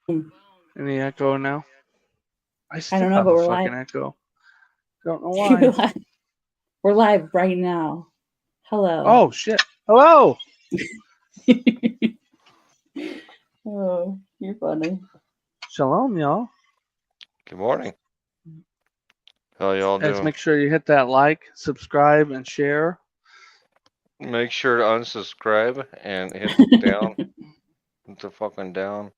Any echo now? I I still don't know, have but a we're live. fucking echo. Don't know why. We're live right now. Hello. Oh shit! Hello. Oh, you're funny. Shalom, y'all. Good morning. How y'all Guys, doing? make sure you hit that like, subscribe, and share. Make sure to unsubscribe and hit down. Hit the fucking down.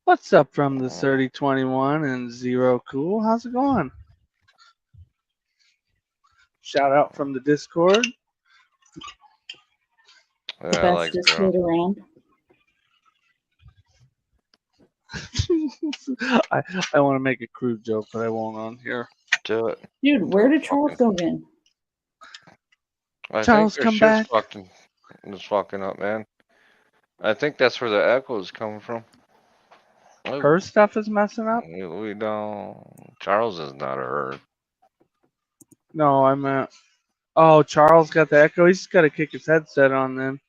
What's up from the 3021 and Zero Cool? How's it going? Shout out from the Discord. The Yeah, I best like zero. Discord around. I want to make a crude joke, but I won't on here. Do it. Dude, where Do did Charles fucking. go again? I think Charles, their come shit's back. fucking up, man. I think that's where the echo is coming from. Oh, Her stuff is messing up. we don't. Charles is not a her. No, I meant. Oh, Charles got the echo. He's got to kick his headset on then.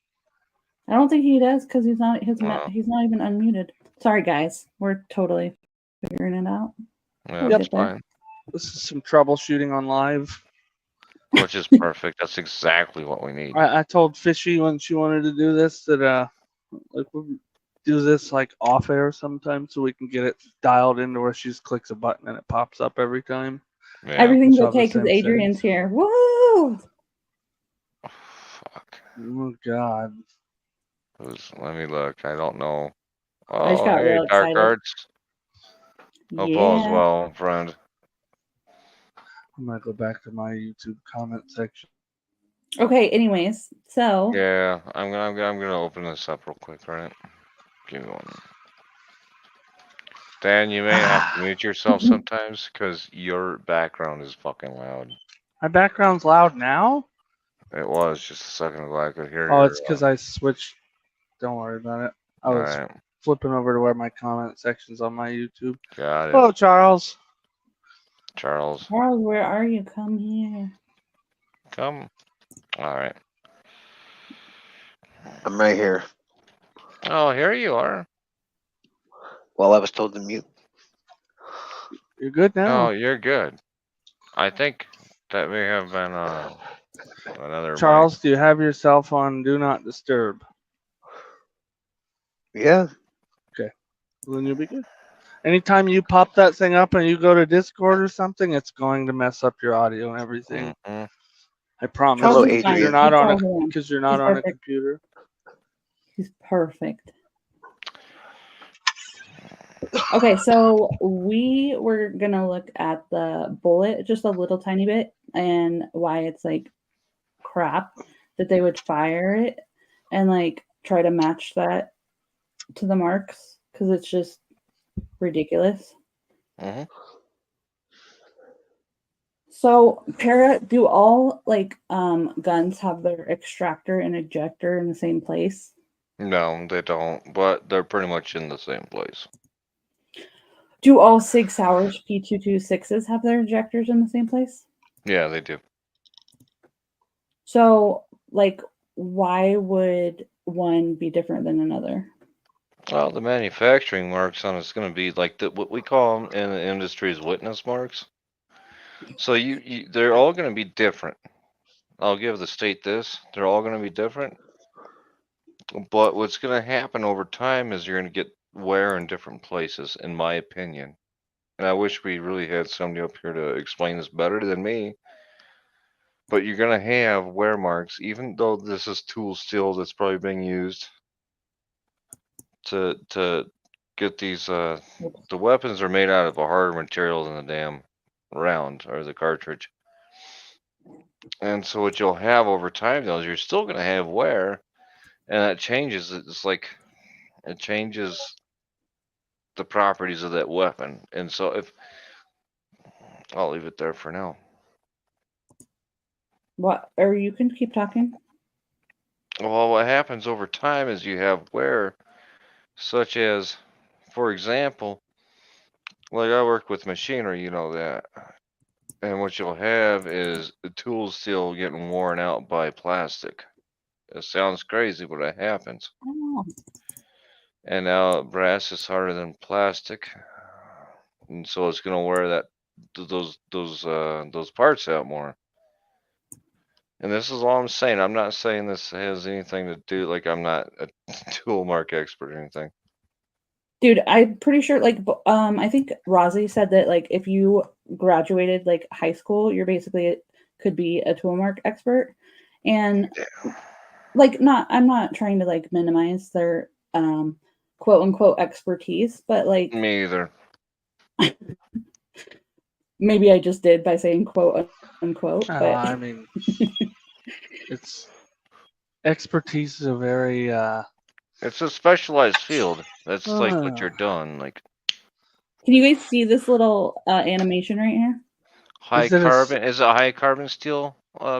I don't think he does because he's not No. he's not even unmuted. Sorry guys, we're totally figuring it out. Yeah, We'll Yep. that's get there. fine. This is some troubleshooting on live. Which is perfect. That's exactly what we need. I told Fishy when she wanted to do this that like we'll do this like off air sometime so we can get it dialed into where she just clicks a button and it pops up every time. Yeah. Everything's We'll have the okay because same Adrian's settings. here. Woo! Fuck. Oh God. Let me look. I don't know. I just Oh, got hey, real Dark excited. Arts. Hope all is Yeah. well, friend. I'm gonna go back to my YouTube comment section. Okay, anyways, so Yeah, I'm gonna open this up real quick, right? Give me one. Dan, you may have to mute yourself sometimes because your background is fucking loud. My background's loud now. It was just a second ago. I could hear Oh, your. it's because I switched. Don't worry about it. I was Alright, flipping over to where my comment section's on my YouTube. got it. Hello, Charles. Charles, Charles, where are you? Come here. come. Alright. I'm right here. Oh, here you are. Well, I was told to mute. You're good Oh, now. you're good. I think that may have been another mic. Charles, do you have yourself on Do Not Disturb? Yeah. Okay. Well, then you'll be good. Anytime you pop that thing up and you go to Discord or something, it's going to mess up your audio and everything. Mm-hmm. I promise. Charles Hello, is fine. Because you're Adrian. not Keep on a Charles around. because you're not He's on a perfect. computer. He's perfect. Okay, so we were gonna look at the bullet just a little tiny bit and why it's like crap that they would fire it and like try to match that to the marks because it's just ridiculous. Mm-hmm. So, Para, do all like guns have their extractor and ejector in the same place? No, they don't, but they're pretty much in the same place. Do all Sig Sauer's P226s have their ejectors in the same place? Yeah, they do. So, like, why would one be different than another? Well, the manufacturing marks on it's going to be like what we call them in the industry is witness marks. So they're all going to be different. I'll give the state this: they're all going to be different. But what's going to happen over time is you're going to get wear in different places, in my opinion. And I wish we really had somebody up here to explain this better than me. But you're going to have wear marks, even though this is tool steel that's probably being used to get these. The weapons are made out of a harder material than the damn round or the cartridge. And so what you'll have over time, though, is you're still going to have wear, and that changes. It's like it changes the properties of that weapon. And so if I'll leave it there for now. What? Or you can keep talking. Well, what happens over time is you have wear, such as, for example, like I work with machinery, you know that. And what you'll have is the tools still getting worn out by plastic. It sounds crazy, but it happens. Oh. and now brass is harder than plastic, and so it's gonna wear those parts out more. And this is all I'm saying. I'm not saying this has anything to do. Like I'm not a tool mark expert or anything. Dude, I'm pretty sure like I think Rozzy said that like if you graduated like high school, you're basically could be a tool mark expert. And like I'm not trying to like minimize their quote unquote expertise, but like Me either. maybe I just did by saying quote unquote, but I mean, it's expertise is a very It's a specialized field. That's like what you're doing. Like can you guys see this little animation right here? high Is it carbon. Is it high carbon steel,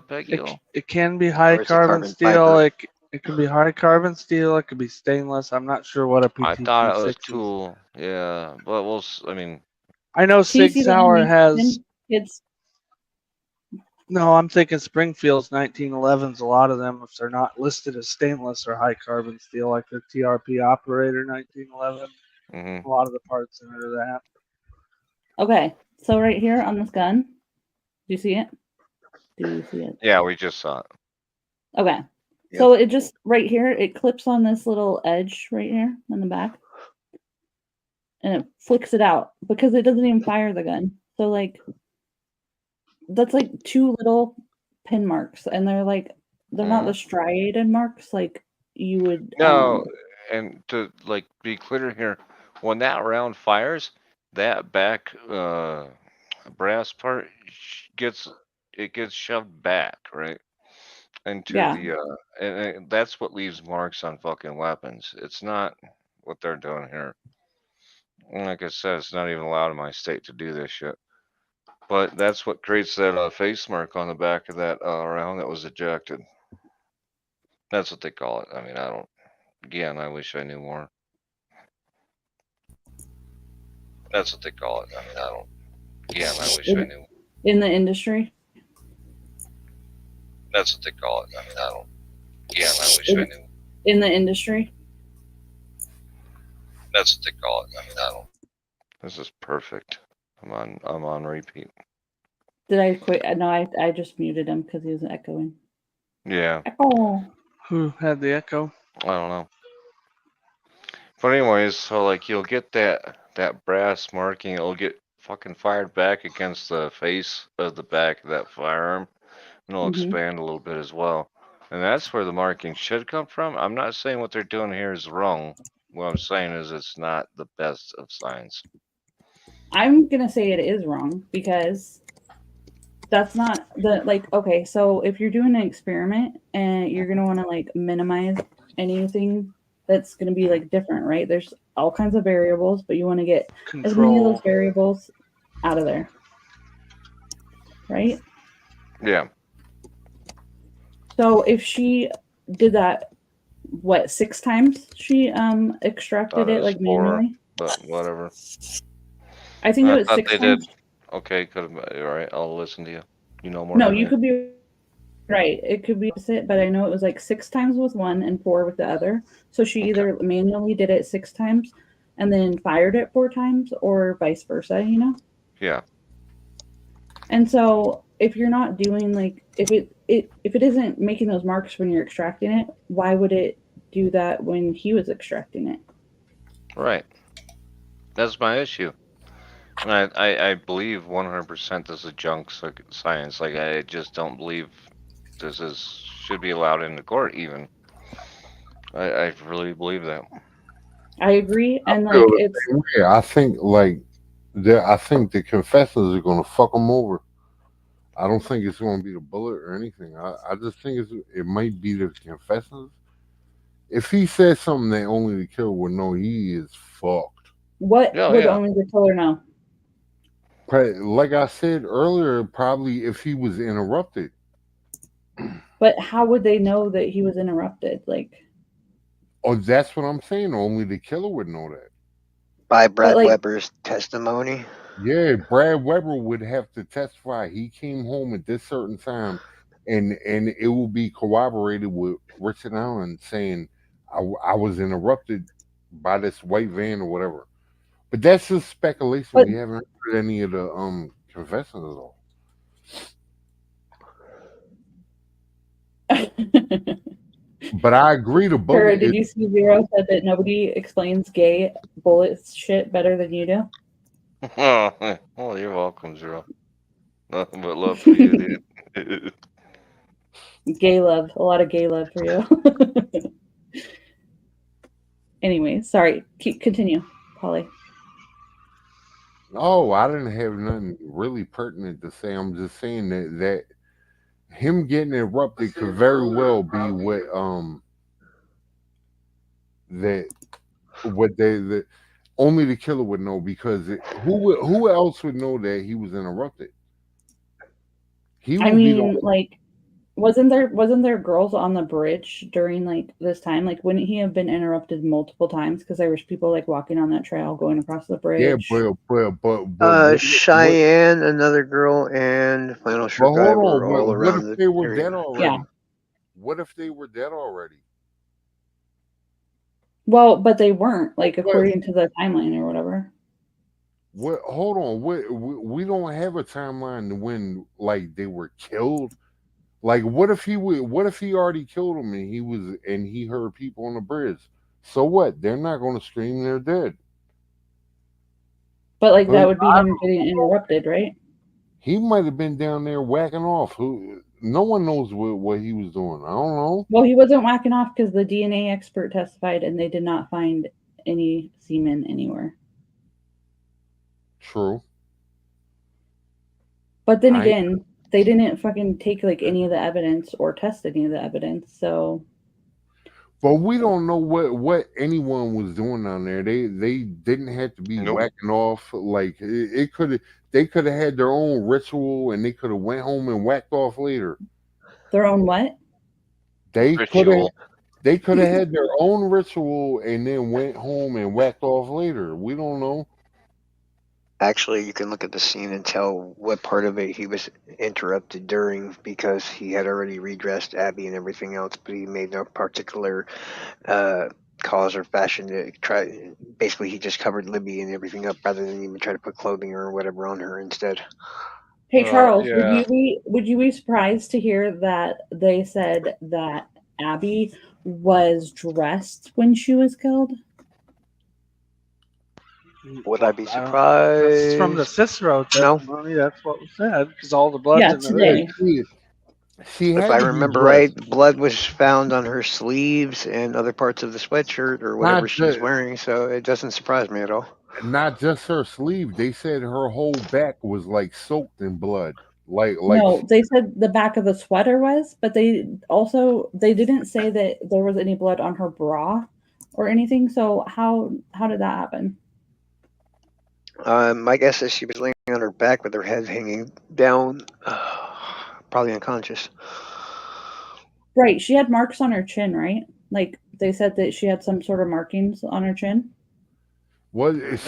Peggy? it can be high Or is it carbon carbon steel. fiber? It can be high carbon steel. It could be stainless. I'm not sure what a I thought it was PTT6 is. tool. Yeah, but I mean, I know Can you Sig see the Sauer has. animation? It's No, I'm thinking Springfield's 1911s. A lot of them, if they're not listed as stainless or high carbon steel, like the TRP Operator 1911, mhm. a lot of the parts in it are that. okay. So right here on this gun, do you see it? Do you see it? Yeah, we just saw it. Okay. Yep. So it just right here, it clips on this little edge right here in the back. And it flicks it out because it doesn't even fire the gun. So like that's like two little pin marks and they're not the striated marks like you would No, and to like be clear here, when that round fires, that back brass part gets shoved back, right? Into yeah. the and that's what leaves marks on fucking weapons. It's not what they're doing here. And like I said, it's not even allowed in my state to do this shit. But that's what creates that face mark on the back of that round that was ejected. That's what they call it. I mean, I don't. Again, I wish I knew more. That's what they call it. I mean, I don't. Again, I wish I knew. In the industry. That's what they call it. I mean, I don't. Again, I wish I knew. In the industry. That's what they call it. I mean, I don't. This is perfect. I'm on repeat. Did I quit? No, I just muted him because he was echoing. Yeah. Echo. Who had the echo? I don't know. But anyways, so like you'll get that brass marking, it'll get fucking fired back against the face of the back of that firearm, and it'll expand a little bit as well. And that's where the marking should come from. I'm not saying what they're doing here is wrong. What I'm saying is it's not the best of science. I'm gonna say it is wrong because that's not the like okay, so if you're doing an experiment and you're gonna want to like minimize anything that's gonna be like different, right? There's all kinds of variables, but you want to get as many of those variables out of there. Right? Yeah. So if she did that what 6 times she extracted it like 4, manually? but whatever. I think it I was thought 6 they times. did. Okay, could have. All right, I'll listen to you. You know more. No, than you me. could be right. It could be opposite, but I know it was like 6 times with one and 4 with the other. So she either manually did it 6 times and then fired it 4 times, or vice versa. You know. Yeah. And so if you're not doing like if it isn't making those marks when you're extracting it, why would it do that when he was extracting it? Right. That's my issue. And I believe 100% this is junk science. Like, I just don't believe should be allowed in the court, even. I really believe that. I agree, and like feel the it's same way. I think I think the confessions are gonna fuck them over. I don't think it's gonna be the bullet or anything. I just think it might be the confessions. If he says something that only the killer would know, he is fucked. what Oh, would yeah. only the killer know. Like I said earlier, probably if he was interrupted. But how would they know that he was interrupted? Like, Oh, that's what I'm saying. Only the killer would know that. By Brad like- Weber's testimony. Yeah, Brad Weber would have to testify. He came home at this certain time, and it will be corroborated with Richard Allen saying, "I was interrupted by this white van or whatever. But that's just speculation. But- We haven't heard any of the confessions at all. But I agree the Kara, bullet did is, you see Zero said that nobody explains gay bullet shit better than you do? Well, you're welcome, Zero. Nothing but love for you, dude. Gay love, a lot of gay love for you. Anyway, sorry. Continue, Polly. oh, I didn't have nothing really pertinent to say. I'm just saying that him getting erupted could very well be what they only the killer would know, because who else would know that he was interrupted? He I would be mean, the like, wasn't there girls on the bridge during like this time? Like, wouldn't he have been interrupted multiple times because there was people like walking on that trail going across the bridge? but Cheyenne, another girl, and Flannel Shirt Guy hold were on. all What around if the they were area. dead already? Yeah. What if they were dead already? Well, but they weren't, like, What- according to the timeline or whatever. What? Hold on. We don't have a timeline to when like they were killed. Like, what if he already killed him and he heard people on the bridge? So what? They're not going to scream they're dead. But like that But would be him getting interrupted, right? He might have been down there whacking off. No one knows what he was doing. I don't know. Well, he wasn't whacking off because the DNA expert testified and they did not find any semen anywhere. True. But then I- again, they didn't fucking take like any of the evidence or test any of the evidence. So But we don't know what anyone was doing down there. They didn't have to be Nope. whacking off. Like it could they could have had their own ritual and they could have went home and whacked off later. their own what? They could have Ritual. had their own ritual and then went home and whacked off later. We don't know. Actually, you can look at the scene and tell what part of it he was interrupted during, because he had already redressed Abby and everything else, but he made no particular cause or fashion to try. Basically, he just covered Libby and everything up rather than even try to put clothing or whatever on her instead. Hey Charles, yeah. would you be surprised to hear that they said that Abby was dressed when she was killed? Would I be I don't- surprised? That's from the Cicero No. testimony. That's what was said because all the blood's Yeah, in the today. ring. She If had I to be remember dressed. right, blood was found on her sleeves and other parts of the sweatshirt or whatever Not she's the- wearing, so it doesn't surprise me at all. Not just her sleeve. They said her whole back was like soaked in blood. Like No, they said the back of the sweater was, but they didn't say that there was any blood on her bra or anything. So how did that happen? My guess is she was laying on her back with her head hanging down, probably unconscious. Right, she had marks on her chin, right? Like they said that she had some sort of markings on her chin.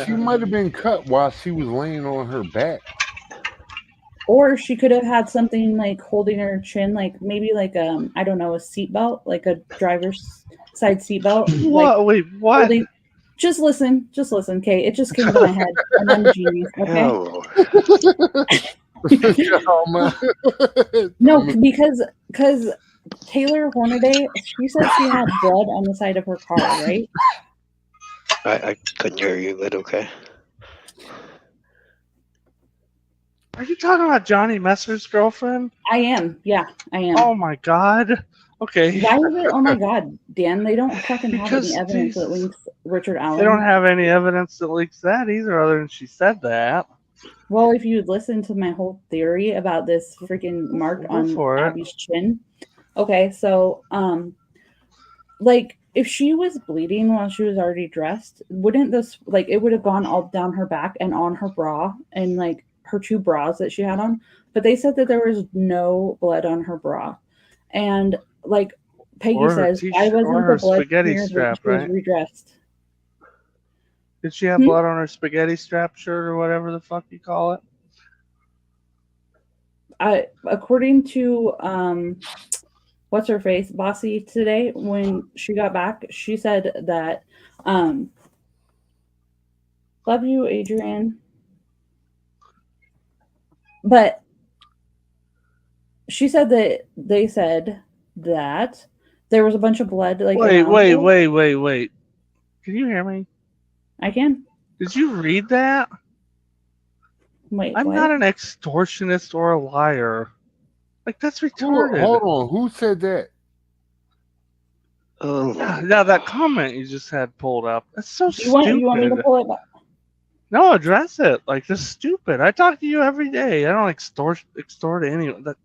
she might have been cut while she was laying on her back. Or she could have had something like holding her chin, like maybe like I don't know, a seatbelt, like a driver's side seatbelt. What? Wait, what? Holding... Just listen, Kate. It just came to my head, and I'm a genius. Okay. Oh, No, because Taylor Hornaday, she said she had blood on the side of her car, right? I couldn't hear you, but okay. Are you talking about Johnny Messer's girlfriend? I am. Yeah, I am. Oh my god. Okay. Why is it? Oh my God, Dan! They don't fucking have Because any evidence that these- links Richard Allen. They don't have any evidence that links that either, other than she said that. Well, if you'd listen to my whole theory about this freaking mark Go on for it. Abby's chin. Okay, so like if she was bleeding while she was already dressed, wouldn't this like it would have gone all down her back and on her bra and like her two bras that she had on? But they said that there was no blood on her bra. And like Peggy Or her says, why t-shirt- wasn't or her the blood spaghetti smeared when strap, she was right? redressed? Did she have blood on her spaghetti strap shirt or whatever the fuck you call it? According to what's her face, Bossy today, when she got back, she said that Love you, Adrian. But she said that they said that there was a bunch of blood like Wait, around wait, her. wait. Can you hear me? I can. Did you read that? Wait, I'm what? not an extortionist or a liar. Like, that's retarded. Hold on. Who said that? Yeah, that comment you just had pulled up. That's so You want me to stupid. pull it back? No, address it. Like, this is stupid. I talk to you every day. I don't extort anyone. That,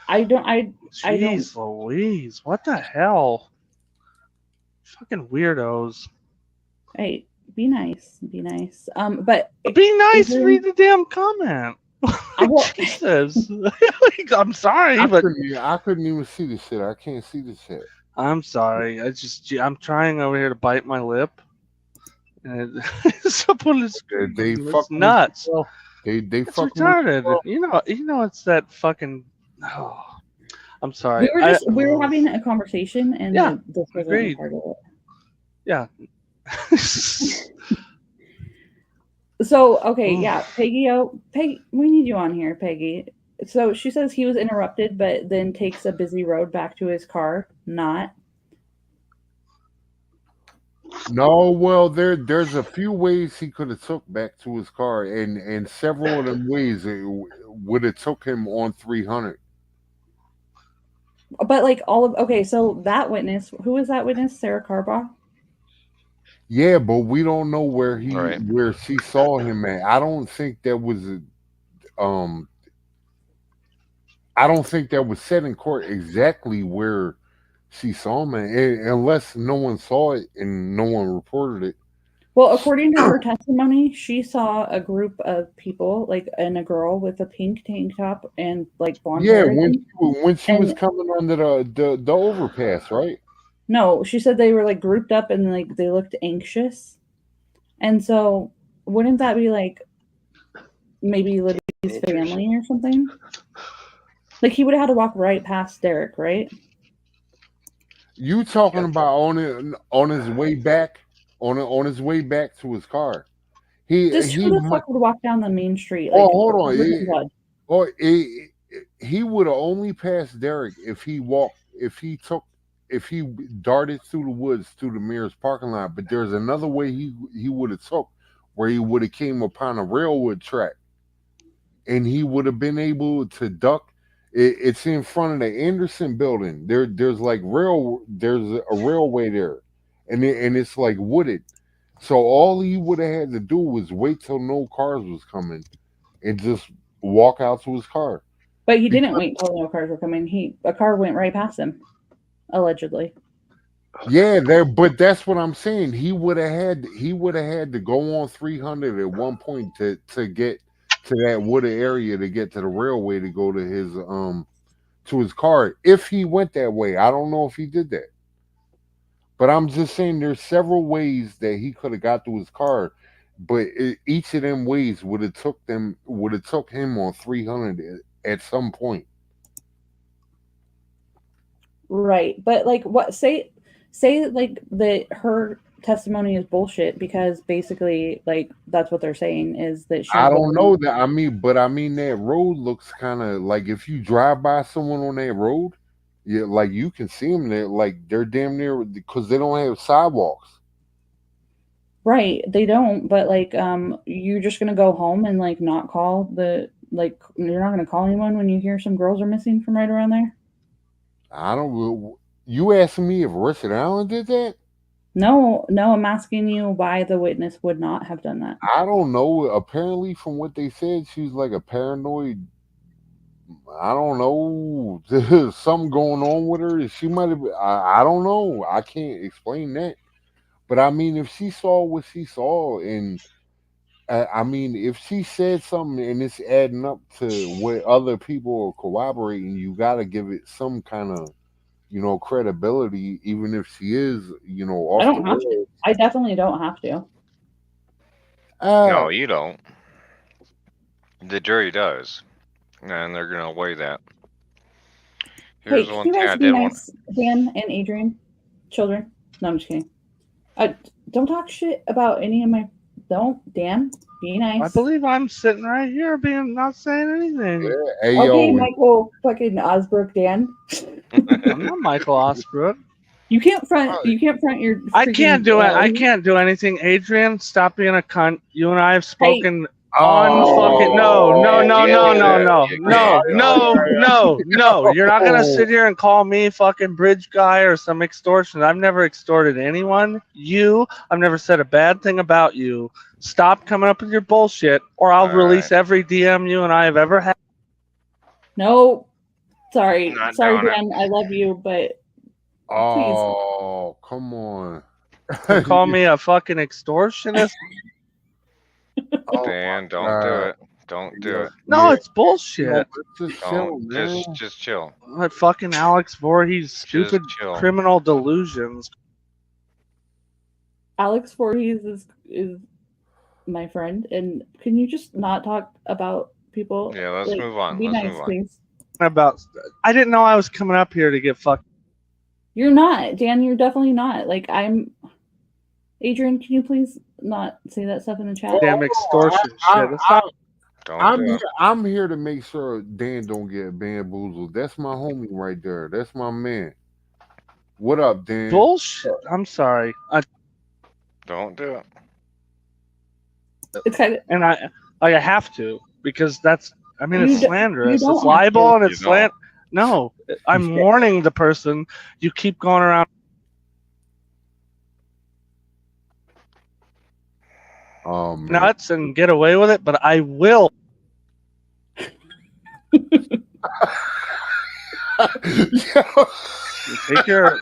I don't. jeez Louise, what the hell? Fucking weirdos. Hey, be nice. Be nice. But Be nice. Adrian, Read the damn comment. I will. Jesus. Like, I'm sorry, but I couldn't even see this shit. I can't see this shit. I'm sorry. I'm trying over here to bite my lip, and it's up on the screen. They It's fuck with nuts. yourself. They It's fuck with retarded. yourself. You know, it's that fucking. Oh, I'm sorry. We were having a conversation, and Yeah, this wasn't agreed. part of it. Yeah. So okay, yeah, Peggy. We need you on here, Peggy. So she says he was interrupted, but then takes a busy road back to his car. Not. No, well, there's a few ways he could have took back to his car, and several of them ways it would have took him on 300. But like all of okay, so that witness, who was that witness? Sarah Carbaugh. Yeah, but we don't know where Right. where she saw him at. I don't think that was I don't think that was said in court exactly where she saw him at, unless no one saw it and no one reported it. Well, according to her testimony, she saw a group of people, like, and a girl with a pink tank top and like blonde Yeah, hair. I think. when she was And- coming under the overpass, right? No, she said they were like grouped up and like they looked anxious. And so, wouldn't that be like maybe Libby's family or something? Like he would have had to walk right past Derek, right? You talking about on his way back, on his way back to his car? Just who the fuck would walk down the main street? Like, Oh, hold on. covered in blood? He would have only passed Derek if he darted through the woods through the Mears parking lot. But there's another way he would have took, where he would have came upon a railroad track, and he would have been able to duck. It's in front of the Anderson building. There's a railway there, and it's like wooded. So all he would have had to do was wait till no cars was coming, and just walk out to his car. But he didn't wait till no cars were coming. A car went right past him, allegedly. Yeah, but that's what I'm saying. He would have had to go on 300 at one point to get to that wooded area to get to the railway to go to his car. If he went that way, I don't know if he did that. But I'm just saying there's several ways that he could have got to his car, but each of them ways would have took him on 300 at some point. Right. But like what say like that her testimony is bullshit because basically like that's what they're saying is that she I don't know that. I mean that road looks kind of like if you drive by someone on that road, yeah, like you can see them there, like they're damn near because they don't have sidewalks. Right, they don't. But like, you're just gonna go home and like not call you're not gonna call anyone when you hear some girls are missing from right around there. I don't. You asking me if Richard Allen did that? No, I'm asking you why the witness would not have done that. I don't know. Apparently, from what they said, she's like a paranoid. I don't know. There's something going on with her. She might have. I don't know. I can't explain that. But I mean, if she saw what she saw, and I mean, if she said something and it's adding up to what other people are corroborating, you got to give it some kind of, credibility, even if she is, off I don't the have to. I definitely don't have to. No, you don't. The jury does, and they're gonna weigh that. Here's Hey, one you thing guys I be did nice, Dan and Adrian, children. No, I'm just kidding. Don't talk shit about any of Don't, Dan. Be nice. I believe I'm sitting right here, being not saying anything. Yeah, hey, Okay, yo, Michael fucking Osbrook, Dan. I'm not Michael Osbrook. You can't front. You can't front your. I can't do it. I freaking, can't do anything. Adrian, stop being a cunt. You and I have spoken oh, unfucking no. You're not gonna Oh. sit here and call me fucking bridge guy or some extortion. I've never extorted anyone. I've never said a bad thing about you. Stop coming up with your bullshit, or I'll All release every DM you and I have ever had. No, sorry, Not sorry, doing it. Dan. I love you, but Oh, come on. To call me a fucking extortionist. Oh, Dan, my don't do God. it. Don't do it. No, Yeah. it's bullshit. Just chill, Don't man. just chill. That fucking Alex Voorhees' stupid chill. criminal delusions. Alex Voorhees is my friend, and can you just not talk about people? Yeah, let's move on. Be Let's nice, move on. please. I didn't know I was coming up here to get fucked. You're not, Dan. You're definitely not. Like I'm. Adrian, can you please not say that stuff in the chat? Damn extortion shit. It's not. Don't do it. I'm here to make sure Dan don't get bamboozled. That's my homie right there. That's my man. What up, Dan? Bullshit. I'm sorry. Don't do it. It's kind of. And I have to, because that's, I mean, it's You slanderous. don't It's have libel to. and it's You don't. No, I'm warning the person. You keep going around Man. nuts and get away with it, but I will. Take your.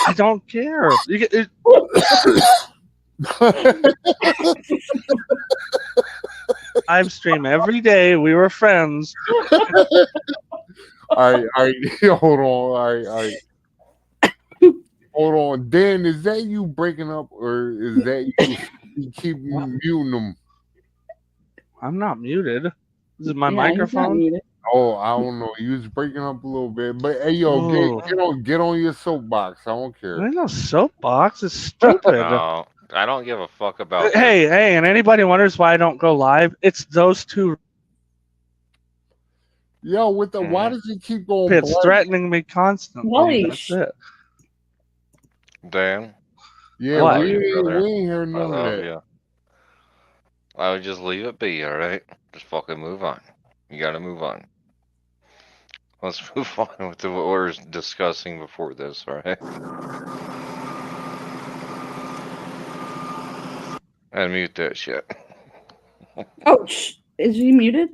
I don't care. You get. Live stream every day. We were friends. All right, hold on. All right. Hold on. Dan, is that you breaking up, or is that you keep muting them? I'm not muted. This is my Yeah, he's not microphone. muted. Oh, I don't know. You was breaking up a little bit, but hey, yo, get on your soapbox. I don't care. There's no soapbox. It's stupid. No, I don't give a fuck about Hey, and anybody wonders why I don't go live? It's those two Yo, why does he keep going? pits black? threatening me constantly. Holy That's it. Dan. Yeah, What? we brother. ain't heard I none of love that. you. I would just leave it be, all right? Just fucking move on. You gotta move on. Let's move on with what we were discussing before this, all right? And mute that shit. Oh, is he muted?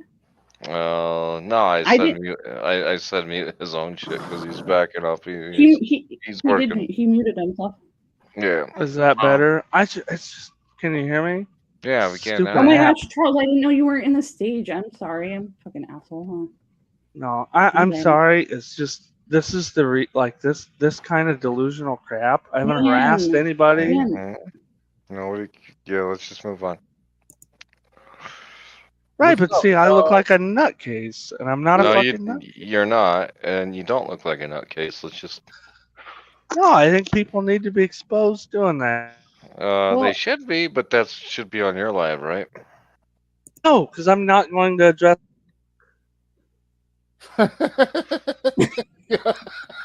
No, I said mute. I said mute his own shit because he's backing up. He's working. He muted himself. Yeah. Is that better? It's just. Can you hear me? Yeah, we can Stupid now. Oh my app. gosh, Charles! I didn't know you weren't in the stage. I'm sorry. I'm a fucking asshole, No, I'm Okay. sorry. It's just this is the this kind of delusional crap. I haven't Man. harassed anybody. Man. No, let's just move on. Right, What's but see, I look like a nutcase, and I'm not a No, fucking nut. you're not, and you don't look like a nutcase. Let's just. No, I think people need to be exposed doing that. They should be, but that should be on your live, right? No, because I'm not going to address.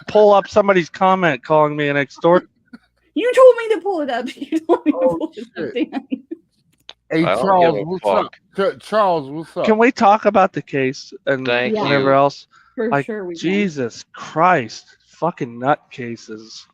Pull up somebody's comment calling me an extort. You told me to pull it up. You told me to pull it up, Dan. Hey, I don't Charles, give a what's fuck. up? Charles, what's up? Can we talk about the case and Thank you. whatever else? For Like, sure we can. Jesus Christ, fucking nutcases.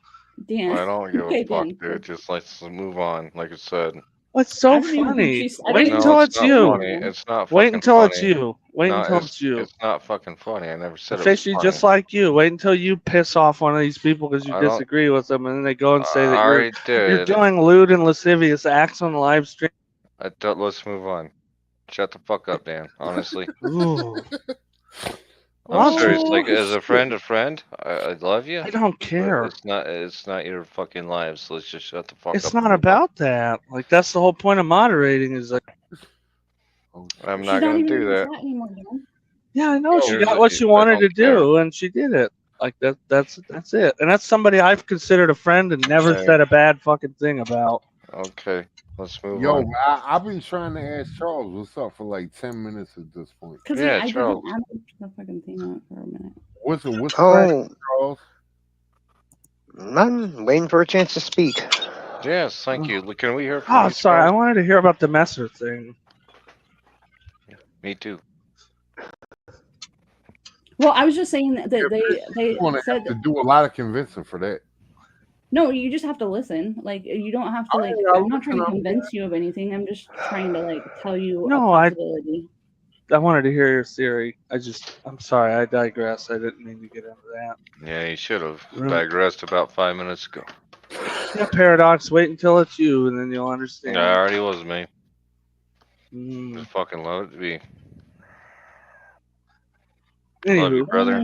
Dan. I don't give Okay, a fuck, Dan. dude. Just let's move on, like I said. What's so I don't even think funny? she's- I Wait don't until No, it's not you. funny. It's not. Wait fucking until funny. it's you. Wait No, until it's you. It's not fucking funny. I never said Fishy, it was just funny. like you. Wait until you piss off one of these people because you I don't- disagree with them, and then they go and say I that already you're did. doing lewd and lascivious acts on the live stream. Let's move on. Shut the fuck up, Dan. Honestly, Ooh, I'm Oh, serious. Like, as a friend, I love you. I don't but care. It's not your fucking live. So let's just shut the fuck up. It's not about that. Like, that's the whole point of moderating. Is like, I'm She's not gonna even do in the that. chat anymore, Dan. yeah, I know she Here's got the- what she I wanted to don't care. do, and she did it. Like that's it. And that's somebody I've considered a friend and never Okay. said a bad fucking thing about. Okay, let's move Yo, on. I've been trying to ask Charles what's up for like 10 minutes at this point. Because Yeah, I didn't Charles. add the fucking thing up for a minute. What's cracking, Oh, Charles? I'm waiting for a chance to speak. Yes, thank you. Can we hear from Oh, you, sorry. I Charles? wanted to hear about the Messer thing. Me too. Well, I was just saying that Yeah, they You're gonna said have to do a lot of convincing for that. no. You just have to listen. Like you don't have to like. I'll I'm not trying to listen, convince you of anything. I'm just trying to like tell you a No, possibility. I wanted to hear your theory. I'm sorry. I digress. I didn't mean to get into that. Yeah, you should have Really? digressed about 5 minutes ago. Yeah, Paradox. Wait until it's you, and then you'll understand. Yeah, already was me. Mm. Just fucking love it to be. Love you, Anywho, brother.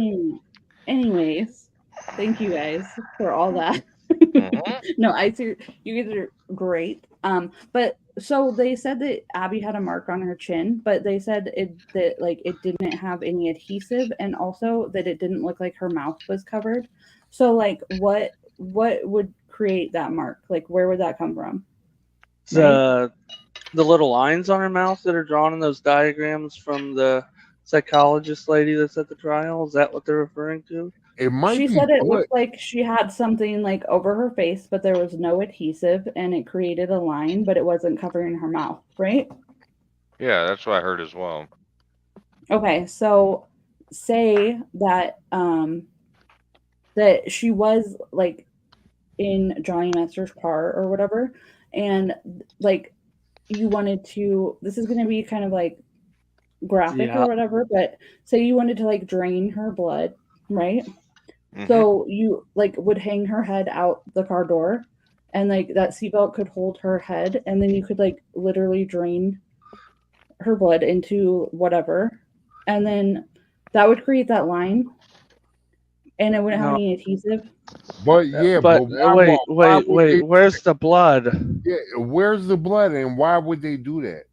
Anyways, thank you guys for all that. Mhm. No, I see you guys are great. But so they said that Abby had a mark on her chin, but they said that like it didn't have any adhesive, and also that it didn't look like her mouth was covered. So like, what would create that mark? Like, where would that come from? the little lines on her mouth that are drawn in those diagrams from the psychologist lady that's at the trial. Is that what they're referring to? It might She be said it blood. looked like she had something like over her face, but there was no adhesive, and it created a line, but it wasn't covering her mouth, right? Yeah, that's what I heard as well. Okay, so say that that she was like in Johnny Metzer's car or whatever, and like you wanted to. This is going to be kind of like graphic Yeah. or whatever, but say you wanted to like drain her blood, right? Mhm. So you like would hang her head out the car door, and like that seatbelt could hold her head, and then you could like literally drain her blood into whatever, and then that would create that line, and it wouldn't have No. any adhesive. But yeah, But why would wait. they, Where's the blood? yeah, where's the blood and why would they do that?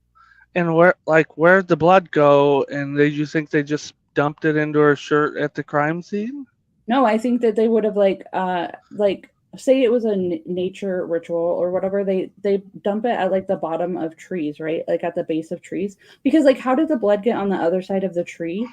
And where'd the blood go? And you think they just dumped it into her shirt at the crime scene? No, I think that they would have like say it was a nature ritual or whatever, they dump it at like the bottom of trees, right? Like at the base of trees, because like how did the blood get on the other side of the tree?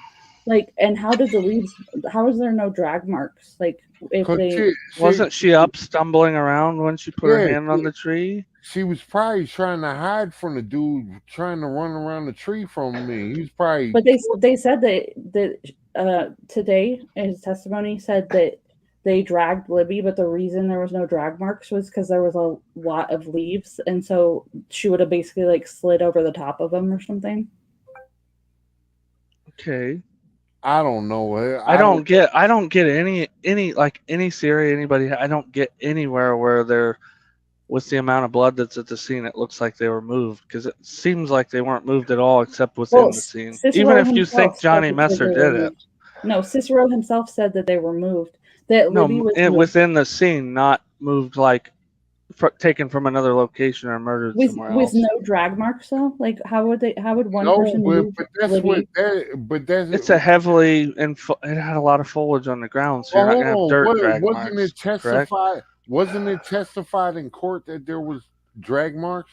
Like, and how did the leaves? How is there no drag marks? Like if 'Cause they Wasn't she up stumbling around when she put her Yeah, hand on the tree? she was probably trying to hide from the dude trying to run around the tree from me. He was probably But they said that today in his testimony said that they dragged Libby, but the reason there was no drag marks was because there was a lot of leaves, and so she would have basically like slid over the top of them or something. Okay. I don't know. I don't get any theory anybody. I don't get anywhere where they're with the amount of blood that's at the scene. It looks like they were moved because it seems like they weren't moved at all except within the scene. Even if you think Johnny Messer did it. No, Cicero himself said that they were moved. That Libby was moved. Within the scene, not moved like taken from another location or murdered somewhere else. With no drag marks, though. Like, how would one person move? But that's Libby? It's a heavily it had a lot of foliage on the ground, so you're not gonna have dirt drag wasn't marks. it testified? Wasn't it testified in court that there was drag marks?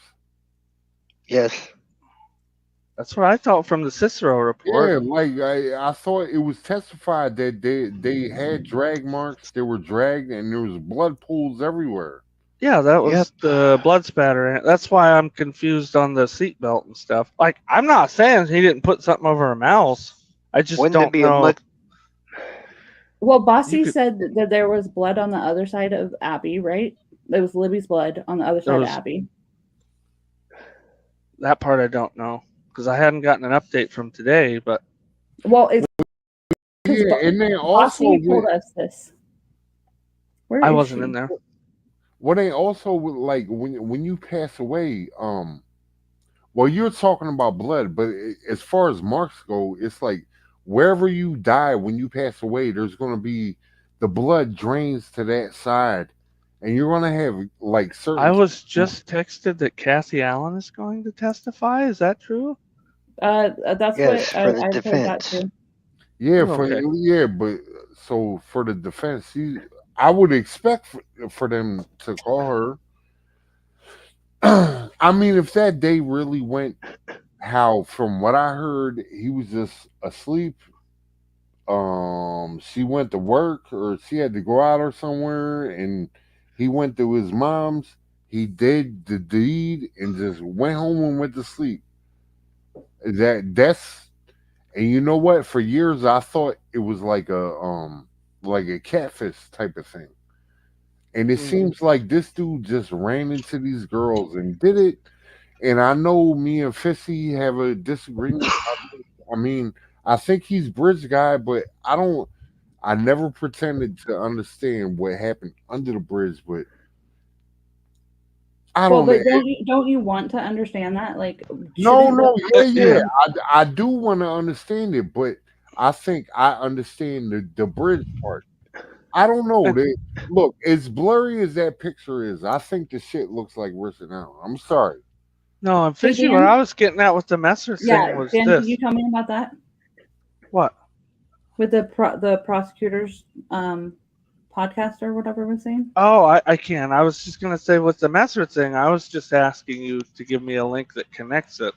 Yes. That's what I thought from the Cicero report. Yeah, like I thought it was testified that they had drag marks. They were dragged, and there was blood pools everywhere. Yeah, that was the blood spatter. That's why I'm confused on the seatbelt and stuff. Like, I'm not saying he didn't put something over her mouth. I just don't know. Well, Bossy said that there was blood on the other side of Abby, right? It was Libby's blood on the other side of Abby. That part I don't know because I hadn't gotten an update from today. But it's and then also Bossy told us this. I wasn't in there. Well, they also like when you pass away. Well, you're talking about blood, but as far as marks go, it's like wherever you die when you pass away, there's going to be the blood drains to that side, and you're going to have like certain. I was just texted that Cassie Allen is going to testify. Is that true? That's yes, what for the I defense. heard that too. Yeah, okay. But so for the defense, I would expect for them to call her. I mean, if that day really went how, from what I heard, he was just asleep. She went to work or she had to go out or somewhere, and he went to his mom's. He did the deed and just went home and went to sleep. That's and you know what? For years, I thought it was like a catfish type of thing. And it Mm. seems like this dude just ran into these girls and did it. And I know me and Fissy have a disagreement about this. I mean, I think he's bridge guy, but I don't. I never pretended to understand what happened under the bridge, but I Well, don't know. but don't you want to understand that? Like, No, shouldn't no, the yeah, yeah. Yeah. I do want to understand it, but I think I understand the bridge part. I don't know. I- Look, as blurry as that picture is, I think the shit looks like Rich Allen. I'm sorry. No, and Hey, Fishy, what Dan? I was getting at with the Messer thing Yeah, was Dan, can you this. tell me about that What? with the prosecutor's podcast or whatever was saying? Oh, I can. I was just gonna say with the Messer thing, I was just asking you to give me a link that connects it.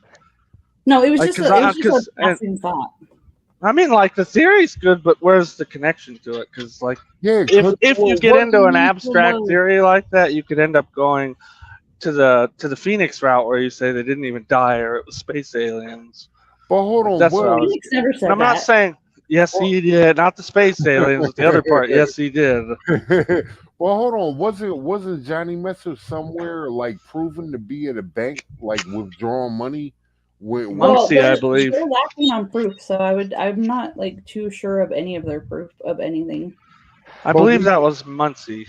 No, it was Like, just cause it was just a cause, and passing thought. I mean, like the theory's good, but where's the connection to it? Because like, Yeah, if you get what into we an need to abstract know. theory like that, you could end up going to the Phoenix route where you say they didn't even die or it was space aliens. But hold Like, on, that's what I what? was. Phoenix never And I'm said not that. saying yes Well, he did, not the space aliens, but the other part. Yes he did. well, hold on. Wasn't Johnny Messer somewhere like proven to be at a bank, like withdrawing money? When Well, Muncie, I they're believe. lacking on proof, so I'm not like too sure of any of their proof of anything. I but believe that was Muncie,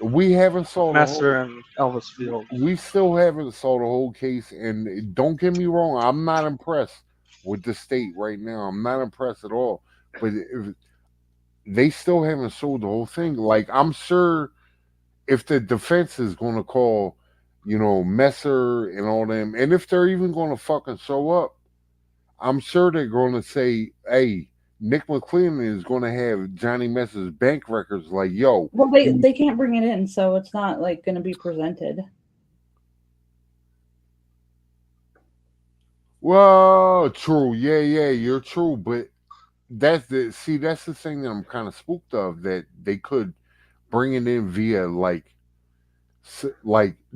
we haven't saw the whole. Messer, and Elvis Field. We still haven't saw the whole case, and don't get me wrong, I'm not impressed with the state right now. I'm not impressed at all. But if they still haven't showed the whole thing, like I'm sure if the defense is going to call, Messer and all them, and if they're even going to fucking show up, I'm sure they're going to say, "Hey, Nick McClellan is going to have Johnny Messer's bank records." Like, yo, Well, they can't bring it in, so it's not like going to be presented. well, true, yeah, yeah, you're true, but that's the thing that I'm kind of spooked of, that they could bring it in via like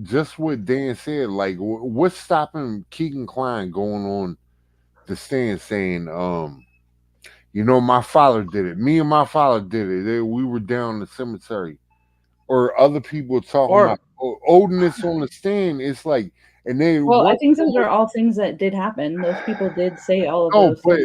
just what Dan said. Like, what's stopping Keegan Klein going on the stand saying, my father did it. Me and my father did it. We were down in the cemetery, or other people talking Or about Odinist on the stand. It's like, and then Well, I what? think those are all things that did happen. Those people did say all of No, those but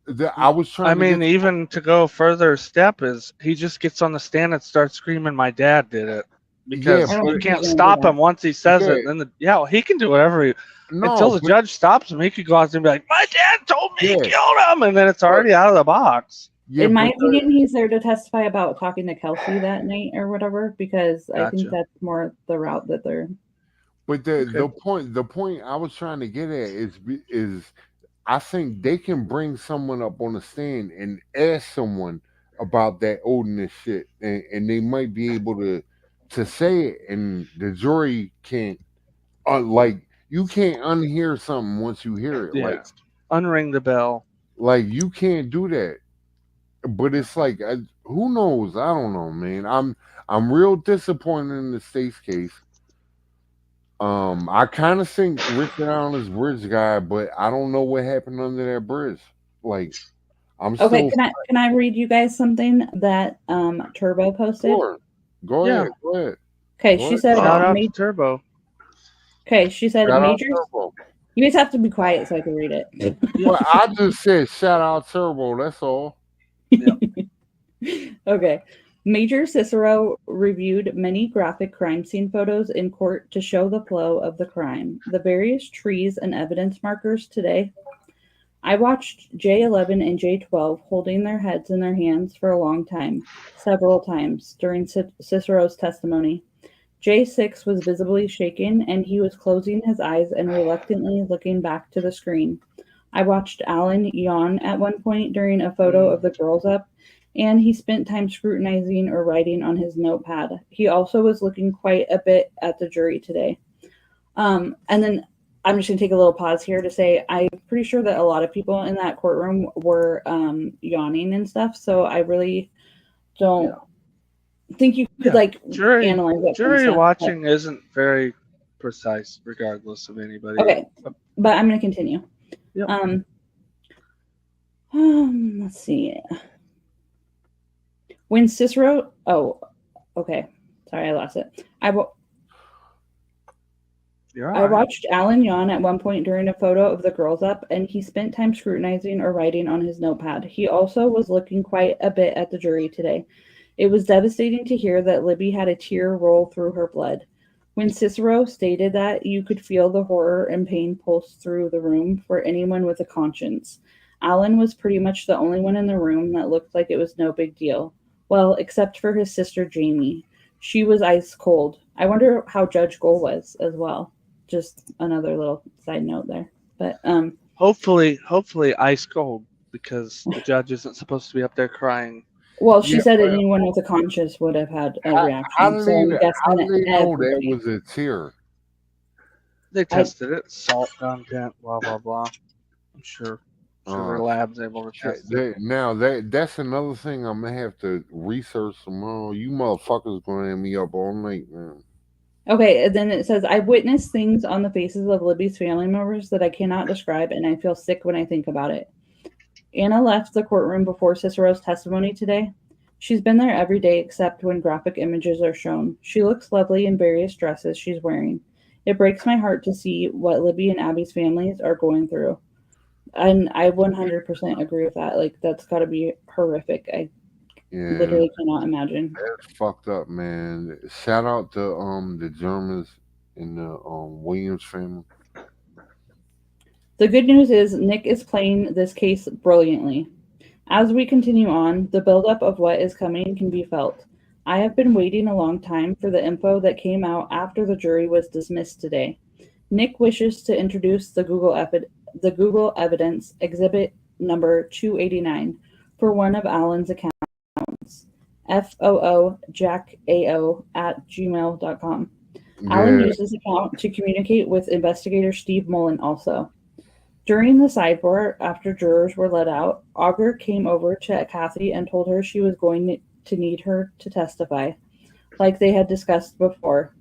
things. I was I trying to mean, get. even to go further step is he just gets on the stand and starts screaming, "My dad did it," Yeah, I because don't you but think he's can't going to do stop that. him once he says yeah, it. And then well, he can do whatever until no, the but judge stops him. He could go out there and be like, "My dad told me he yeah, killed him," and then it's but already out of the box. yeah, In my but opinion, he's there to testify about talking to Kelsey that night or whatever, because I think Gotcha. that's more the route that they're. But the Okay. the point the point I was trying to get at is I think they can bring someone up on the stand and ask someone about that Odinist shit, and they might be able to say it, and the jury can't, like, you can't unhear something once you hear it, Yeah. Unring the bell. like you can't do that. But it's like, who knows? I don't know, man. I'm real disappointed in the state's case. I kind of think Richard Allen is bridge guy, but I don't know what happened under that bridge. Like, I'm Okay, still can I read you guys something that Turbo posted? sure. Go Yeah. ahead. Go ahead. Okay, Go she ahead. said Shout out to Turbo. Shout out major. Turbo. You guys have to be quiet so I can read it. Well, I just said shout out Turbo. That's all. Okay. Major Cicero reviewed many graphic crime scene photos in court to show the flow of the crime, the various trees and evidence markers today. I watched J11 and J12 holding their heads in their hands for a long time, several times during Cicero's testimony. J6 was visibly shaken, and he was closing his eyes and reluctantly looking back to the screen. I watched Alan yawn at one point during a photo of the girls up, and he spent time scrutinizing or writing on his notepad. He also was looking quite a bit at the jury today. And then I'm just going to take a little pause here to say I'm pretty sure that a lot of people in that courtroom were yawning and stuff. So I really don't think you could jury analyze it. jury watching isn't very precise, regardless of anybody. Okay, but I'm going to continue. Yep. Let's see. When Cicero, okay, sorry, I lost it. I watched Alan yawn at one point during a photo of the girls up, and he spent time scrutinizing or writing on his notepad. He also was looking quite a bit at the jury today. It was devastating to hear that Libby had a tear roll through her blood. When Cicero stated that, you could feel the horror and pain pulse through the room for anyone with a conscience. Alan was pretty much the only one in the room that looked like it was no big deal. Well, except for his sister Jamie. She was ice cold. I wonder how Judge Gold was as well. Just another little side note there. But hopefully ice cold, because the judge isn't supposed to be up there crying. Well, she said anyone with a conscience would have had a reaction. How do they know that was a tear? They tested it, salt content, blah blah blah. I'm sure their lab's able to test it. Now that's another thing I'm gonna have to research tomorrow. You motherfuckers gonna have me up all night, man. Okay, and then it says, I've witnessed things on the faces of Libby's family members that I cannot describe, and I feel sick when I think about it. Anna left the courtroom before Cicero's testimony today. She's been there every day except when graphic images are shown. She looks lovely in various dresses she's wearing. It breaks my heart to see what Libby and Abby's families are going through. And I 100% agree with that. Like, that's got to be horrific. I literally cannot imagine. That's fucked up, man. Shout out to the Germans and the Williams family. The good news is Nick is playing this case brilliantly. As we continue on, the buildup of what is coming can be felt. I have been waiting a long time for the info that came out after the jury was dismissed today. Nick wishes to introduce the Google evidence exhibit number 289 for one of Alan's accounts. FOOJackAO@gmail.com. Alan used this account to communicate with investigator Steve Mullen also. During the sidebar, after jurors were let out, Augur came over to Kathy and told her she was going to need her to testify, like they had discussed before.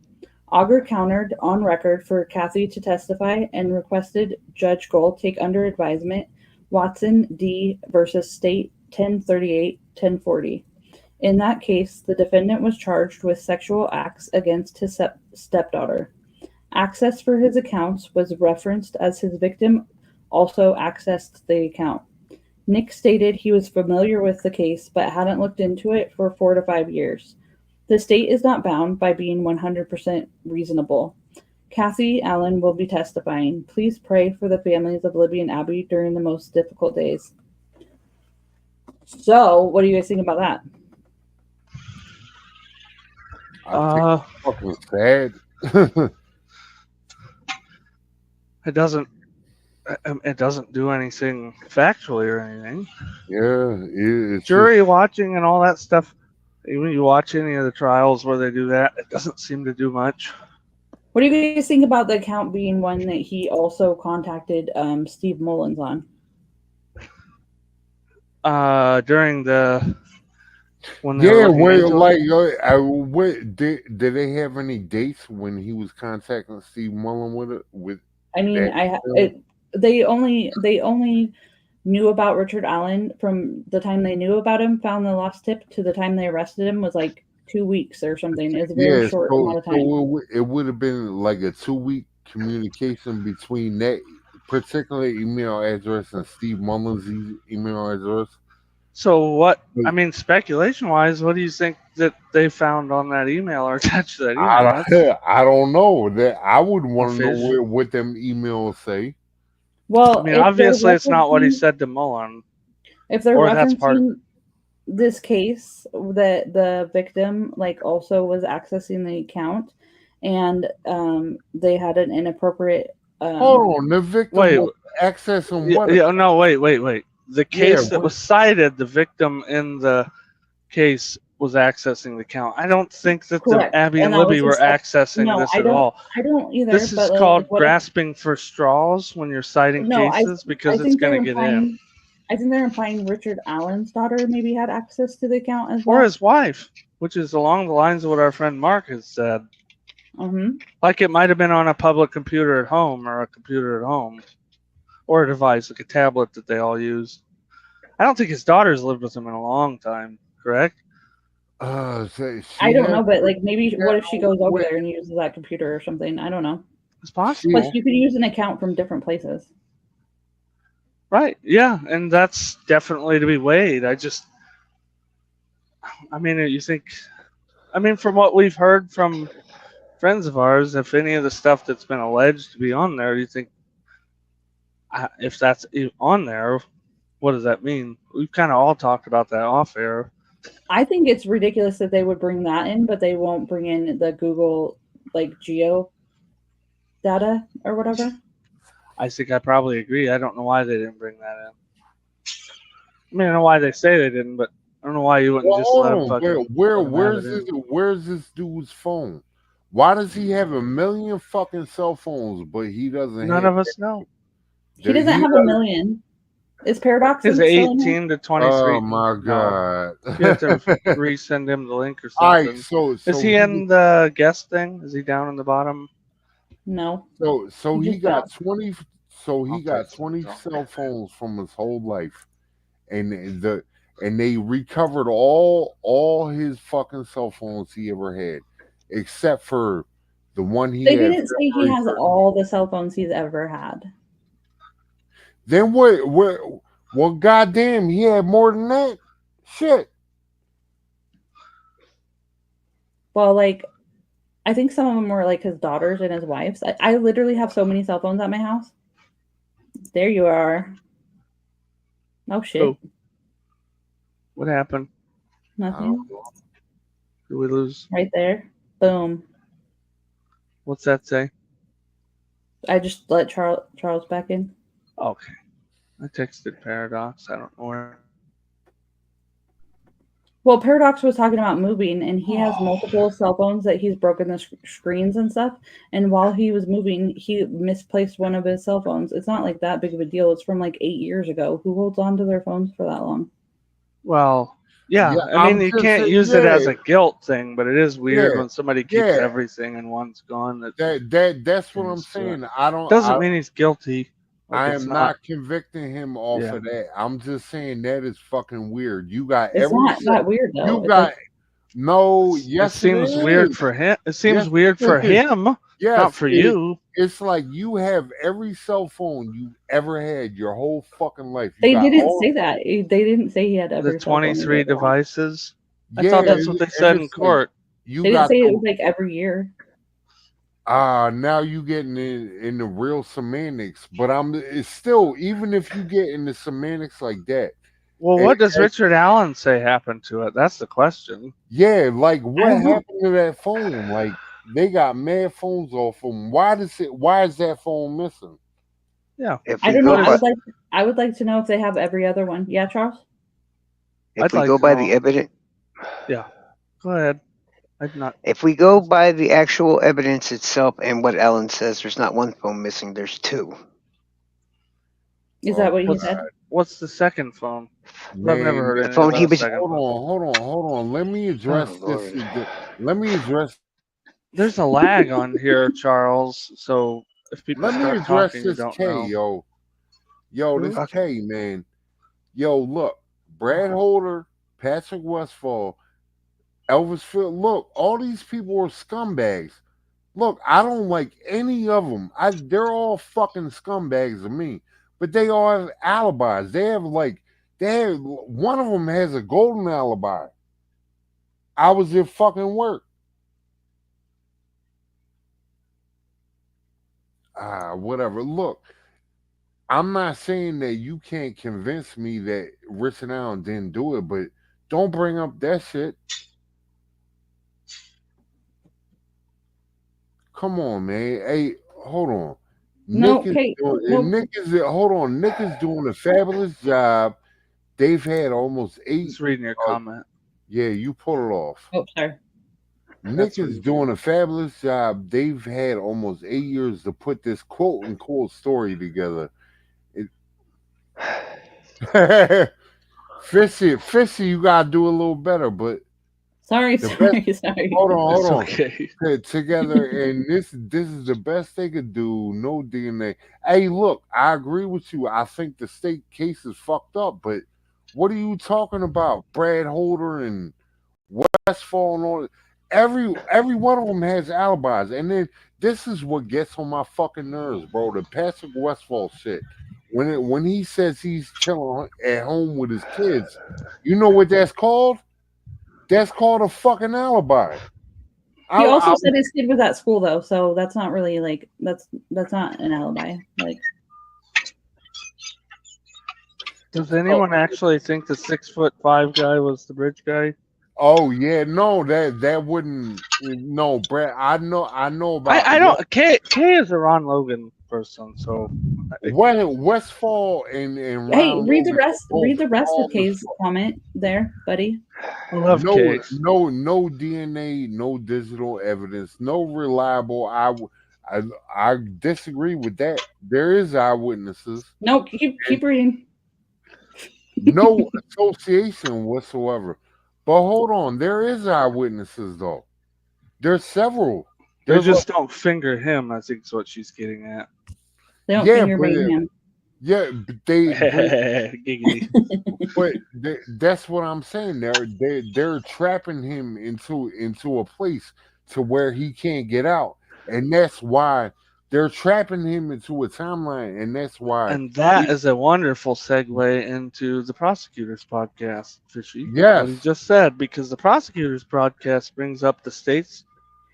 Augur countered on record for Kathy to testify and requested Judge Gold take under advisement Watson D. versus State 1038-1040. In that case, the defendant was charged with sexual acts against his stepdaughter. Access for his accounts was referenced as his victim also accessed the account. Nick stated he was familiar with the case but hadn't looked into it for 4 to 5 years. The state is not bound by being 100% reasonable. Kathy Allen will be testifying. Please pray for the families of Libby and Abby during the most difficult days. So, what do you guys think about that? I think it's fucking sad. It doesn't do anything factually or anything. Yeah, it's jury watching and all that stuff. When you watch any of the trials where they do that, it doesn't seem to do much. What do you guys think about the account being one that he also contacted Steve Mullins on? During the when like what did they have any dates when he was contacting Steve Mullen with? I mean, they only knew about Richard Allen from the time they knew about him, found the lost tip, to the time they arrested him was like 2 weeks or something. It was a very short amount of time. So it would have been like a 2-week communication between that particular email address and Steve Mullen's email address. So what? I mean, speculation-wise, what do you think that they found on that email or attached to that email? I don't know. That I would want to know what them emails say. Well, I mean, obviously, it's not what he said to Mullen. If they're referencing this case, that the victim also was accessing the account, and they had an inappropriate. Hold on, the victim was accessing what? Yeah, no, wait. The case that was cited, the victim in the case was accessing the account. I don't think that the Correct. Abby and And that was Libby were his sec- accessing No, this I at don't. all. I don't either. This is But called what if? grasping for straws when you're citing No, cases I because it's think going they're to get in. implying. I think they're implying Richard Allen's daughter maybe had access to the account as Or well. his wife, which is along the lines of what our friend Mark has said. Mm-hmm. Like it might have been on a public computer at home or a computer at home or a device like a tablet that they all use. I don't think his daughter's lived with him in a long time, correct? So I she don't has know, but like maybe she what has if she goes over wait, there and uses that computer or something? I don't know. It's she possible. Plus, you could use an account from different places. Right, yeah, and that's definitely to be weighed. I mean, you think, I mean, from what we've heard from friends of ours, if any of the stuff that's been alleged to be on there, you think, if that's on there, what does that mean? We've kind of all talked about that off air. I think it's ridiculous that they would bring that in, but they won't bring in the Google like geo data or whatever. I think I probably agree. I don't know why they didn't bring that in. I mean, I know why they say they didn't, but I don't know why you wouldn't Well, just hold let them on. fucking let them have it in. Where's this dude's phone? Why does he have a million fucking cell phones, but he doesn't None have of us know. He doesn't have a million. Is Paradox His still in there? 18 to 23. Oh my No. god! You have to resend him the link or All right, something. so Is he in the guest thing? Is he down in the bottom? No. so He he just got got- 20. So he I'll got text him, 20 Joe. cell phones from his whole life, and they recovered all his fucking cell phones he ever had, except for the one he They had. didn't say he has all the cell phones he's ever had. Then what? Well, goddamn, he had more than that. Shit. Well, like, I think some of them were like his daughters and his wife's. I literally have so many cell phones at my house. There you are. Oh shit. Oh. What happened? Nothing. Did we lose? Right there. Boom. What's that say? I just let Charles back in. Okay. I texted Paradox. I don't know where. Well, Paradox was talking about moving, and he has multiple cell phones that he's broken the screens and stuff. And while he was moving, he misplaced one of his cell phones. It's not like that big of a deal. It's from like 8 years ago. Who holds on to their phones for that long? Well, yeah. I I'm mean, you just can't saying, use it as a guilt thing, but it is weird Yeah, when somebody keeps yeah. everything and one's gone. That's what I'm It's, saying. Doesn't mean he's guilty. Like, I it's am not convicting him off Yeah. of that. I'm just saying that is fucking weird. You got It's every not that weird though. you It's got like, no. It Yes, seems it weird is. for him. It seems Yes, weird for it is. him, Yes, not for you. It's like you have every cell phone you ever had your whole fucking life. You they got didn't all say that. They didn't say he had The every cell phone. 23 he's ever had. devices. I yeah. thought that's what they and said in it's like court. you They didn't got say it was like every year. now you getting in the real semantics, but it's still, even if you get in the semantics like that. Well, what does Richard Allen say happened to it? That's the question. Yeah, like what I don't know. happened to that phone? Like they got mad phones off them. Why is that phone missing? Yeah. If I we don't know. go by, I would like to know if they have every other one. Yeah, Charles? if I'd we like go to by know. the evidence, Yeah. Go ahead. I'd not. if we go by the actual evidence itself and what Ellen says, there's not one phone missing. There's two. Is that what he What's, said? what's the second phone? I've never Man, heard The anything phone about he a was. second hold phone. on, hold on. Let me address Oh, Lord. Let me address. There's a lag on here, Charles. So if people Let me start address talking, you this don't K, know. yo, this Okay. K, man. Yo, look, Brad Holder, Patrick Westfall, Elvis Field. Look, all these people are scumbags. Look, I don't like any of them. They're all fucking scumbags to me. But they all have alibis. One of them has a golden alibi. I was at fucking work. Whatever. Look, I'm not saying that you can't convince me that Richard Allen didn't do it, but don't bring up that shit. Come on, man. Hey, hold on. No, Nick is Kate. doing, No. Nick is hold on. Nick is doing a fabulous job. They've had almost 8. Just reading your comment. Yeah, you pull it off. Oh, sorry. Nick That's what is you doing a fabulous job. They've had almost 8 years to put this quote unquote story together. It, Fishy, you gotta do a little better. But Sorry, the best. sorry. Hold It's on. okay. Together, and this is the best they could do. No DNA. Hey, look, I agree with you. I think the state case is fucked up. But what are you talking about? Brad Holder and Westfall and all. Every one of them has alibis, and then this is what gets on my fucking nerves, bro. The Patrick Westfall shit. When he says he's chilling at home with his kids, you know what that's called? That's called a fucking alibi. He also I said his kid was at school though, so that's not really like that's not an alibi. Like, Does anyone actually think the 6'5" guy was the bridge guy? oh yeah, no, that wouldn't no, Brad. I know about I don't. K is a Ron Logan person, so Westfall and hey, Ron read the Logan are rest. both Read the rest of calm as Kay's comment there, buddy. I love no, K. no DNA, no digital evidence, no reliable. I disagree with that. There is eyewitnesses, No, keep reading. no association whatsoever. But hold on, there is eyewitnesses though. There's several. They There's just don't finger him. I think is what she's getting at. They don't yeah, finger bang him. yeah, Giggity. that's what I'm saying. They're trapping him into a place to where he can't get out, and that's why they're trapping him into a timeline, and that's why. And that is a wonderful segue into the prosecutor's podcast, Fishy. What he Yes, just said, because the prosecutor's podcast brings up the state's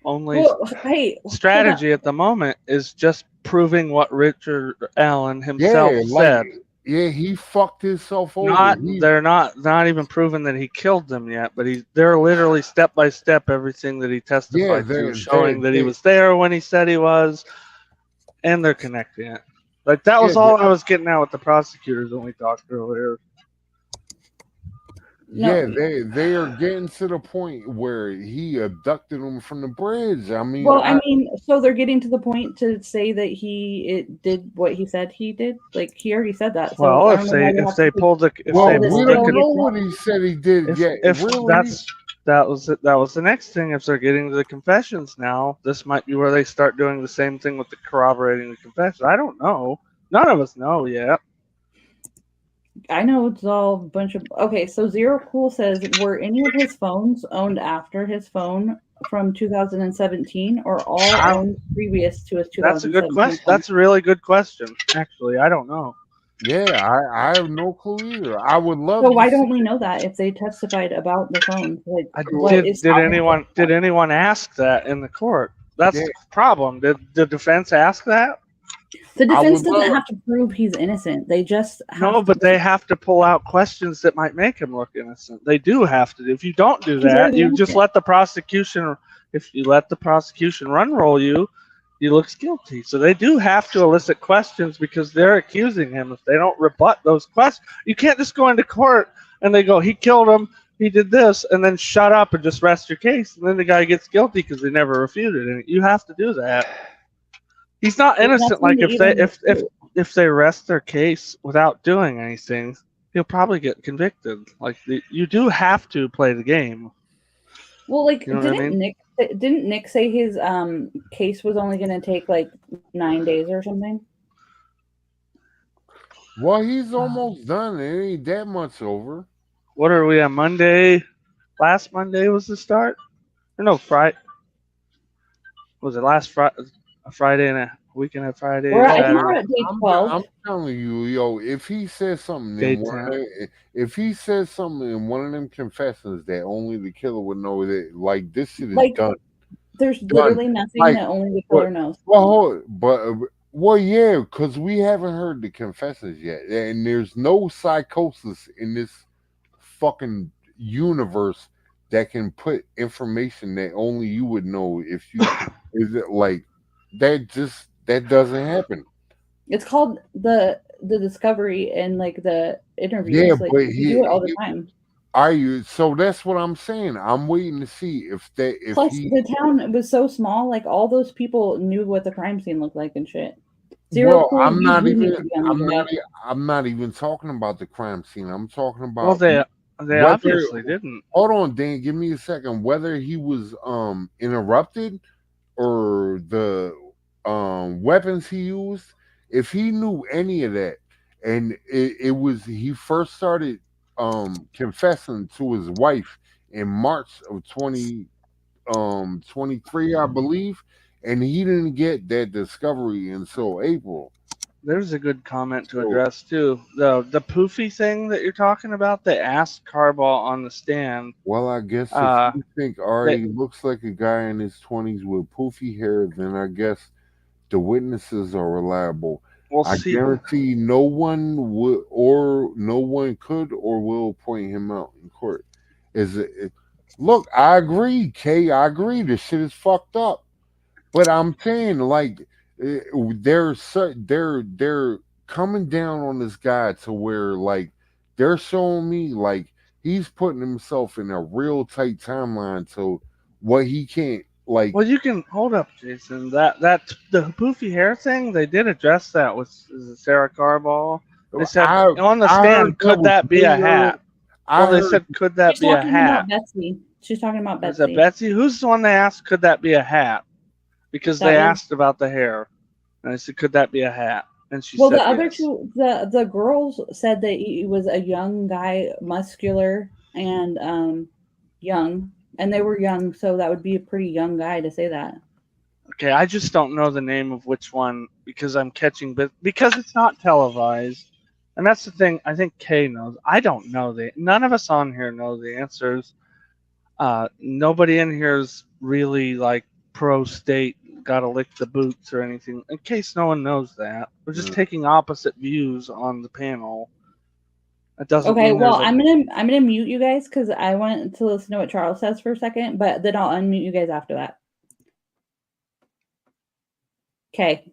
only Well, hey, hold on. strategy at the moment is just proving what Richard Allen himself yeah, said. yeah, he fucked himself over. They're not even proven that he killed them yet, but they're literally step by step everything that he testified to, showing that he was there when he said he was, and they're connecting it. Like that was all I was getting at with the prosecutors when we talked earlier. Yeah, they are getting to the point where he abducted them from the bridge. I mean, well, I mean, so they're getting to the point to say that he did what he said he did. Like he already said that. So Well, I if don't know why they have if they to pulled the if well, they we pulled don't the know what he said he did yet. if Really? that was the next thing. If they're getting to the confessions now, this might be where they start doing the same thing with the corroborating the confessions. I don't know. None of us know yet. I know it's all a bunch of okay. So Zero Cool says, were any of his phones owned after his phone from 2017, or all owned previous to his 2017? That's a good question. That's a really good question. Actually, I don't know. Yeah, I have no clue either. I would love. So why to don't see we know that if they testified about the phones? Like, Did anyone ask that in the court? That's Yeah. the problem. Did the defense ask that? The I defense would doesn't love- have to prove he's innocent. They just have No, to but they have to pull out questions that might make him look innocent. They do have to. If you don't do He's that, already you just innocent. let the prosecution. If you let the prosecution run roll you, he looks guilty. So they do have to elicit questions because they're accusing him. If they don't rebut those questions, you can't just go into court and they go, "He killed him. He did this," and then shut up and just rest your case. And then the guy gets guilty because they never refuted it. You have to do that. He's not There's innocent. nothing Like to even if they rest their case without doing anything, he'll probably get convicted. Like you do have to play the game. Well, like You know what I mean? didn't Nick say his case was only going to take like 9 days or something? Well, he's almost done. It ain't that much over. What are we on Monday? Last Monday was the start? Or no, Friday. Was it last Friday? A Friday and a weekend of Friday? We're at, Saturday? we're at day 12. I'm telling you, yo, if he says something Day in one of them confessions that only the killer would know, that like this shit is Like, done. There's literally nothing Like, that only the killer knows. Well, yeah, because we haven't heard the confessions yet, and there's no psychosis in this fucking universe that can put information that only you would know if you is it like that. Just that doesn't happen. It's called the discovery and like the interviews. Yeah, like but we do it all the time. Are you? So that's what I'm saying. I'm waiting to see if Plus, he. the town was so small, like all those people knew what the crime scene looked like and shit. Zero Well, clue. You do need to be on the jury. I'm not even talking about the crime scene. I'm talking Well, about they whether. obviously didn't. Hold on, Dan. Give me a second. Whether he was interrupted or the weapons he used, if he knew any of that, and it was he first started confessing to his wife in March of 23, I believe, and he didn't get that discovery until April. There's a good comment to So, address too. The poofy thing that you're talking about. They asked Carball on the stand. well, I guess if Uh, you think that Ari looks like a guy in his 20s with poofy hair, then I guess the witnesses are reliable. we'll I see. guarantee no one would or no one could or will point him out in court. Look, I agree, Kay. I agree. This shit is fucked up. But I'm saying, like, they're coming down on this guy to where, like, they're showing me like he's putting himself in a real tight timeline to what he can't like. Well, you can hold up, Jason. That the poofy hair thing. They did address that with is it Sarah Carball. They said I on the I heard stand, that could was that be a Mayor. hat? I Well, they heard said, could that She's be a talking hat? about Betsy. She's talking about Was it Betsy. Betsy? Who's the one they asked? Could that be a hat? Because That they was asked about the hair, and I said, could that be a hat? And she well. The said other yes. two, the girls said that he was a young guy, muscular and young, and they were young, so that would be a pretty young guy to say that. Okay, I just don't know the name of which one because I'm catching, but because it's not televised, and that's the thing. I think Kay knows. I don't know the. None of us on here know the answers. Nobody in here is really like pro state, got to lick the boots or anything. In case no one knows that, we're just mm, taking opposite views on the panel. That doesn't Okay, mean well, there's a. I'm gonna mute you guys because I want to listen to what Charles says for a second, but then I'll unmute you guys after that. Okay,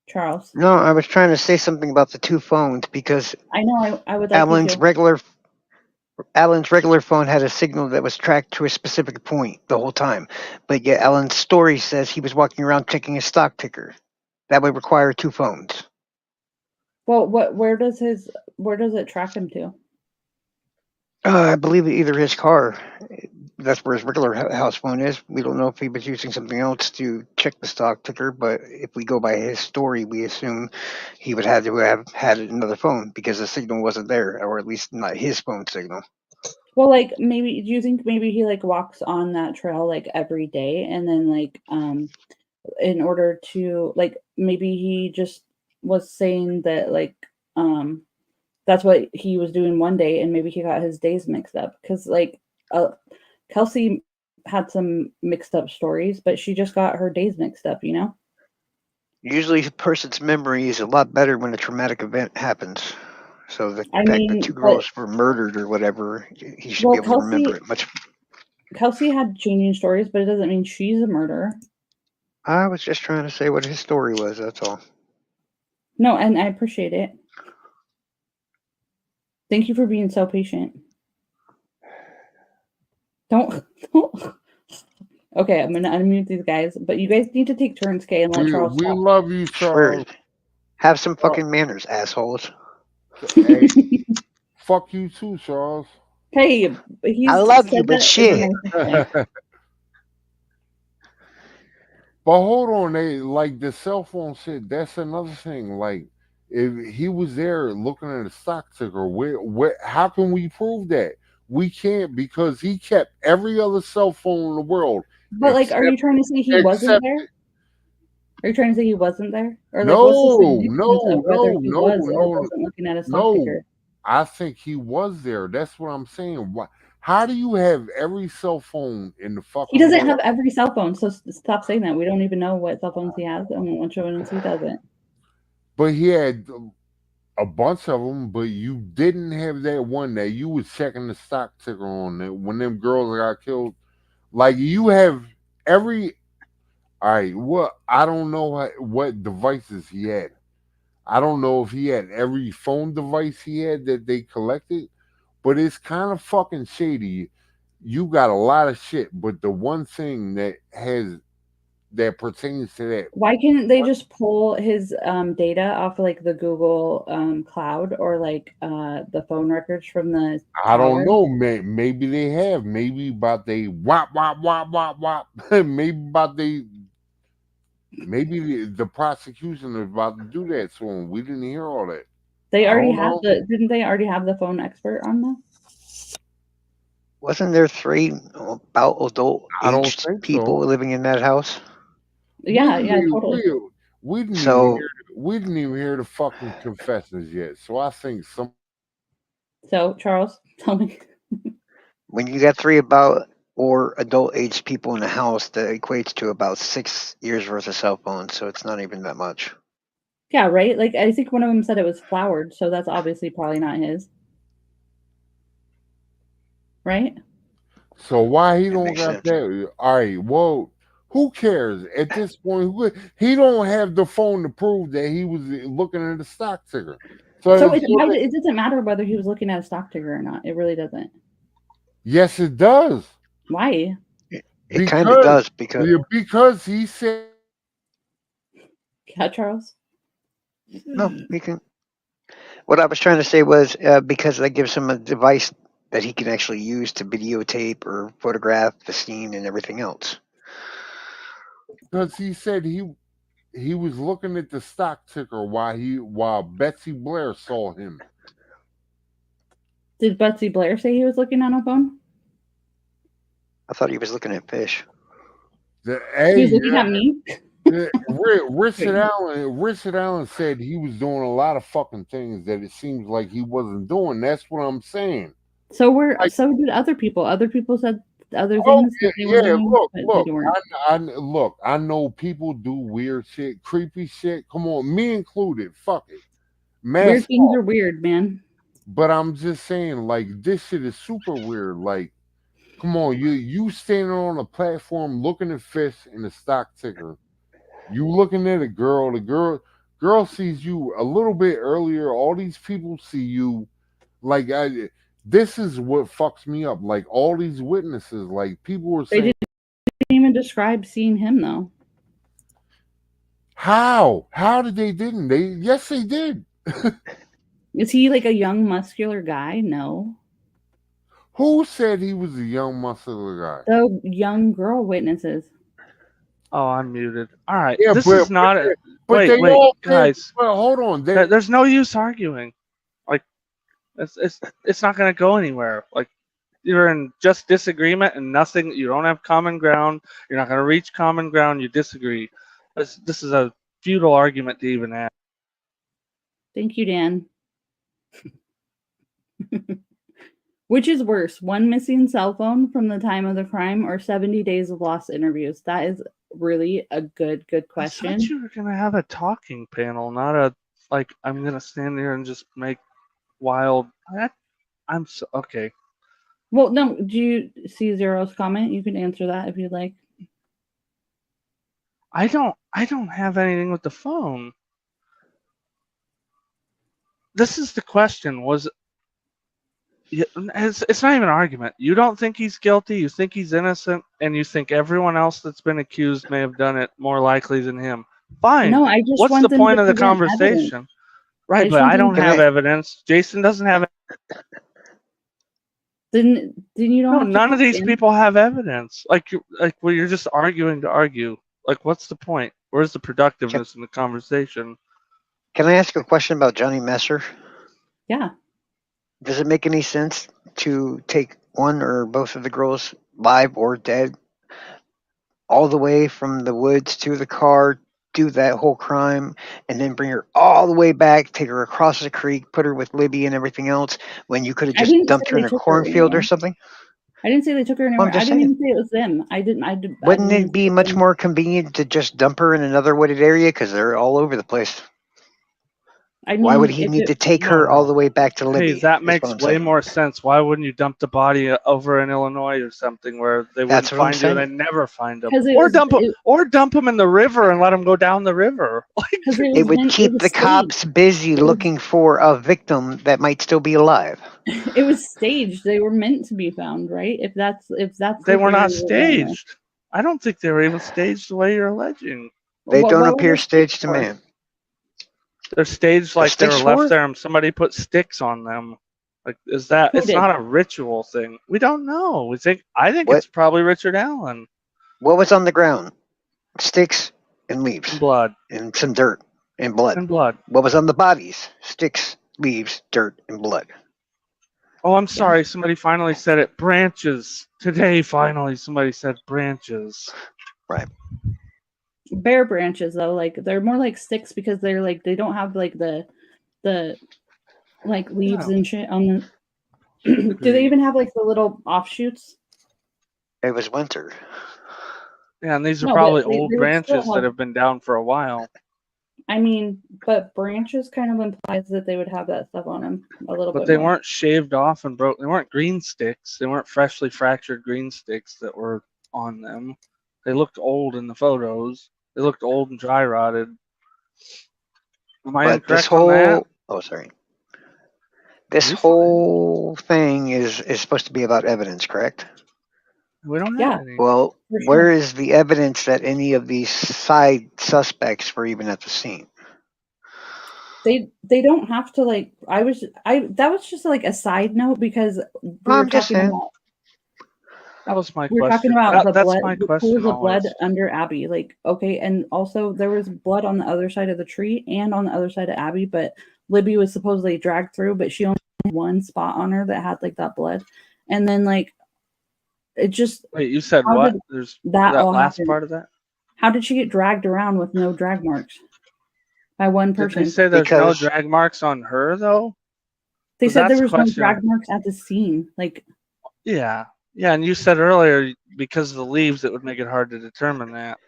Charles. No, I was trying to say something about the two phones because I know I would like you Alan's to. regular phone had a signal that was tracked to a specific point the whole time, but yet Alan's story says he was walking around checking his stock ticker. That would require two phones. Well, where does it track him to? I believe either his car. That's where his regular house phone is. We don't know if he was using something else to check the stock ticker, but if we go by his story, we assume he would have to have had another phone because the signal wasn't there, or at least not his phone signal. Well, like maybe do you think maybe he like walks on that trail like every day and then like in order to like maybe he just was saying that like um that's what he was doing one day and maybe he got his days mixed up because like Kelsey had some mixed up stories, but she just got her days mixed up, you know? Usually, a person's memory is a lot better when a traumatic event happens. So the I fact that mean, two but girls were murdered or whatever, he should be well, able to remember it much. Kelsey had changing stories, but it doesn't mean she's a murderer. I was just trying to say what his story was. That's all. No, and I appreciate it. Thank you for being so patient. Don't. Okay, I'm gonna unmute these guys, but you guys need to take turns, Kay, and let Charles we talk. love you, Swear, Charles. have some fucking manners, assholes. Hey, fuck you too, Charles. Hey, I he's love you, said but that in the shit. nicest way. But hold on, they like the cell phone shit. That's another thing. Like, if he was there looking at a stock ticker, where, how can we prove that? We can't because he kept every other cell phone in the world But like, are except you trying to say he wasn't except there? Are you trying to say he wasn't there, or like, what's the no, significance no, of whether no, he no, was or no, wasn't looking at a stock no. ticker? I think he was there. That's what I'm saying. Why? How do you have every cell phone in the He fucking doesn't world? have every cell phone, so stop saying that. We don't even know what cell phones he has and which ones he doesn't. But he had a bunch of them, but you didn't have that one that you was checking the stock ticker on that when them girls got killed. Like you have every. All right, what I don't know what devices he had. I don't know if he had every phone device he had that they collected, but it's kind of fucking shady. You got a lot of shit, but the one thing that pertains to that, Why can't they just pull his data off like the Google cloud or like the phone records from the I don't tower? know. Maybe they have. Maybe about they wop wop wop wop wop. Maybe about they. Maybe the prosecution is about to do that soon. We didn't hear all that. They I already don't have know. didn't they already have the phone expert on them? Wasn't there 3 about adult I don't aged think so. people living in that house? Yeah, We yeah, didn't, totally. we didn't even So, hear. We didn't even hear the fucking confessions yet. So I think some. So, Charles, tell me. when you got 3 about or adult aged people in a house, that equates to about 6 years worth of cell phones. So it's not even that much. Yeah, right? Like I think one of them said it was flowered, so that's obviously probably not his. Right? So why he That don't makes got sense. that? All right. Well, who cares at this point? He don't have the phone to prove that he was looking at the stock ticker. So So it doesn't matter whether he was looking at a stock ticker or not. It really doesn't. yes, it does. Why? It kind of does Because he said Yeah, Charles. no. We can. What I was trying to say was because that gives him a device that he can actually use to videotape or photograph the scene and everything else. he was looking at the stock ticker while Betsy Blair saw him. Did Betsy Blair say he was looking on a phone? I thought he was looking at fish. He was Hey, looking at me. Richard Allen said he was doing a lot of fucking things that it seems like he wasn't doing. That's what I'm saying. So did other people. Other people said other Oh things that they were doing, but they weren't. I know people do weird shit, creepy shit. Come on, me included. Fuck it, Weird mask things off. are weird, man. But I'm just saying, like this shit is super weird. Like, come on, you standing on a platform looking at fish in the stock ticker. You looking at a girl. The girl sees you a little bit earlier. All these people see you. Like this is what fucks me up. Like all these witnesses, like people were They saying. didn't even describe seeing him though. How? How did they didn't? Yes they did. Is he like a young muscular guy? No. Who said he was a young muscular guy? The young girl witnesses. Oh, I'm muted. All right. Yeah, This but is not a. but they Wait, all said, guys. well, hold on. There's no use arguing. Like, it's not going to go anywhere. Like, you're in just disagreement and nothing. You don't have common ground. You're not going to reach common ground. You disagree. This is a futile argument to even have. Thank you, Dan. Which is worse, one missing cell phone from the time of the crime or 70 days of lost interviews? That is really a good I question. thought you were going to have a talking panel, not a, like, I'm going to stand there and just make wild. I'm so, okay. Well, no, do you see Zero's comment? You can answer that if you'd like. I don't have anything with the phone. This is the question. It's not even an argument. You don't think he's guilty, you think he's innocent, and you think everyone else that's been accused may have done it more likely than him. Fine. No, I just What's want the them point to of the present conversation? evidence. Right, but I don't Can have I- evidence. Jason doesn't have it. Then you don't No, have to none of these question. people have evidence. Well, you're just arguing to argue. Like, what's the point? Where's the productiveness in the conversation? Can I ask a question about Johnny Messer? Yeah. Does it make any sense to take one or both of the girls, live or dead, all the way from the woods to the car, do that whole crime, and then bring her all the way back, take her across the creek, put her with Libby and everything else, when you could have I just didn't dumped say her in they a took her cornfield or anywhere. something? I didn't say they took her Well, anywhere. I'm I just didn't saying. even say it was them. Wouldn't it be much more convenient to just dump her in another wooded area because they're all over the place? I mean, Why would he if need it- to take No, her all no. the way back to Libby? Hey, that is makes what I'm way saying. more sense. Why wouldn't you dump the body over in Illinois or something where they wouldn't That's what I'm find you and saying. they never find them, 'Cause it or was- dump them in the river and let them go down the river? Like, 'cause It would meant- keep was the staged. cops busy looking for a victim that might still be alive. It was staged. They were meant to be found, right? If that's they the were not theory we're going with. staged. I don't think they were even staged the way you're alleging. They What don't were appear they staged to for? me. They're staged like they were sticks left for? there and somebody put sticks on them. Like, is that? Who It's did? not a ritual thing. We don't know. I think What? it's probably Richard Allen. What was on the ground? Sticks and leaves And blood. and some dirt and blood. And blood. What was on the bodies? Sticks, leaves, dirt, and blood. Oh, I'm sorry. Somebody finally said it. Branches. Today, finally, somebody said branches. Right. Bare branches though, like they're more like sticks because they're like they don't have like the like leaves Yeah. and shit on the. Do they even have like the little offshoots? It was winter. Yeah, and these are No, probably but they old would branches still that have- have been down for a while. I mean, but branches kind of implies that they would have that stuff on them a little But bit they more. weren't shaved off and broke. They weren't green sticks. They weren't freshly fractured green sticks that were on them. They looked old in the photos. They looked old and dry rotted. Am I But this incorrect on that? whole sorry. This You're fine. whole thing is supposed to be about evidence, correct? We don't have Yeah. any. Well, For sure. where is the evidence that any of these side suspects were even at the scene? They don't have to like. That was just like a side note because we were I'm just talking saying. about. That was my We were question. talking about the That's blood, my the question pools of blood always. under Abby. Like, okay, and also there was blood on the other side of the tree and on the other side of Abby, but Libby was supposedly dragged through, but she only had one spot on her that had like that blood. And then like it just Wait, you said How what? did There's that that all last happen? part of that? How did she get dragged around with no drag marks by one Did they person? say there's no Because- drag marks on her though? They said that's there was no question. drag marks at the scene. Like, Yeah. Yeah, and you said earlier because of the leaves it would make it hard to determine that.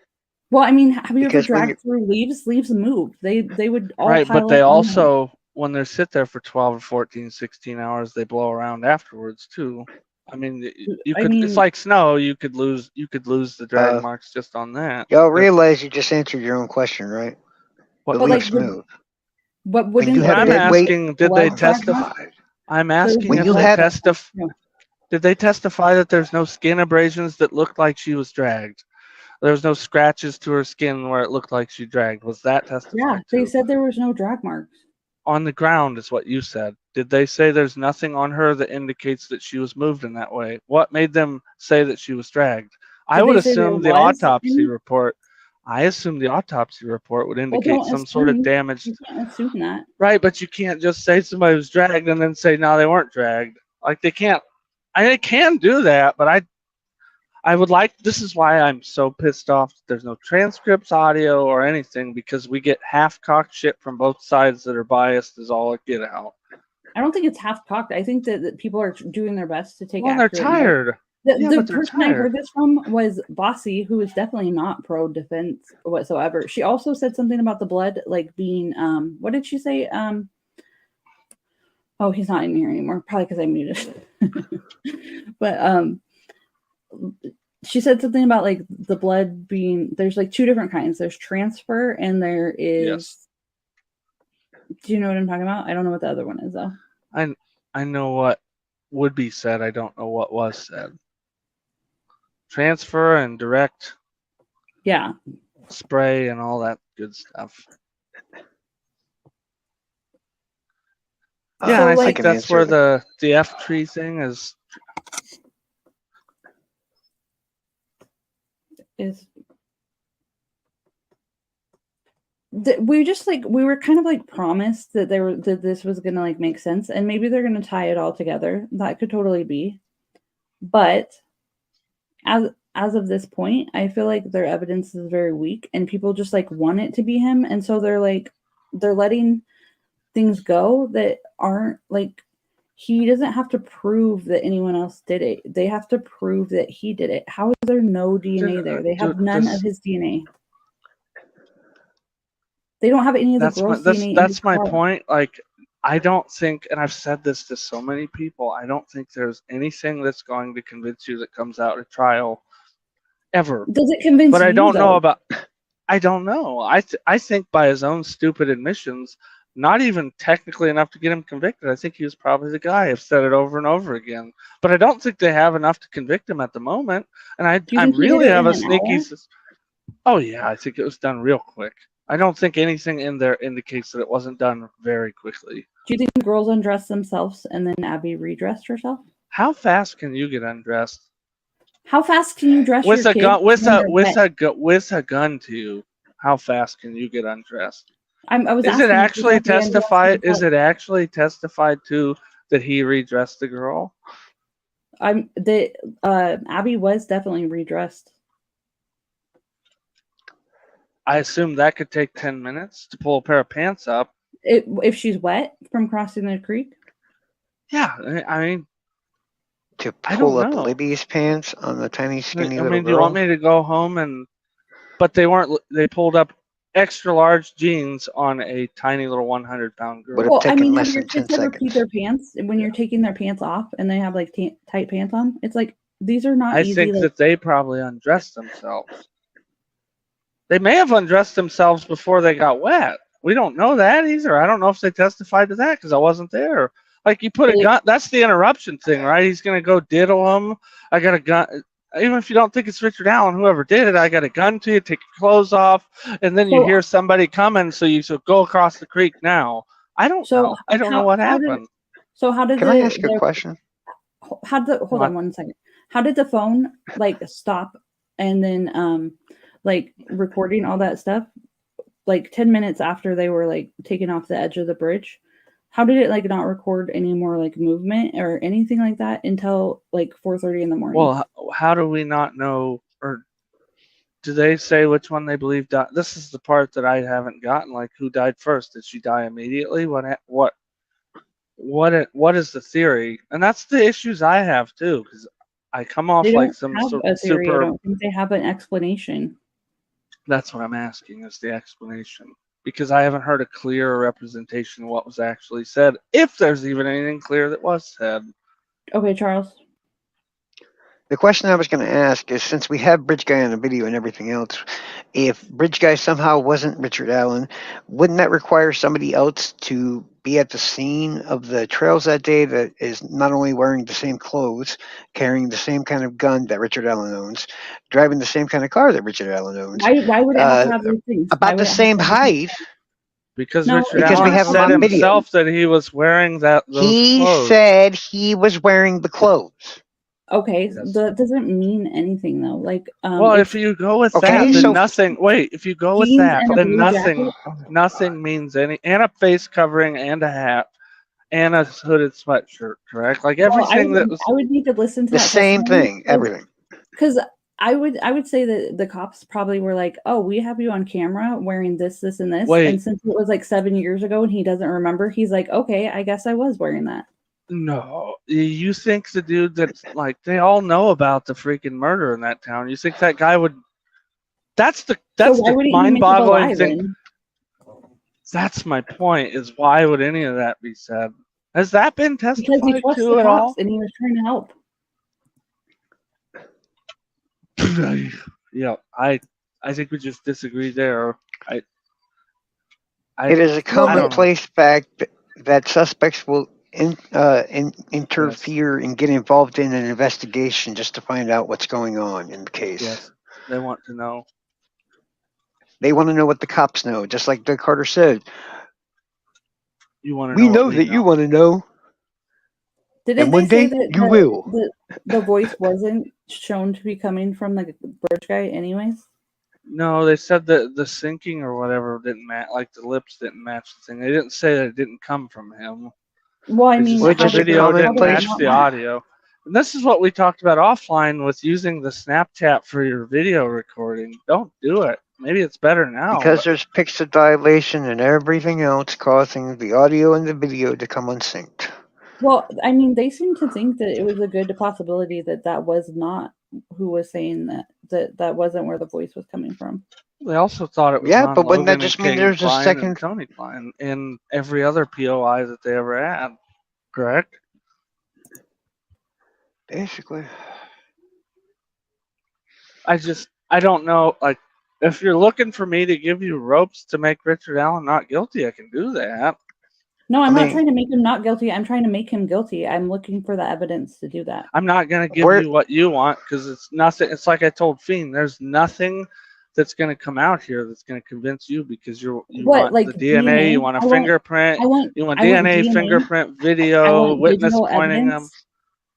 well, I mean, have you ever Because when dragged through leaves? Leaves move. They would all Right, pile but they up on also when they sit there for 12 or 14, 16 hours, they blow around afterwards too. I mean, you I could. mean- It's like snow. You could lose the drag marks just on that. Y'all realize you just answered your own question, right? What The But, like, leaves the- move. But When wouldn't you have I'm dead weight- asking, did they blood drag marks? testify? I'm asking When if you they have- testify. No. Did they testify that there's no skin abrasions that looked like she was dragged? There was no scratches to her skin where it looked like she dragged. Was that testified Yeah, to? they said there was no drag marks. On the ground is what you said. Did they say there's nothing on her that indicates that she was moved in that way? What made them say that she was dragged? I Did would they say there assume the was autopsy any? report. I assume the autopsy report would Well, indicate don't some sort of assume. damage. You can't assume that. Right, but you can't just say somebody was dragged and then say no, they weren't dragged. Like they can't. They can do that, but I would like. This is why I'm so pissed off that there's no transcripts, audio, or anything because we get half-cocked shit from both sides that are biased as all it get out. I don't think it's half cocked. I think that people are doing their best to take. Well, they're accurate notes. tired. The, Yeah, the but they're person I tired. heard this from was Bossy, who is definitely not pro defense whatsoever. She also said something about the blood, like being what did she say? Oh, he's not in here anymore, probably because I muted. But she said something about like the blood being there's like two different kinds. There's transfer and there is. Yes. Do you know what I'm talking about? I don't know what the other one is though. I know what would be said. I don't know what was said. Transfer and direct Yeah. spray and all that good stuff. Yeah, So, and I like- think that's where the F tree thing is. We just like we were kind of like promised that this was gonna like make sense, and maybe they're gonna tie it all together. That could totally be, but as of this point, I feel like their evidence is very weak, and people just like want it to be him, and so they're letting things go that aren't like he doesn't have to prove that anyone else did it. They have to prove that he did it. How is there no DNA there? They have none of his DNA. They don't have any of the That's my girls' DNA. that's my point. Like, I don't think, and I've said this to so many people, I don't think there's anything that's going to convince you that comes out at trial ever. Does it convince But I you, don't know though? about. I don't know. I think by his own stupid admissions, not even technically enough to get him convicted. I think he was probably the guy. I've said it over and over again. But I don't think they have enough to convict him at the moment. And Do you I think he did really it have in a an sneaky. hour? Oh yeah, I think it was done real quick. I don't think anything in there indicates that it wasn't done very quickly. Do you think the girls undressed themselves and then Abby redressed herself? How fast can you get undressed How fast can you dress with your a kid gun? when they're wet? With a gun to you? How fast can you get undressed? I was Is asking. it actually if they undressed testified? Is themselves. it actually testified to that he redressed the girl? Abby was definitely redressed. I assume that could take 10 minutes to pull a pair of pants up. If she's wet from crossing the creek. Yeah, I mean, To I pull don't up know. Libby's pants on the tiny, skinny I little mean, do you want girl. me to go home and? But they weren't. They pulled up extra large jeans on a tiny little 100-pound girl. Would have Well, I taken mean, have less your than 10 kids ever peed seconds. their pants when you're taking their pants off and they have like tight pants on? It's like these are not I easy. think that they probably undressed themselves. They may have undressed themselves before they got wet. We don't know that either. I don't know if they testified to that because I wasn't there. Like, you put a gun. That's the interruption thing, right? He's gonna go diddle him. I got a gun. Even if you don't think it's Richard Allen, whoever did it, I got a gun to you. Take your clothes off, and then you hear somebody coming, so you go across the creek now. I don't know. I don't know what happened. How did Can I ask you a question? Hold on 1 second. How did the phone like stop and then like recording all that stuff like 10 minutes after they were like taken off the edge of the bridge? How did it like not record any more like movement or anything like that until like 4:30 in the morning? Well, how do we not know? Or do they say which one they believe died? This is the part that I haven't gotten. Like, who died first? Did she die immediately? What is the theory? And that's the issues I have too, because I come off they like don't some have sort a of theory. I super. don't think they have an explanation. That's what I'm asking, is the explanation, because I haven't heard a clear representation of what was actually said, if there's even anything clear that was said. Okay, Charles. The question I was going to ask is, since we have Bridge Guy on the video and everything else, if Bridge Guy somehow wasn't Richard Allen, wouldn't that require somebody else to be at the scene of the trails that day that is not only wearing the same clothes, carrying the same kind of gun that Richard Allen owns, driving the same kind of car that Richard Allen owns, Why would it have to have these things? about the same height? Because No, Richard because we Allen have him said on video. himself that he was wearing those He clothes. said he was wearing the clothes. Okay, Yes. that doesn't mean anything though. Like, Well, if you go with Okay, that, then so- nothing. Wait, if you go with jeans that, and a then blue nothing means any. And a face covering, and a hat, and a hooded sweatshirt. Correct? Like everything that was. I would need to listen to The that same thing, everything. Because I would say that the cops probably were like, "Oh, we have you on camera wearing this, and this." Wait. And since it was like 7 years ago and he doesn't remember, he's like, "Okay, I guess I was wearing that." No, you think the dude that's like, they all know about the freaking murder in that town. You think that guy would? That's the mind-boggling thing. Then? That's my point. Is why would any of that be said? Has that been Because he testified trusts to the at all? cops and he was trying to help. Yeah, I think we just disagree there. It is a commonplace fact that suspects will interfere and get involved in an investigation just to find out what's going on in the case. Yes, they want to know. They want to know what the cops know, just like Doug Carter said. You want to We know know that you want to know. Didn't one they say day that you will. The voice wasn't shown to be coming from the bridge guy, anyways? No, they said that the syncing or whatever didn't match. Like the lips didn't match the thing. They didn't say that it didn't come from him. Well, I mean, the video didn't match not the audio. And this is what we talked about offline with using the Snapchat for your video recording. Don't do it. Maybe it's better now. Because there's pixel dilation and everything else causing the audio and the video to come unsynced. Well, I mean, they seem to think that it was a good possibility that was not who was saying that wasn't where the voice was coming from. They also thought it was Yeah, Ron but wouldn't that Logan and just mean King there's a Klein and second? Tony Klein and every other POI that they ever had, correct? Basically. I don't know. Like, if you're looking for me to give you ropes to make Richard Allen not guilty, I can do that. No, I'm I not mean- trying to make him not guilty. I'm trying to make him guilty. I'm looking for the evidence to do that. I'm not going to give Where- you what you want because it's nothing. It's like I told Fiend. There's nothing that's going to come out here that's going to convince you because you What, want like the DNA, you want a I want- fingerprint, I want you want I want DNA, fingerprint, video, witness digital pointing them. evidence.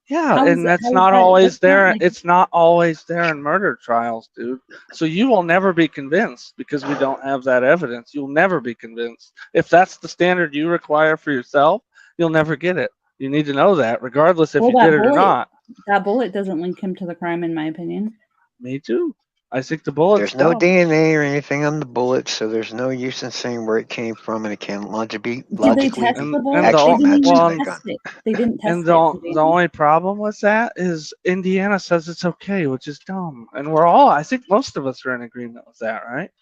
Yeah, How is and it- that's how is not that- always that's not there. like- It's not always there in murder trials, dude. So you will never be convinced because we don't have that evidence. You'll never be convinced. If that's the standard you require for yourself, you'll never get it. You need to know that, regardless if Well, you that did it or bullet- not. That bullet doesn't link him to the crime, in my opinion. Me too. I think the bullet's There's no dumb. DNA or anything on the bullet, so there's no use in saying where it came from, and it can't logically Did they logically test And- the and bullet? the They actually didn't match even well, that gun. test it. They didn't test And it. the only problem with that is Indiana says it's okay, which is dumb. And I think most of us are in agreement with that, right?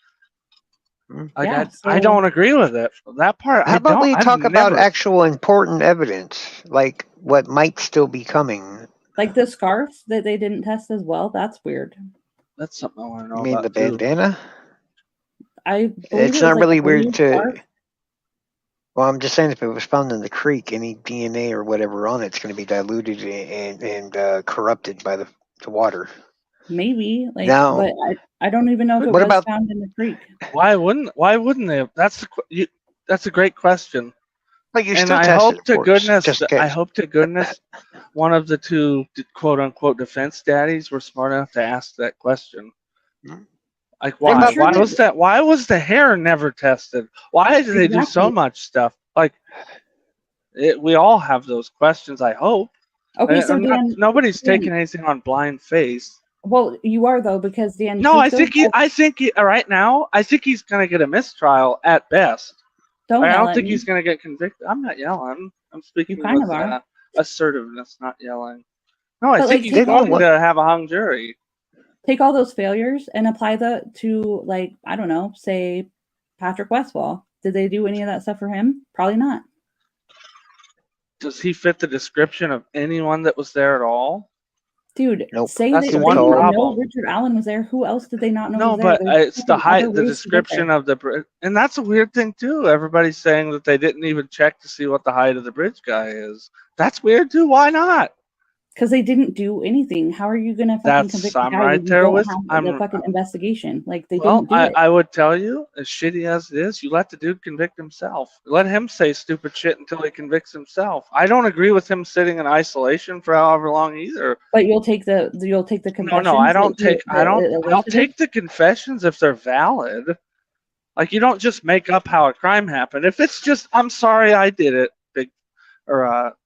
Like, Yeah, I so- don't agree with it. That part, How about we I've talk about never- actual important evidence, like what might still be coming? Like the scarf that they didn't test as well. That's weird. That's something I want to know You mean about the too. bandana? I believe It's it not was really like a blue weird to. scarf. Well, I'm just saying, if it was found in the creek, any DNA or whatever on it's going to be diluted and corrupted by the water. Maybe, like, Now- but I don't even know if it What was about- found in the creek. Why wouldn't they? That's a great question. But you And still I test hope it, to of course, goodness, just in I case. hope to goodness, one of the two quote unquote defense daddies were smart enough to ask that question. Hmm. Like, I'm why? sure Why that- was that? Why was the hair never tested? Why do they do so Exactly. much stuff? Like, we all have those questions. I hope. Okay, And so Dan, nobody's Dan- taking anything on blind face. well, you are though, because Dan. No, I take think he right now. I think he's gonna get a mistrial at best. don't I yell don't at think me. he's gonna get convicted. I'm not yelling. I'm speaking You kind with of are. assertiveness, not yelling. No, I But, think like, he's take all going to have a hung jury. Take all those failures and apply that to, like, I don't know, say Patrick Westfall. Did they do any of that stuff for him? Probably not. Does he fit the description of anyone that was there at all? Dude, Nope. say That's they the didn't one even know problem. Richard Allen was there. Who else did they not know No, was there? but There's it's the fucking height, other the ways to get description there. of the bridge, and that's a weird thing too. Everybody's saying that they didn't even check to see what the height of the bridge guy is. That's weird too. Why not? Because they didn't do anything. How are you gonna fucking That's- convict the I'm guy right when you there don't with- have the I'm- fucking investigation? Like, they Well, didn't do it. I would tell you, as shitty as it is, you let the dude convict himself. Let him say stupid shit until he convicts himself. I don't agree with him sitting in isolation for however long either. But you'll take the confessions. No, I don't that you- take. I don't. that I'll elicited? take the confessions if they're valid. Like, you don't just make up how a crime happened. If it's just, I'm sorry I did it,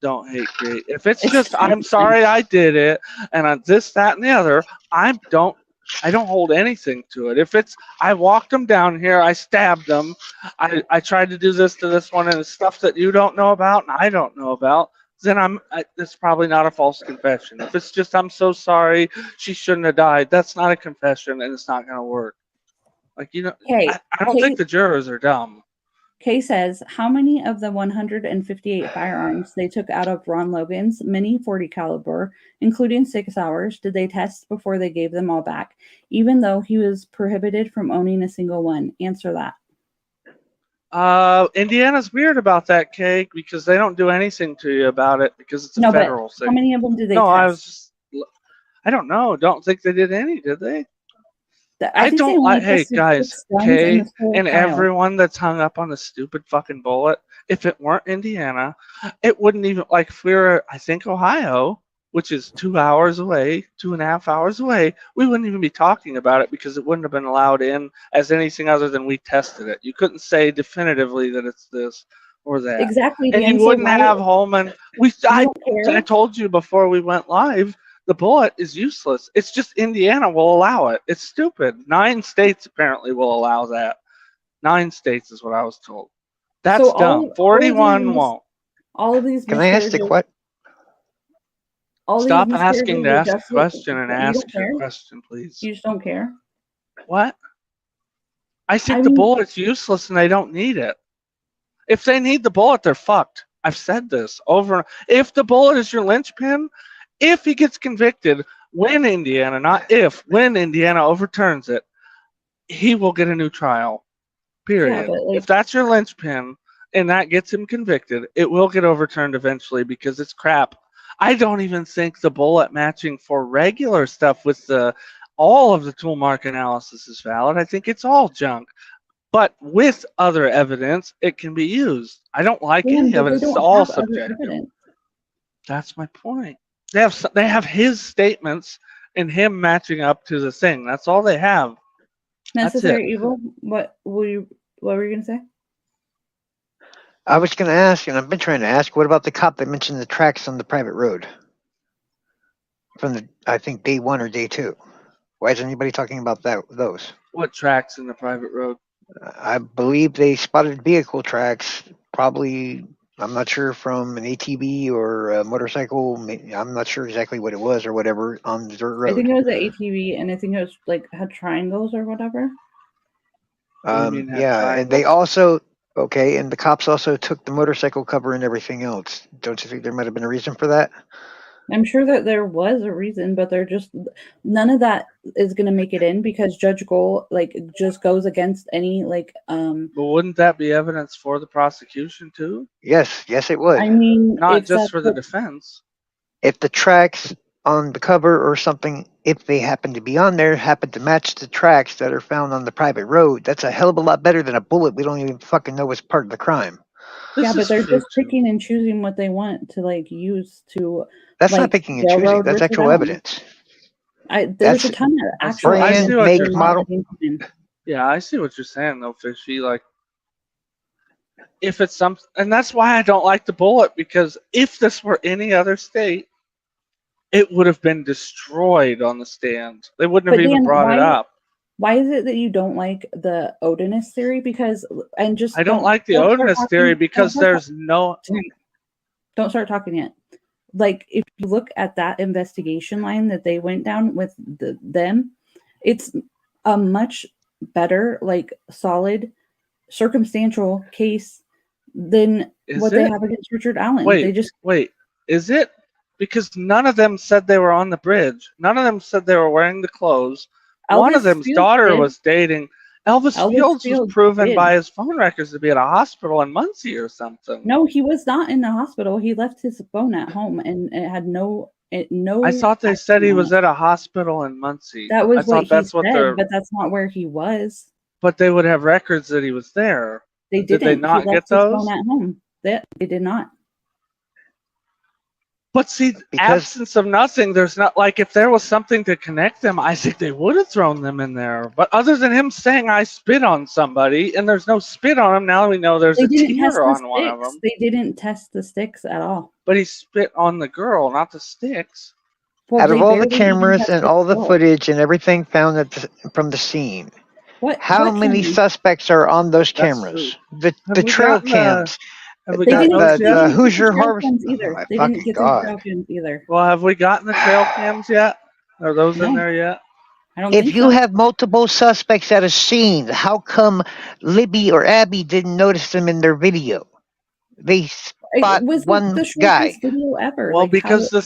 don't hate great. If it's just, I'm sorry I did it, and this, that, and the other, I don't hold anything to it. If it's, I walked them down here, I stabbed them, I tried to do this to this one, and it's stuff that you don't know about and I don't know about, then it's probably not a false confession. If it's just, I'm so sorry, she shouldn't have died, that's not a confession, and it's not going to work. Like, Okay, I don't think the jurors are dumb. Kay says, how many of the 158 firearms they took out of Ron Logan's mini 40 caliber, including 6 hours, did they test before they gave them all back, even though he was prohibited from owning a single one? Answer that. Indiana's weird about that, Kay, because they don't do anything to you about it because it's a No, but federal thing. how many of them did they No, test? I don't know. Don't think they did any, did they? I think don't they only like. Hey, tested guys, 6 guns in Kay, this whole and trial. everyone that's hung up on the stupid fucking bullet. If it weren't Indiana, it wouldn't even, like, if we were, I think, Ohio, which is 2 hours away, 2.5 hours away, we wouldn't even be talking about it because it wouldn't have been allowed in as anything other than we tested it. You couldn't say definitively that it's this or that. Exactly. And Dan, you so wouldn't why- have Holman. you I don't care? told you before we went live, the bullet is useless. It's just Indiana will allow it. It's stupid. 9 states apparently will allow that. 9 states is what I was told. That's So all dumb. of 41 these- won't. All of these Can I ask the miscarriages- question? all these Stop asking to miscarriages of ask a justice- question and you don't ask your care? question, please. You just don't care. What? I think I the mean- bullet's useless and they don't need it. If they need the bullet, they're fucked. I've said this over. If the bullet is your linchpin, if he gets convicted, when Indiana overturns it, he will get a new trial. Period. but, like- If that's your linchpin and that gets him convicted, it will get overturned eventually because it's crap. I don't even think the bullet matching for regular stuff with all of the tool mark analysis is valid. I think it's all junk. But with other evidence, it can be used. I don't like any but of it. they It's don't all have other subjective. evidence. That's my point. They have his statements and him matching up to the thing. That's all they have. Necessary evil. What were you gonna say? I was going to ask, and I've been trying to ask, what about the cop that mentioned the tracks on the private road from I think day 1 or day 2? Why is anybody talking about those? What tracks in the private road? I believe they spotted vehicle tracks, probably, I'm not sure, from an ATV or a motorcycle. I'm not sure exactly what it was or whatever on the dirt road. I think it was an ATV, and I think it was like had triangles or whatever. What do you mean had Yeah, and they also, and the cops also took the motorcycle cover and everything else. Don't you think there might have been a reason for that? I'm sure that there was a reason, but they're just none of that is going to make it in because Judge Gold just goes against any But wouldn't that be evidence for the prosecution too? Yes, it would. I mean, Not if just for the that's defense. If the tracks on the cover or something, if they happen to be on there, happen to match the tracks that are found on the private road, that's a hell of a lot better than a bullet we don't even fucking know was part of the crime. yeah, but they're true, just picking and choosing what they want to use to. That's not like, picking and choosing. railroad That's Richard actual Allen. evidence. There's a That's ton of actual I evidence see that what they're you're- not model. letting in. Yeah, I see what you're saying though, Fishy. Like, if it's and that's why I don't like the bullet, because if this were any other state, it would have been destroyed on the stand. They wouldn't have But even Dan, brought it up. Why is it that you don't like the Odinist theory? Because I don't like the start Odinist talking- theory because don't start there's no. Don't start talking yet. Like, if you look at that investigation line that they went down with them, it's a much better, solid, circumstantial case than Is what they it? have against Richard Allen. Wait, is it? Because none of them said they were on the bridge. None of them said they were wearing the clothes. One of Elvis them's Fields daughter did. was dating. Elvis Fields was Fields proven did. by his phone records to be at a hospital in Muncie or something. No, he was not in the hospital. He left his phone at home, and it had no. I thought they said he was at a hospital in Muncie. That was I thought what he said, but that's not where he was. But they would have records that he was there. They Did didn't. they not he left get his those? phone at home. They did not. But see, absence of nothing, there's not, if there was something to connect them, I think they would have thrown them in there. But other than him saying, I spit on somebody, and there's no spit on him, now we know there's a tear on one of them. They didn't test the sticks at all. But he spit on the girl, not the sticks. Well, out of they all the barely even cameras tested and all the girl. footage and everything found from the scene, how what many camera? suspects are on those That's cameras? true. The trail cams. Have we They gotten didn't, those they yet? didn't get Hoosier the trail Harvest. cams either. Oh my They fucking didn't get God. the trail cams either. Well, have we gotten the trail cams yet? Are those in No. there yet? I don't If think you so. have multiple suspects at a scene, how come Libby or Abby didn't notice them in their video? They spot It was one the guy. shortest video ever. Well, because the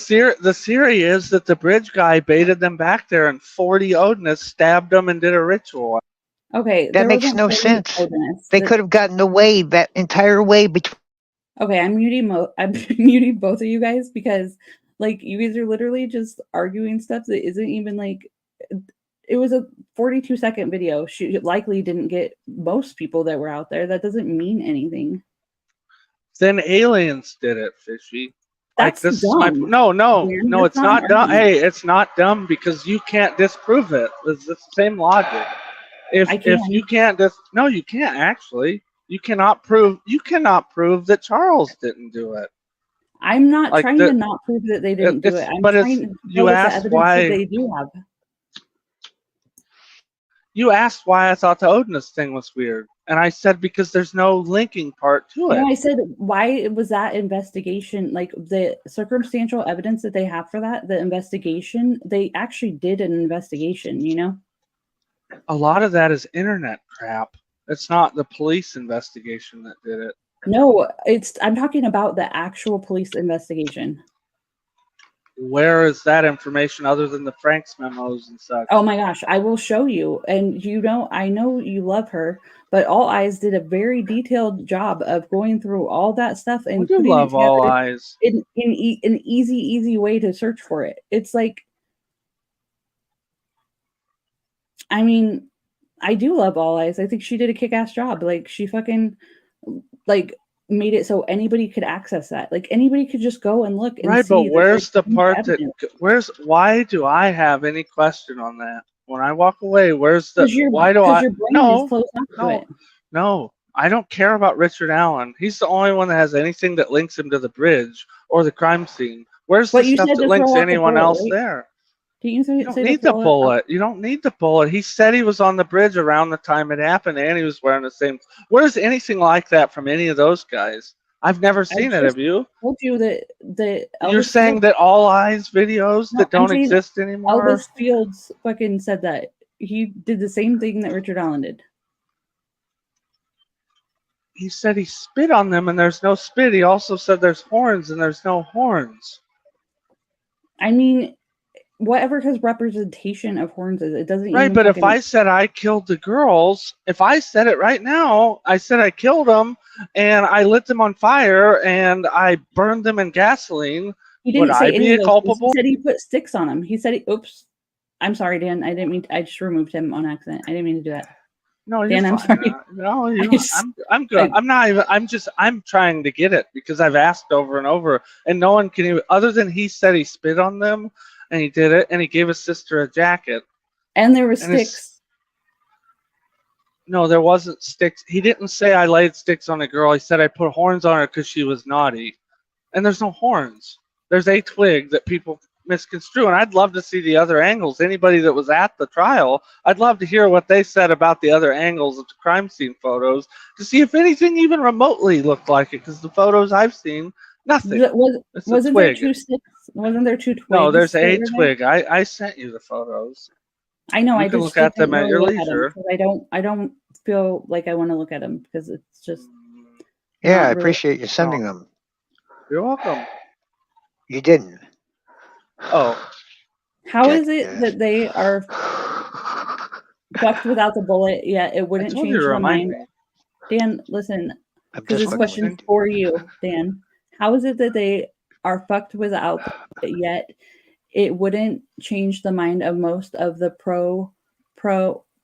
theory is that the bridge guy baited them back there, and 40 Odinists stabbed them and did a ritual. Okay, That makes no sense. They They could have gotten away that entire way between. Okay, I'm muting both of you guys because you guys are literally just arguing stuff that isn't even it was a 42-second video. She likely didn't get most people that were out there. That doesn't mean anything. Then aliens did it, Fishy. That's this dumb. is no, it's not dumb. Hey, it's not dumb because you can't disprove it. It's the same logic. If you can't no, you can't actually. You cannot prove that Charles didn't do it. I'm not trying to not prove that they didn't do it. I'm trying to you asked why they do have. You asked why I thought the Odinist thing was weird, and I said because there's no linking part to it. No, I said why was that investigation the circumstantial evidence that they have for that the investigation? They actually did an investigation, A lot of that is internet crap. It's not the police investigation that did it. No, I'm talking about the actual police investigation. Where is that information other than the Frank's memos and such? Oh my gosh, I will show you. And I know you love her, but All Eyes did a very detailed job of going through all that stuff and We do putting love it All together Eyes. in an easy way to search for it. It's like, I mean, I do love All Eyes. I think she did a kick-ass job. Like, she fucking, like, made it so anybody could access that. Like, anybody could just go and look and Right, see. but where's the huge part that evidence. why do I have any question on that? When I walk away, where's the Because your brain is closed off to it. No, I don't care about Richard Allen. He's the only one that has anything that links him to the bridge or the crime scene. Where's But the you stuff said that to links throw out the anyone bullet, else right? there? Didn't you You don't need the bullet. You don't need the bullet. He said he was on the bridge around the time it happened, and he was wearing the same. Where's anything like that from any of those guys? I've never seen it. Have you? Told you that You're saying that All Eyes videos that don't saying exist anymore? Elvis Fields fucking said that. He did the same thing that Richard Allen did. He said he spit on them and there's no spit. He also said there's horns and there's no horns. I mean, whatever his representation of horns is, it doesn't Right, even but if fucking- I said I killed the girls, if I said it right now, I said I killed them and I lit them on fire and I burned them in gasoline, he didn't would say I any be of those things. culpable? He said he put sticks on them. He said, oops, I'm sorry, Dan. I didn't mean, I just removed him on accident. I didn't mean to do that. No, Dan, you're I'm fine. sorry. No, just- I'm good. I'm not even. I'm trying to get it because I've asked over and over, and no one can even. Other than he said he spit on them, and he did it, and he gave his sister a jacket. And there were And his- sticks. No, there wasn't sticks. He didn't say I laid sticks on a girl. He said I put horns on her because she was naughty, and there's no horns. There's a twig that people misconstrue, and I'd love to see the other angles. Anybody that was at the trial, I'd love to hear what they said about the other angles of the crime scene photos to see if anything even remotely looked like it. Because the photos I've seen, nothing. Wasn't there two sticks? Wasn't there two twigs? No, there's a that were twig. I sent you the photos. I know. You I can just look at didn't them at really your look at them leisure. because I don't feel like I want to look at them because it's just. Yeah, not I really- appreciate you sending them. You're welcome. You didn't. Oh, How is it that they are fucked without the bullet? Yeah, it I wouldn't told change you to the remind mind. me. Dan, listen, I'm because just this looking question's at for you, Dan. How is it that they are fucked without the bullet, yet it wouldn't change the mind of most of the pro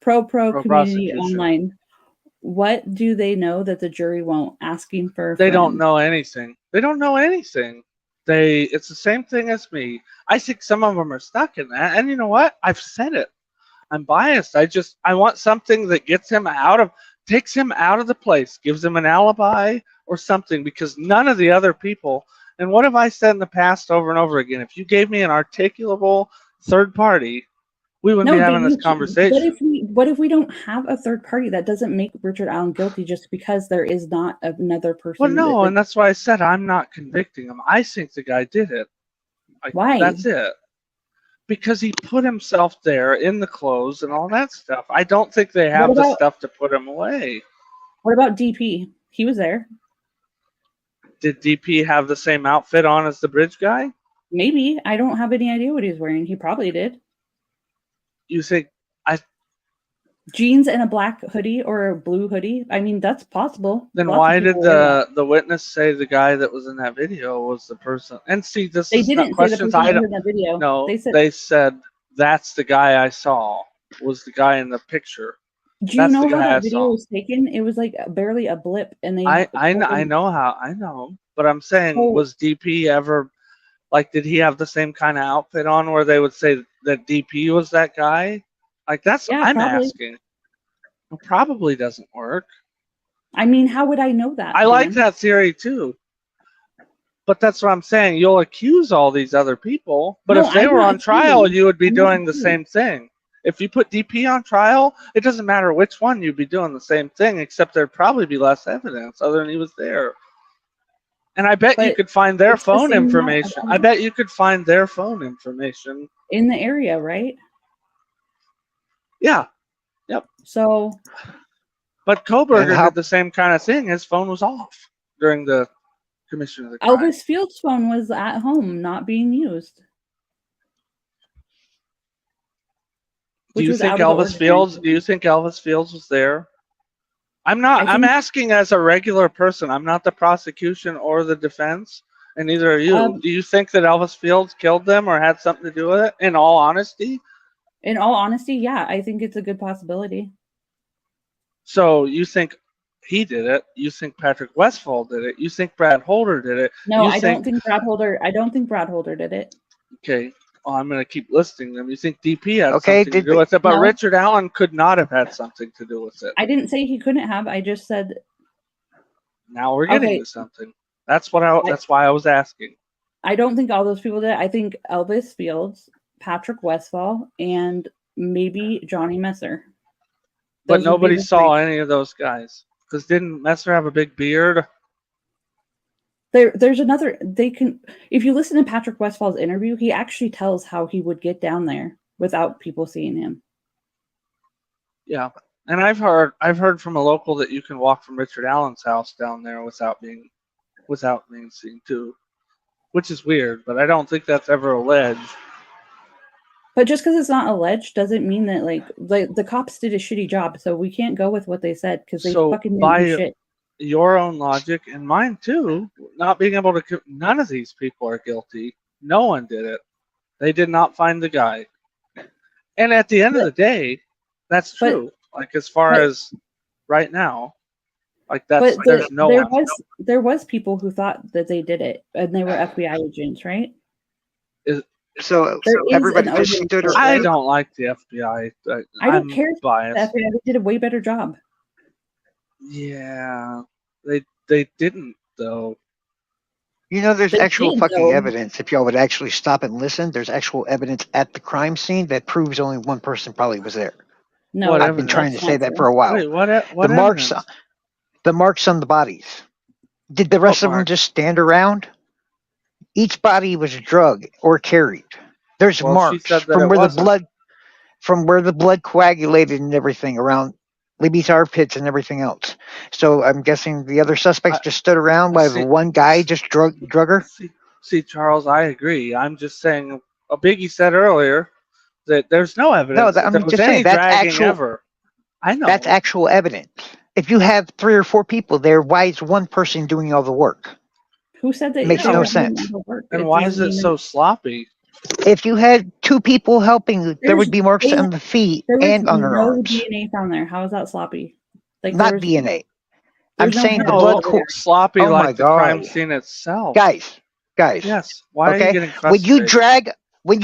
community prosecution. online? What do they know that the jury won't? Asking for a They friend. don't know anything. They don't know anything. It's the same thing as me. I think some of them are stuck in that. And you know what? I've said it. I'm biased. I want something that takes him out of the place, gives him an alibi or something, because none of the other people, and what have I said in the past over and over again? If you gave me an articulable third party, we wouldn't be having this conversation. What if we don't have a third party? That doesn't make Richard Allen guilty just because there is not another person. Well, no, and that's why I said I'm not convicting him. I think the guy did it. Why? That's it. Because he put himself there in the clothes and all that stuff. I don't think they have the stuff to put him away. What about DP? He was there. Did DP have the same outfit on as the bridge guy? Maybe. I don't have any idea what he was wearing. He probably did. You think jeans and a black hoodie or a blue hoodie? I mean, that's possible. Then why did the witness say the guy that was in that video was the person? And see, this is not questions I don't. In the video. No, they said that's the guy I saw. Was the guy in the picture? Do you know how that video was taken? It was like barely a blip, and they. I know, but I'm saying, was DP ever like? Did he have the same kind of outfit on where they would say that DP was that guy? Like that's what I'm asking. It probably doesn't work. I mean, how would I know that? I like that theory too. But that's what I'm saying. You'll accuse all these other people, but if they were on trial, you would be doing the same thing. If you put DP on trial, it doesn't matter which one, you'd be doing the same thing, except there'd probably be less evidence other than he was there. And I bet you could find their phone information. I bet you could find their phone information in the area, right? Yeah. So, But Koberger how- did the same kind of thing. His phone was off during the commission of the crime. Elvis Field's phone was at home, not being used. Do Which you was think out of the Elvis Fields? ordinary. Do you think Elvis Fields was there? I'm not. I I'm think- asking as a regular person. I'm not the prosecution or the defense, and neither are you. Do you think that Elvis Fields killed them or had something to do with it? In all honesty. In all honesty, yeah, I think it's a good possibility. So you think he did it? You think Patrick Westphal did it? You think Brad Holder did it? No, you I don't think Brad Holder. I don't think Brad Holder did it. Okay. Well, I'm going to keep listing them. You think DP had Okay, something to do with it, but No. Richard Allen could not have had something to do with it. I didn't say he couldn't have. I just said Now we're getting Okay. to something. That's what I. That's why I was asking. I don't think all those people did it. I think Elvis Fields, Patrick Westphal, and maybe Johnny Messer. But Those would be nobody the saw three. any of those guys. Because didn't Messer have a big beard? There's another. They can. If you listen to Patrick Westphal's interview, he actually tells how he would get down there without people seeing him. Yeah. And I've heard from a local that you can walk from Richard Allen's house down there without being seen too, which is weird. But I don't think that's ever alleged. But just because it's not alleged doesn't mean that like the cops did a shitty job. So we can't go with what they said because they So fucking didn't by do shit. your own logic and mine too, not being able to, none of these people are guilty. No one did it. They did not find the guy. And at the end of the day, that's true. Like as far as right now, like that's But there's no one. there was people who thought that they did it and they were FBI agents, right? So There is everybody an just open stood court, I right? don't like the FBI. I don't I'm care if biased. the FBI did a way better job. Yeah, they didn't though. You know, there's They actual did, fucking though. evidence. If y'all would actually stop and listen, there's actual evidence at the crime scene that proves only one person probably was there. No, What I've been trying to that's say not that true. for a while. Wait, what the marks, evidence? the marks on the bodies. Did the rest What of them marks? just stand around? Each body was drugged or carried. There's Well, she marks said that from it where wasn't. the blood coagulated and everything around Libby's armpits and everything else. So I'm guessing the other suspects just stood around while the one guy just drug her. See, Charles, I agree. I'm just saying. Biggie said earlier that there's no evidence that I'm there was just any saying that's dragging actual. ever. I know. That's actual evidence. If you have 3 or 4 people there, why is one person doing all the work? Who said that? Makes they no weren't doing sense. all the work? And It why doesn't is it mean so sloppy? If you had 2 people helping, there There's- would be marks they- on the feet there was and on their no arms. DNA found there. How is that sloppy? Like Not there was, DNA. there I'm was no saying the hair blood. over there. Sloppy Oh my like the crime God. scene itself. Guys. Yes. Why are you Okay. getting When frustrated?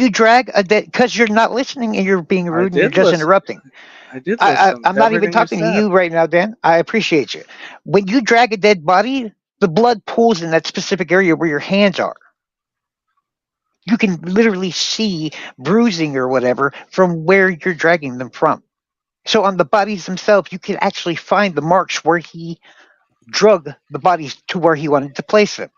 you drag a dead, because you're not listening and you're being I rude and you're did just listen. interrupting. I did listen. I'm not even Everything talking to said. you right now, Dan. I appreciate you. When you drag a dead body, the blood pools in that specific area where your hands are. You can literally see bruising or whatever from where you're dragging them from. So on the bodies themselves, you can actually find the marks where he drug the bodies to where he wanted to place them.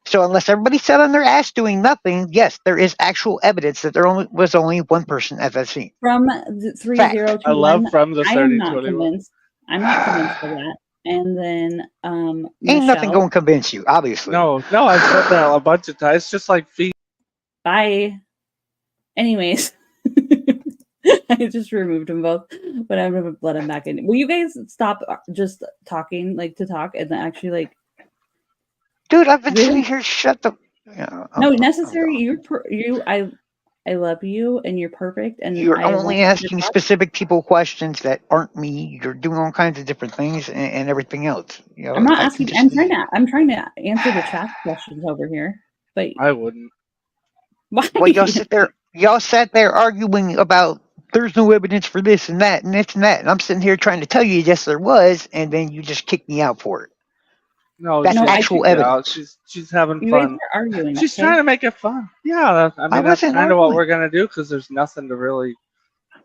So unless everybody sat on their ass doing nothing, yes, there is actual evidence that there was only one person at that scene. From the Fact. 3021, I love from the I am not 3021. convinced. I'm not convinced of that. And then Ain't nothing Michelle, going to convince you, obviously. No, I've said that a bunch of times. It's just like feet. bye. Anyways, I just removed them both, but I'm gonna let them back in. Will you guys stop just talking like to talk and then actually like? Dude, I've been Really? sitting here. Shut the. Yeah, No, I'm necessary. gone. I love you and you're perfect. And You're I want only you to asking talk. specific people questions that aren't me. You're doing all kinds of different things and everything else. You know, I'm not I can asking. just- I'm trying to answer the chat questions over here. But I wouldn't. why? Well, y'all sat there arguing about there's no evidence for this and that and this and that, and I'm sitting here trying to tell you yes there was, and then you just kicked me out for it. No, That's she actual kicked it out. evidence. She's having You guys fun. are arguing. She's okay? trying to make it fun. Yeah, I mean that's wasn't kind of what arguing. we're gonna do because there's nothing to really.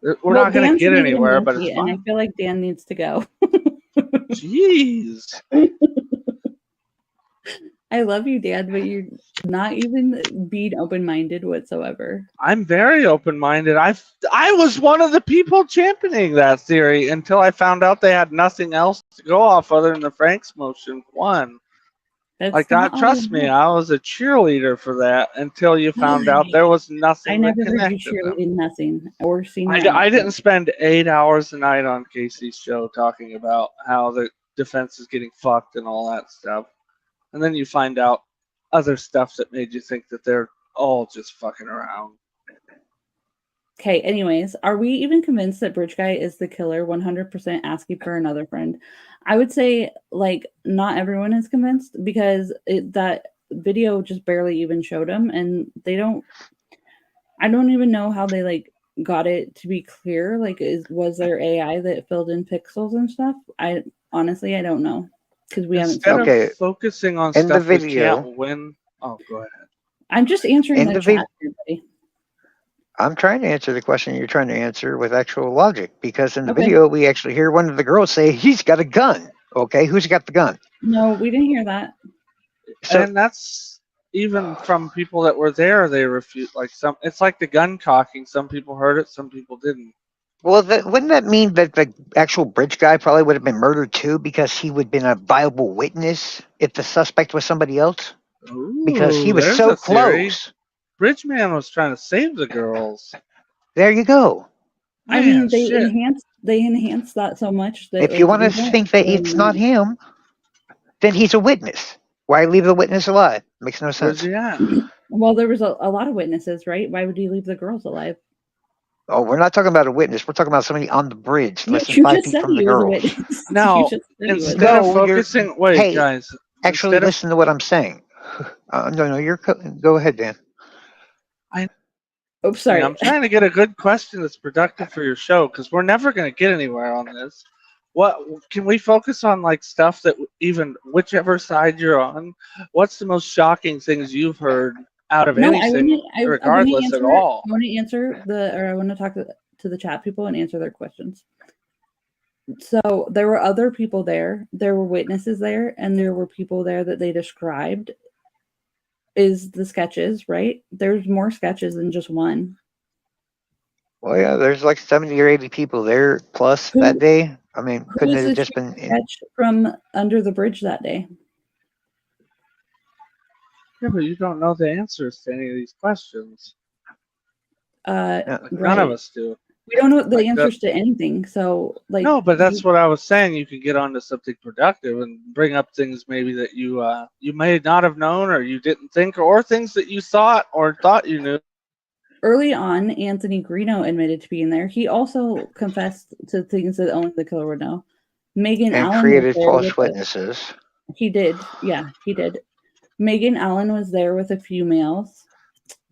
We're Well, not gonna Dan's get being anywhere, but messy, it's and I fun. feel like Dan needs to go. Jeez. I love you, Dad, but you're not even being open-minded whatsoever. I'm very open-minded. I was one of the people championing that theory until I found out they had nothing else to go off other than the Frank's motion one. That's Like, not all trust we me, have. I was a cheerleader for that until you found out there was I nothing that never heard you connected them. cheerleading nothing or seen your I didn't outfit. spend 8 hours a night on Casey's show talking about how the defense is getting fucked and all that stuff. And then you find out other stuff that made you think that they're all just fucking around. Okay, anyways, are we even convinced that Bridge Guy is the killer 100% asking for another friend? I would say, like, not everyone is convinced because that video just barely even showed him, and I don't even know how they, like, got it to be clear. Like, was there AI that filled in pixels and stuff? Honestly, I don't know because we haven't Instead seen of it. focusing on In the stuff we video- can't win. Oh, go ahead. I'm just answering In the the chat, everybody. I'm trying to answer the question you're trying to answer with actual logic because in the Okay. video we actually hear one of the girls say he's got a gun. Okay, who's got the gun? No, we didn't hear that. So And that's even from people that were there. They refute it's like the gun cocking. Some people heard it, some people didn't. well, wouldn't that mean that the actual bridge guy probably would have been murdered too because he would have been a viable witness if the suspect was somebody else? Because he Ooh, was there's so a theory. close. Bridgeman was trying to save the girls. There you go. I mean, Man, they shit. enhanced that so much that If you want to we don't think that really it's not know. him, then he's a witness. Why leave the witness alive? Makes no Where's sense. he at? Well, there was a lot of witnesses, right? Why would you leave the girls alive? Oh, we're not talking about a witness. We're talking about somebody on the bridge, Yeah, less than you 5 just feet said from the he was a girls. witness. Now, You just said he was. instead of No, you're- focusing, wait, hey, guys. Actually, instead of listen to what I'm saying. No, you're go ahead, Dan. Oops, sorry. I'm trying to get a good question that's productive for your show because we're never going to get anywhere on this. What can we focus on, like stuff that even whichever side you're on? What's the most shocking things you've heard out of anything, regardless at all? I want to answer I want to talk to the chat people and answer their questions. So there were other people there. There were witnesses there, and there were people there that they described is the sketches, right? There's more sketches than just one. Well, yeah, there's like 70 or 80 people there plus that day. I mean, Who couldn't was it the have just been? sketch from under the bridge that day? Yeah, but you don't know the answers to any of these questions. Right. None of us do. We don't know the answers to anything. So, like, no, but that's what I was saying. You could get onto something productive and bring up things maybe that you may not have known or you didn't think, or things that you thought you knew. Early on, Anthony Greeno admitted to being there. He also confessed to things that only the killer would know. Megan And Allen created was there false with witnesses. He did. Yeah, he did. Megan Allen was there with a few males.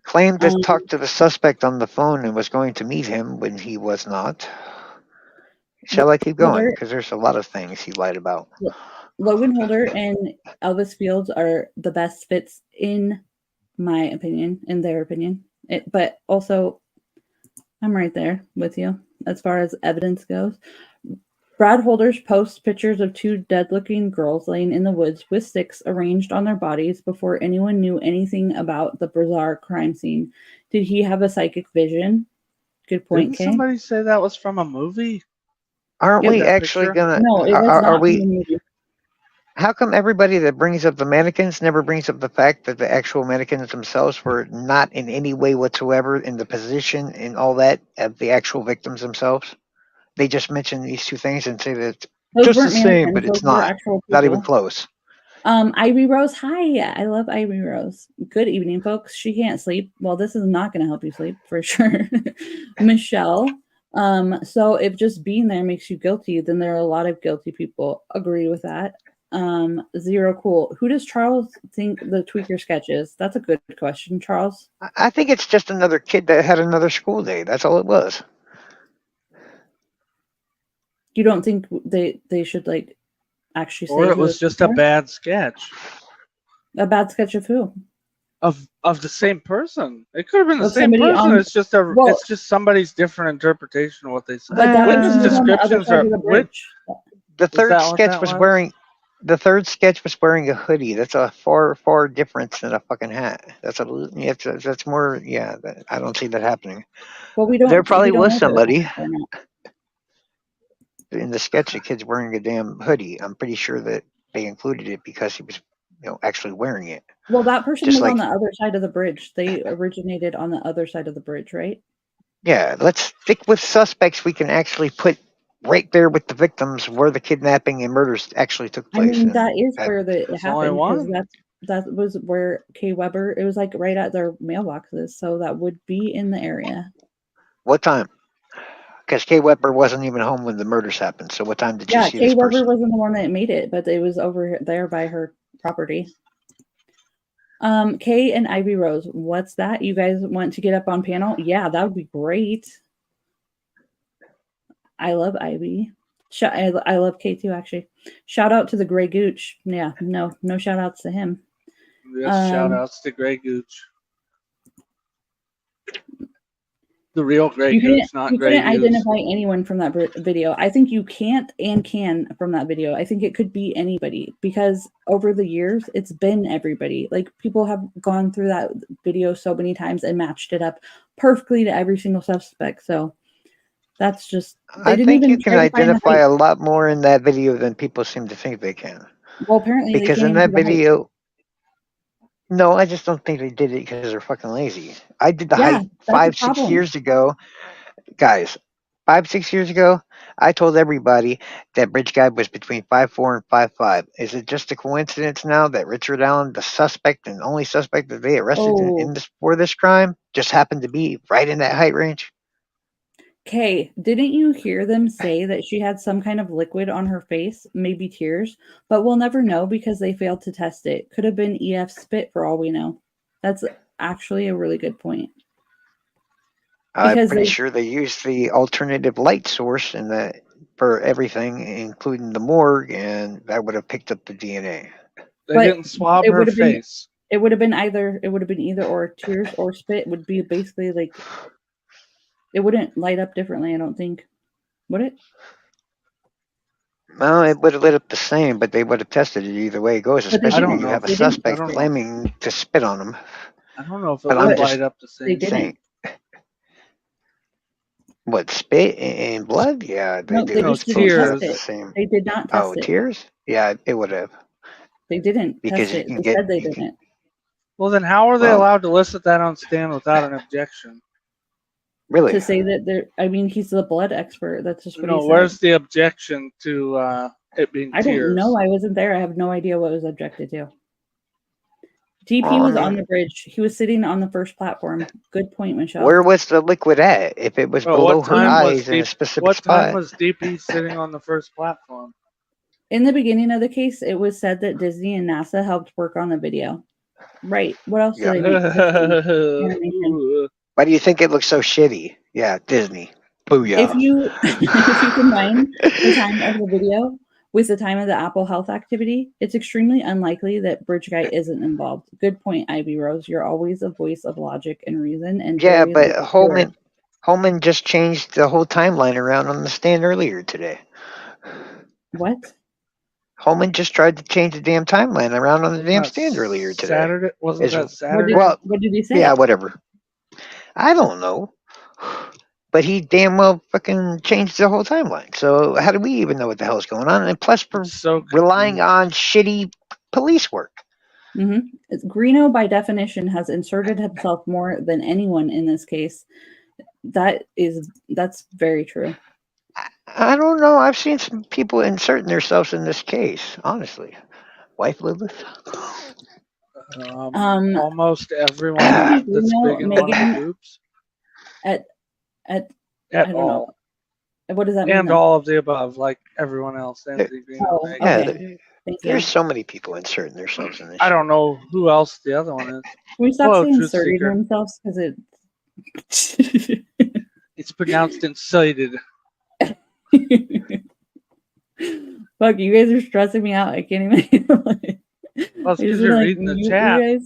Claimed to talk to the suspect on the phone and was going to meet him when he was not. Shall I keep going? Because there's a lot of things he lied about. Logan Holder and Elvis Fields are the best fits in my opinion, in their opinion. But also, I'm right there with you as far as evidence goes. Brad Holders posts pictures of two dead-looking girls laying in the woods with sticks arranged on their bodies before anyone knew anything about the bizarre crime scene. Did he have a psychic vision? Good point, Didn't Kay. somebody say that was from a movie? Aren't we actually gonna? No, it was not from a movie. How come everybody that brings up the mannequins never brings up the fact that the actual mannequins themselves were not in any way whatsoever in the position and all that of the actual victims themselves? They just mention these two things and say that it's just the same, but it's not. Not even close. Ivy Rose, hi. I love Ivy Rose. Good evening, folks. She can't sleep. Well, this is not going to help you sleep for sure. Michelle. So if just being there makes you guilty, then there are a lot of guilty people. Agree with that. Zero Cool. Who does Charles think the tweaker sketch is? That's a good question, Charles. I think it's just another kid that had another school day. That's all it was. You don't think they should like actually say, or it was just a bad sketch? A bad sketch of who? Of the same person. It could have been the Of same somebody person. on- It's just it's just somebody's different interpretation of what they said. But that Witness person's on the other descriptions side are of the bridge. The third that what sketch that was was? wearing. The third sketch was wearing a hoodie. That's a far difference than a fucking hat. That's more. Yeah, I don't see that happening. Well, we There don't probably was know if it was somebody or not. in the sketch. The kid's wearing a damn hoodie. I'm pretty sure that they included it because he was, actually wearing it. Well, that person Just was on like, the other side of the bridge. They originated on the other side of the bridge, right? yeah, let's stick with suspects we can actually put right there with the victims where the kidnapping and murders actually took I place. mean, And that is that, where it There's only happened because one. that was where Kay Weber. It was like right at their mailboxes, so that would be in the area. what time? Because Kay Weber wasn't even home when the murders happened. So what time did you Yeah, see Kay this Weber person? wasn't the one that made it, but it was over there by her property. Kay and Ivy Rose, what's that? You guys want to get up on panel? Yeah, that would be great. I love Ivy. I love Kay too, actually. Shout out to the Gray Gooch. Yeah, no shout outs to him. Yes, shout outs to Grey Gooch. The real Grey Gooch, not you Grey couldn't Goose. identify anyone from that video. I think you can't and can from that video. I think it could be anybody because over the years it's been everybody. Like people have gone through that video so many times and matched it up perfectly to every single suspect. So that's just they I didn't think even you can try to find the identify height. a lot more in that video than people seem to think they can. Well, apparently they Because can't in even that do the height. video, no, I just don't think they did it because they're fucking lazy. I did the Yeah, height that's a 5, 6 problem. years ago. Guys, 5, 6 years ago, I told everybody that Bridge Guy was between 5'4" and 5'5". Is it just a coincidence now that Richard Allen, the suspect and only suspect that they arrested Oh, for this crime, just happened to be right in that height range? Kay, didn't you hear them say that she had some kind of liquid on her face, maybe tears? But we'll never know because they failed to test it. Could have been EF spit for all we know. That's actually a really good point. I'm Because pretty sure they used the alternative light source in the for everything, including the morgue, and that would have picked up the DNA. They but didn't swab it her would have been face. it would have been either or tears or spit would be basically like it wouldn't light up differently, I don't think. Would it? Well, it would have lit up the same, but they would have tested it either way it goes, But they I especially when don't didn't. you know. have a They didn't I test suspect don't it. know. claiming to spit on them. I don't know if it But I'm would just light up the They same. didn't. saying, what, spit and blood? Yeah, they No, they do. No, just didn't Both test have the it. tears. same. They did not Oh, test it. tears? Yeah, it would have. They didn't Because test you it. can They get, said they didn't. Well, then how are they well, allowed to elicit that on stand without an objection? really. To say that they're, I mean, he's the blood expert. That's just what he No, said. where's the objection to it being I don't tears? know. I wasn't there. I have no idea what was objected to. DP Well, I was on mean, the bridge. He was sitting on the first platform. Good point, Michelle. where was the liquid at? If it was Well, below what her time was eyes in a specific what time spot, was DP sitting on the first platform? In the beginning of the case, it was said that Disney and NASA helped work on the video. Right. What else do yeah. they make? Animation. Why do you think it looks so shitty? Yeah, Disney. Booyah. If you combine the time of the video with the time of the Apple Health activity, it's extremely unlikely that Bridge Guy isn't involved. Good point, Ivy Rose. You're always a voice of logic and reason, and Yeah, very but pure. Holman just changed the whole timeline around on the stand earlier today. What? Holman just tried to change the damn timeline around on the Wasn't damn that stand earlier today. Saturday? Wasn't that What Saturday? did he say? Yeah, whatever. I don't know. But he damn well fucking changed the whole timeline. So how do we even know what the hell is going on? And plus, I'm so relying confused. on shitty police work. Greeno, by definition, has inserted himself more than anyone in this case. That's very true. I don't know. I've seen some people inserting themselves in this case, honestly. Wife Lilith? Almost everyone Anthony that's Greeno, big in one of the Megan, groups. at I At don't all. know. What does that mean? And then? all of the above, like everyone else. Anthony Green Oh, and Yeah, Megan. okay. Thank there's you. so many people inserting themselves in this. I don't know who else the other one is. Can we stop Hello, saying Truth inserting Seeker. themselves because it It's pronounced incited. Fuck, you guys are stressing me out. I can't even. Well, it's because you're reading the chat.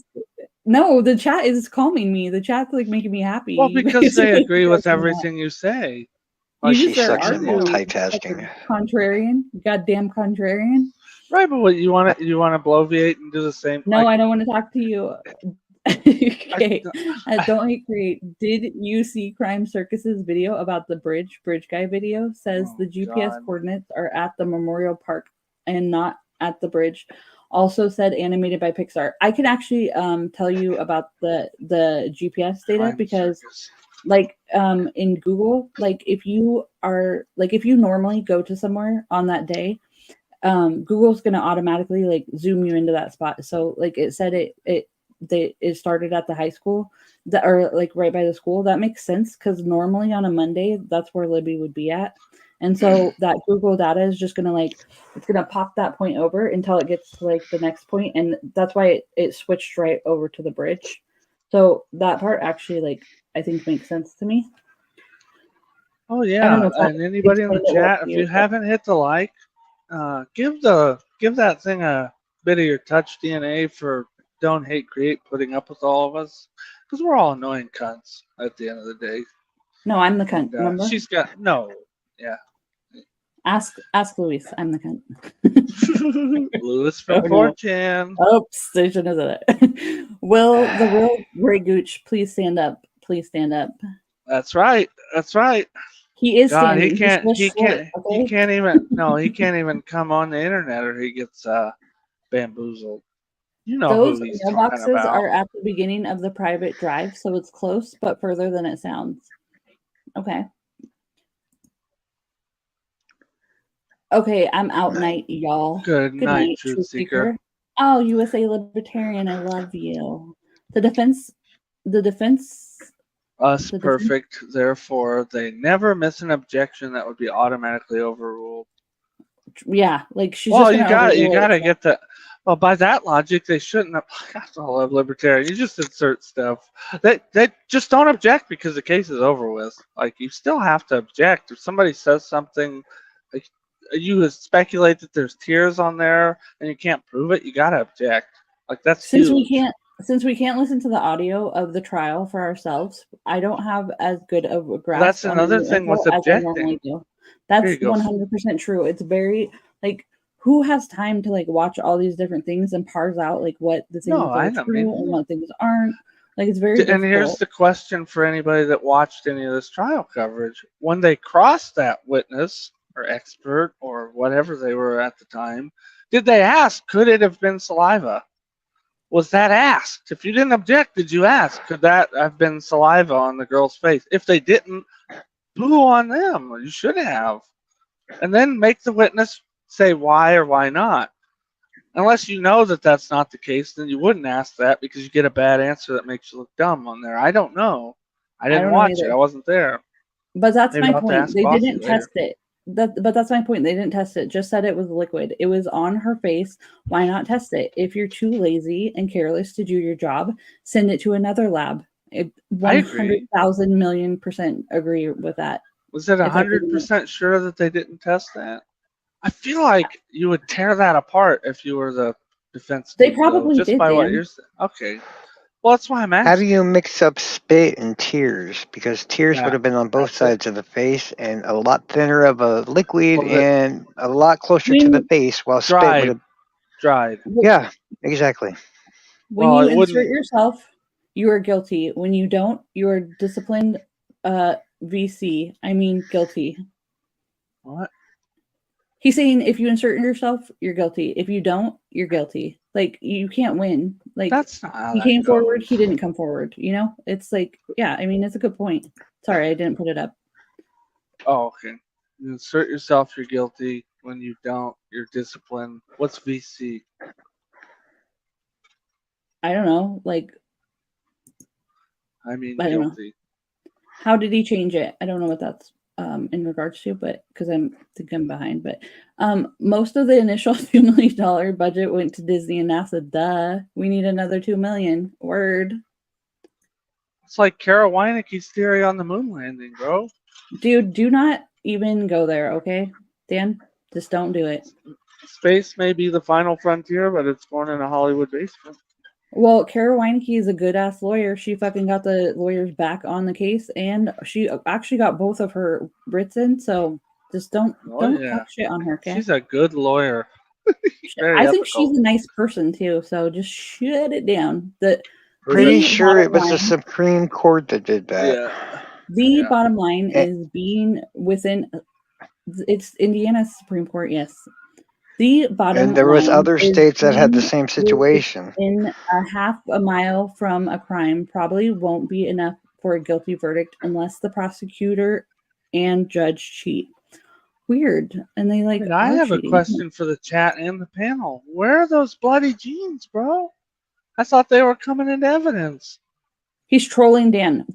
No, the chat is calming me. The chat's like making me happy. Well, You because guys are, they like, agree with stressing me out. everything you say. Oh, You she just are sucks at arguing. multitasking. Contrarian. Goddamn contrarian. Right, but what you want to bloviate and do the same? No, like, I don't want to talk to you. Okay. I- Don't hate create. Did you see Crime Circus's video about the bridge guy video? Says Oh, the GPS God. coordinates are at the Memorial Park and not at the bridge. Also said animated by Pixar. I can actually tell you about the GPS data Crime because circus. like in Google, like if you normally go to somewhere on that day, Google's gonna automatically like zoom you into that spot. So like it said it started at the high school that or like right by the school. That makes sense because normally on a Monday that's where Libby would be at. And so that Google data is just gonna it's gonna pop that point over until it gets to like the next point, and that's why it switched right over to the bridge. So that part actually like I think makes sense to me. Oh I don't yeah, know if that and anybody in the explained it well chat, to if you, you but haven't hit the like, give that thing a bit of your touch DNA for Don't Hate Create putting up with all of us, because we're all annoying cunts at the end of the day. no, I'm the cunt. And Remember? she's got no, yeah. Ask Luis. I'm the cunt. Lewis Oh, from no. 4chan. Oops, they shouldn't have said it. Will the real Grey Gooch please stand up? Please stand up. That's right. That's right. He is God, standing. he can't. He's He just short, can't. He okay? can't even. No, he can't even come on the internet, or he gets bamboozled. You know Those who he's talking mailboxes about. are at the beginning of the private drive, so it's close but further than it sounds. Okay. Okay, I'm out night, y'all. Good night, Truth Truth Seeker. Seeker. Oh, USA Libertarian, I love you. The defense Us The defense- perfect, therefore they never miss an objection that would be automatically overruled. yeah, like she's Well, just you gonna got overrule to it. get the. Well, by that logic, they shouldn't have. I love libertarian. You just insert stuff. They just don't object because the case is over with. Like you still have to object if somebody says something. Like you speculate that there's tears on there and you can't prove it. You got to object. Like that's Since huge. we can't listen to the audio of the trial for ourselves, I don't have as good of a grasp. That's another on the thing with info as I normally objecting. do. That's Here you go. 100% true. It's very like who has time to like watch all these different things and parse out like what the things No, I are know, true man. and what things aren't. Like it's very And here's difficult. the question for anybody that watched any of this trial coverage. When they crossed that witness or expert or whatever they were at the time, did they ask, could it have been saliva? Was that asked? If you didn't object, did you ask, could that have been saliva on the girl's face? If they didn't, boo on them. You should have. And then make the witness say why or why not. Unless you know that that's not the case, then you wouldn't ask that because you get a bad answer that makes you look dumb on there. I don't know. I didn't don't know watch it. either. I wasn't there. But that's Maybe my I'll have to point. ask They Bossy didn't later. test it. But that's my point. They didn't test it. Just said it was liquid. It was on her face. Why not test it? If you're too lazy and careless to do your job, send it to another lab. I agree. 100,000,000,000% agree with that. Was it If I didn't- 100% sure that they didn't test that? I feel like you would tear that apart if you were the defense They team, though, probably just did, by what Dan. you're saying. Okay. Well, that's why I'm How do asking. you mix up spit and tears? Because tears Yeah, would have been on both that's it. sides of the face and a lot thinner of a liquid Well, and a lot closer to the face, while spit would dried. have. Dried. Yeah, exactly. When Well, you it insert wouldn't. yourself, you are guilty. When you don't, you are disciplined VC. I mean guilty. What? He's saying if you insert yourself, you're guilty. If you don't, you're guilty. Like you can't win. Like That's not how he that came forward, goes. he didn't come forward. You know, it's like yeah. I mean, it's a good point. Sorry, I didn't put it up. Oh, okay. You insert yourself, you're guilty. When you don't, you're disciplined. What's VC? I don't know. Like I mean, I don't know. guilty. How did he change it? I don't know what that's in regards to, but because I think I'm behind. But most of the initial $2 million budget went to Disney and NASA. Duh. We need another $2 million. Word. It's like Kara Weinicke's theory on the moon landing, bro. Dude, do not even go there, okay? Dan, just don't do it. Space may be the final frontier, but it's going in a Hollywood basement. Well, Kara Weinke is a good ass lawyer. She fucking got the lawyers back on the case, and she actually got both of her writs in. So just don't talk shit on her, okay? She's a good lawyer. Very I think ethical. she's a nice person too, so just shut it down. Pretty The sure it bottom was the line- Supreme Court that did that. Yeah. The Yeah. bottom line Eh. is being within. It's Indiana's Supreme Court, yes. The bottom And there was line other is states that had the being same situation. in a half a mile from a crime probably won't be enough for a guilty verdict unless the prosecutor and judge cheat. Weird, and they like. Wait, I are have a cheating. question for the chat and the panel. Where are those bloody jeans, bro? I thought they were coming into evidence. He's trolling Dan.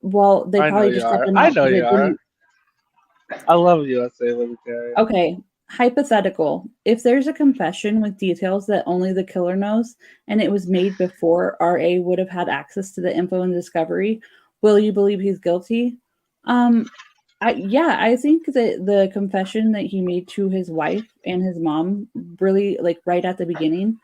Well, they I know probably you just let are. them I out know 'cause you it are. didn't. I love USA Libertarian. Okay, hypothetical. If there's a confession with details that only the killer knows, and it was made before RA would have had access to the info and discovery, will you believe he's guilty? I think that the confession that he made to his wife and his mom, really like right at the beginning,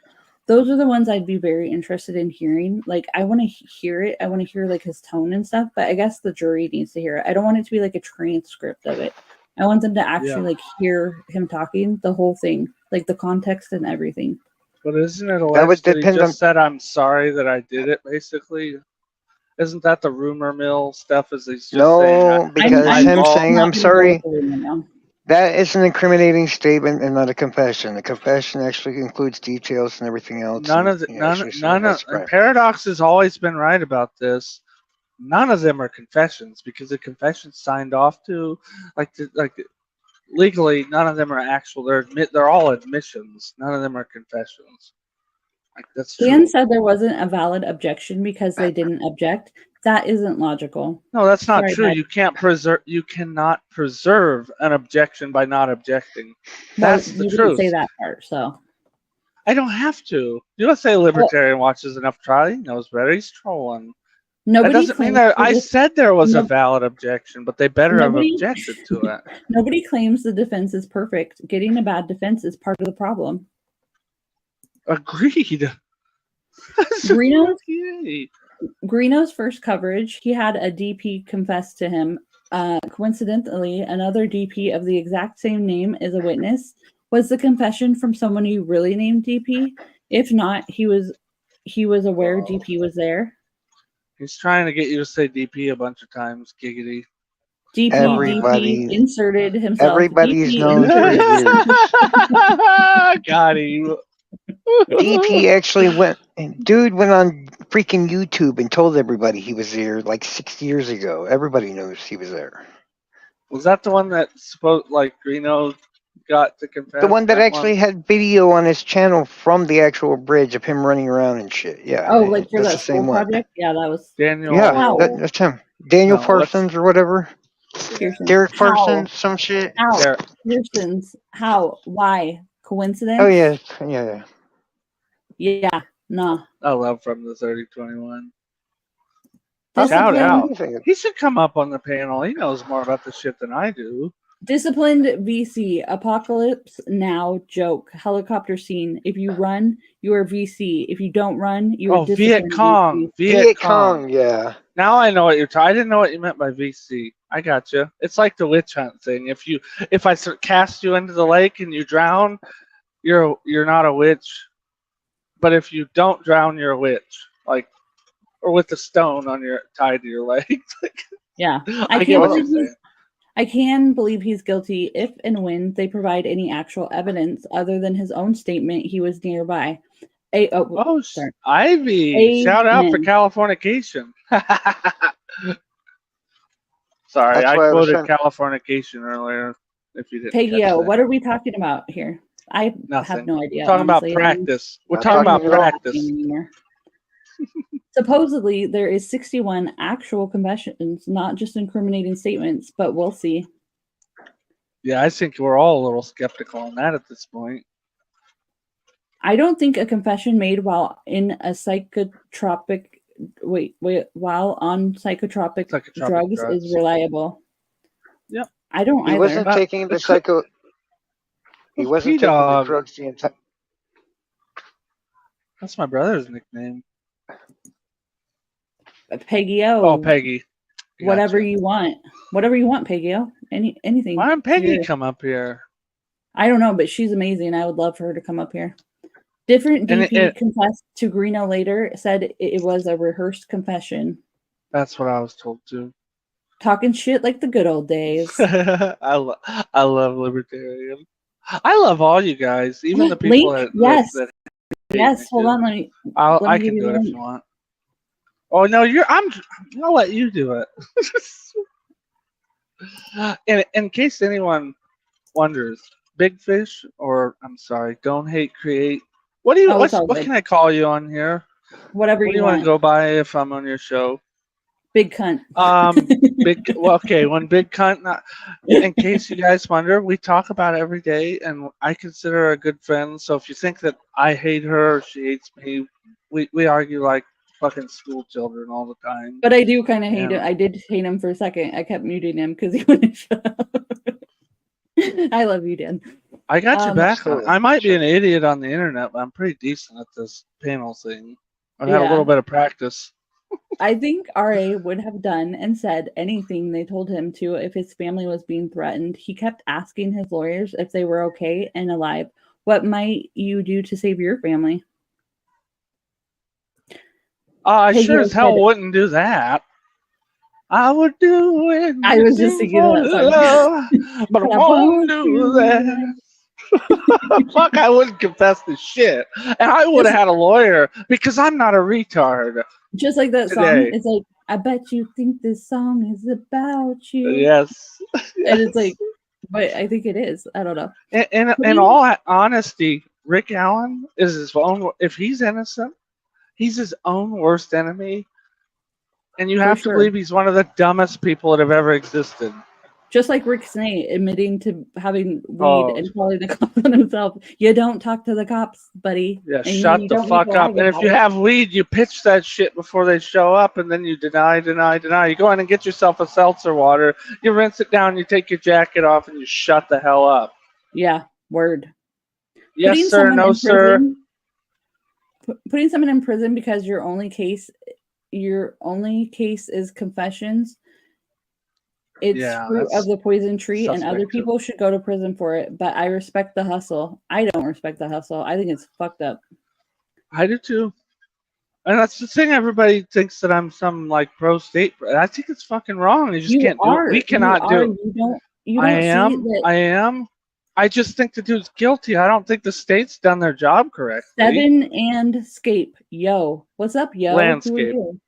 those are the ones I'd be very interested in hearing. Like, I want to hear it. I want to hear like his tone and stuff, but I guess the jury needs to hear it. I don't want it to be like a transcript of it. I want them to actually like hear him talking, the whole thing, like the context and everything. But isn't it That would alleged that he depend on. just said, "I'm sorry that I did it"? Basically, isn't that the rumor mill stuff? Is he's just saying, No, because I'm him all- saying not I'm gonna go sorry, with the rumor mill. that is an incriminating statement and not a confession. The confession actually includes details and everything else. none and, of the, you know, none actually saying of that's and right. Paradox has always been right about this. None of them are confessions because the confessions signed off to, like legally, none of them are actual. They're all admissions. None of them are confessions. Like that's true. Dan said there wasn't a valid objection because they didn't object. That isn't logical. No, that's not Sorry, true. bud. You can't preserve. You cannot preserve an objection by not objecting. Well, That's the you didn't truth. say that part, so I don't have to. USA Libertarian watches enough trial. He knows better. He's trolling. That nobody doesn't mean claims that I the said there was a no- valid objection, but they better have nobody- objected to it. nobody claims the defense is perfect. Getting a bad defense is part of the problem. Agreed. Greeno's Okay. Greeno's first coverage, he had a DP confess to him. Coincidentally, another DP of the exact same name as a witness. Was the confession from someone who really named DP? If not, he was aware Whoa. DP was there. He's trying to get you to say DP a bunch of times, giggity. DP Everybody- DP inserted himself. everybody's DP known to inserted. be weird. Got him. DP actually went on freaking YouTube and told everybody he was there like 6 years ago. Everybody knows he was there. Was that the one that Greeno got to confess? The one that actually one? had video on his channel from the actual bridge of him running around and shit. Yeah. Oh, like for that's that the same school one. project? Yeah, that was Daniel. Yeah, Wow. that's him. Daniel No, Parsons or whatever. Pearson's. Derek How? Parsons, some shit. How? There. Pearson's. How? Why? Coincidence? Oh yeah. Yeah. Nah. I love from the 3021. Disciplined, Shout out. Anything. He should come up on the panel. He knows more about this shit than I do. disciplined VC. Apocalypse now joke. Helicopter scene. If you run, you are VC. If you don't run, you are Oh, disciplined Viet Cong. VC. Viet Cong, yeah. Now I know what you're talking. I didn't know what you meant by VC. I got you. It's like the witch hunt thing. If I cast you into the lake and you drown, you're not a witch. But if you don't drown, you're a witch. Or with the stone tied to your leg. Yeah. I get what you're saying. I can believe he's guilty if and when they provide any actual evidence other than his own statement he was nearby. Sorry. Ivy, shout out for Amen. Californication. Sorry, That's I why I was quoted trying- Californication earlier. If you didn't Peggy catch O, that. what are we talking about here? I have Nothing. no idea. We're talking about honestly. practice. We're I'm talking about talking about- practice. Anymore. Supposedly, there is 61 actual confessions, not just incriminating statements, but we'll see. Yeah, I think we're all a little skeptical on that at this point. I don't think a confession made while in a while on psychotropic drugs drugs. is reliable. Yep. I don't He either. wasn't But taking the it's- psycho. He wasn't taking the P-Dog. drugs the entire. That's my brother's nickname. Peggy O. Oh, Peggy. Whatever Gotcha. you want. Whatever you want, Peggy O. Anything. Why didn't Peggy Yeah. come up here? I don't know, but she's amazing. I would love for her to come up here. Different And DP confessed to Greeno later, said it was a rehearsed confession. That's what I was told too. Talking shit like the good old days. I love libertarian. I love all you guys, even the people Link? that Yes. hate Yes, me, hold too. on. Let me I give can you do the it if link. you want. Oh no, I'll let you do it. In case anyone wonders, Big Fish, or I'm sorry, Don't Hate Create. What do you? Oh, it's all What good. can I call you on here? Whatever What do you you want want. to go by if I'm on your show? Big cunt. Big. Well, okay. When Big Cunt. In case you guys wonder, we talk about it every day, and I consider her a good friend. So if you think that I hate her or she hates me, we argue like fucking school children all the time. But I do kind of hate And- him. I did hate him for a second. I kept muting him because he wouldn't shut up. I love you, Dan. I got your back. Absolutely. I might be Sure. an idiot on the internet, but I'm pretty decent at this panel thing. I've had a Yeah. little bit of practice. I think RA would have done and said anything they told him to if his family was being threatened. He kept asking his lawyers if they were okay and alive. What might you do to save your family? I Peggy sure has as hell said- wouldn't do that. I would do it. I was just thinking of that song. But I won't do that. Fuck, I wouldn't confess the shit. And I would have had a lawyer because I'm not a retard. Just like that song. Today. It's like, I bet you think this song is about you. Yes. And it's like, but I think it is. I don't know. In all honesty, Rick Allen is his own. If he's innocent, he's his own worst enemy. And you For have sure. to believe he's one of the dumbest people that have ever existed. Just like Rick Snay admitting to having weed Oh. and calling the cops on himself. You don't talk to the cops, buddy. Yeah, And shut you the don't fuck make a up. lie And if about you it. have weed, you pitch that shit before they show up, and then you deny. You go in and get yourself a seltzer water. You rinse it down. You take your jacket off, and you shut the hell up. Yeah, word. Yes, Putting sir. someone No, in sir. prison- Putting someone in prison because your only case is confessions. It's Yeah, fruit that's of the poison tree, and other suspect, too. people should go to prison for it. But I respect the hustle. I don't respect the hustle. I think it's fucked up. I do too. And that's the thing. Everybody thinks that I'm some like pro state. I think it's fucking wrong. You just can't do it. We cannot do it. You don't I see am. that I am. I just think the dude's guilty. I don't think the state's done their job correctly. 7 and Scape. Yo. What's up, yo? Who are Landscape. you?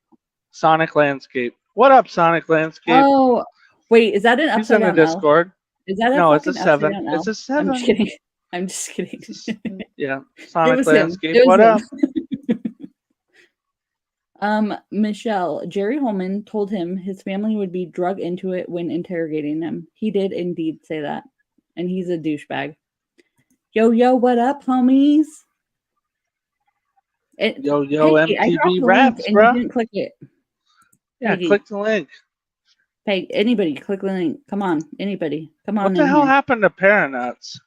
Sonic Landscape. What up, Sonic Landscape? Oh, wait, is that an He's in upside the down L? Discord. Is that a No, it's a fucking upside 7. down L? It's a I'm 7. just kidding. I'm just kidding. Yeah, It Sonic was him. Landscape. It was What him. up? Michelle, Jerry Holman told him his family would be drug into it when interrogating him. He did indeed say that. And he's a douchebag. Yo, what up, homies? Yo, Peggy, I dropped MTV the Raps, link and bro. you didn't click it. Yeah, Peggy. click the link. Hey, anybody, click the link. Come on, anybody. Come on What the in hell here. happened to Paranuts?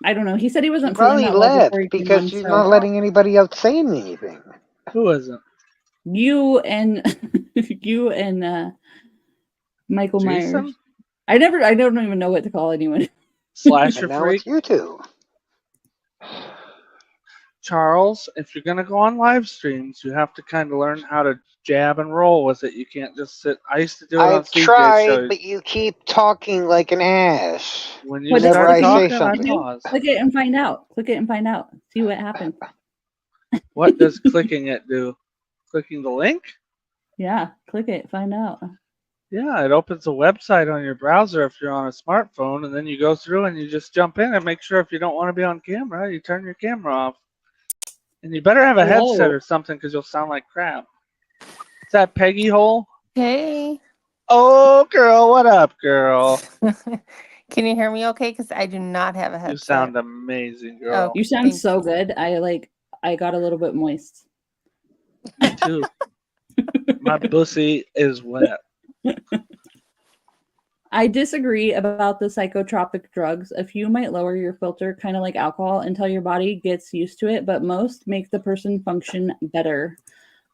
I don't know. He said he He wasn't feeling probably that well left before he came because on, she's so not letting anybody else say anything. Who isn't? you and Michael Myers. Jason? I don't even know what to call anyone. Slasher And now Freak? it's you two. Charles, if you're going to go on live streams, you have to kind of learn how to jab and roll with it. You can't just sit. I used to do it on I've CJ tried, shows. but you keep talking like an ass. When you But this Whenever start I clicking, say talking, I something. pause. click it and find out. Click it and find out. See what happens. What does clicking it do? Clicking the link? Yeah, click it, find out. Yeah, it opens a website on your browser if you're on a smartphone, and then you go through and you just jump in and make sure if you don't want to be on camera, you turn your camera off. And you better have a headset Hello. or something because you'll sound like crap. Is that Peggy Hole? Hey. Oh, girl, what up, girl? Can you hear me okay? Because I do not have a headset. You sound amazing, girl. You sound Thank so good. I got a little bit moist. Me too. My pussy is wet. I disagree about the psychotropic drugs. A few might lower your filter, kind of like alcohol, until your body gets used to it, but most make the person function better.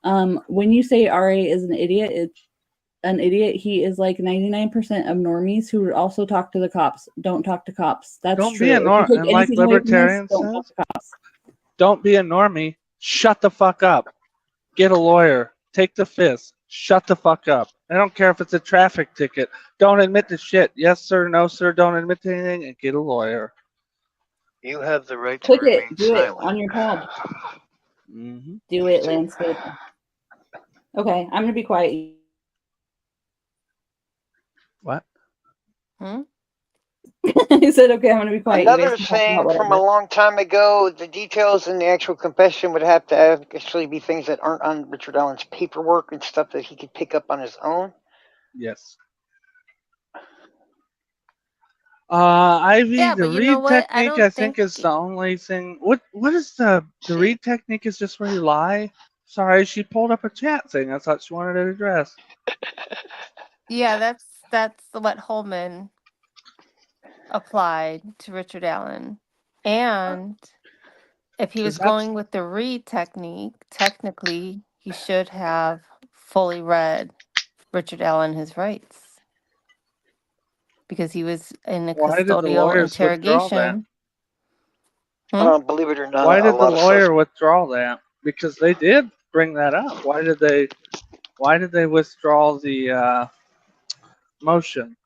When you say RA is an idiot, an idiot. He is like 99% of normies who would also talk to the cops. Don't talk to cops. That's Don't true. be a If you norm, take and like anything away from this, libertarian don't talk says, to cops. don't be a normie. Shut the fuck up. Get a lawyer. Take the fifth. Shut the fuck up. I don't care if it's a traffic ticket. Don't admit to shit. Yes, sir. No, sir. Don't admit to anything and get a lawyer. You have the right to Click remain it. Do it silent. on your pad. Mm-hmm. Do it, landscape. Okay, I'm gonna be quiet. What? He said, "Okay, I'm gonna be quiet." You Another guys can talk about thing from a whatever. long time ago, the details in the actual confession would have to actually be things that aren't on Richard Allen's paperwork and stuff that he could pick up on his own. Yes. Ivy, Yeah, the but you know read what? I technique, don't I think, think. is the only thing. What is the See, read technique? Is just where you lie. Sorry, she pulled up a chat thing. I thought she wanted it addressed. Yeah, that's what Holman applied to Richard Allen, and if he was Because that's going with the read technique, technically he should have fully read Richard Allen his rights because he was in a why did the custodial lawyers withdraw that? interrogation. Hmm? believe it or not, Why a did the lot of stuff. lawyer withdraw that? Because they did bring that up. Why did they? Why did they withdraw the motion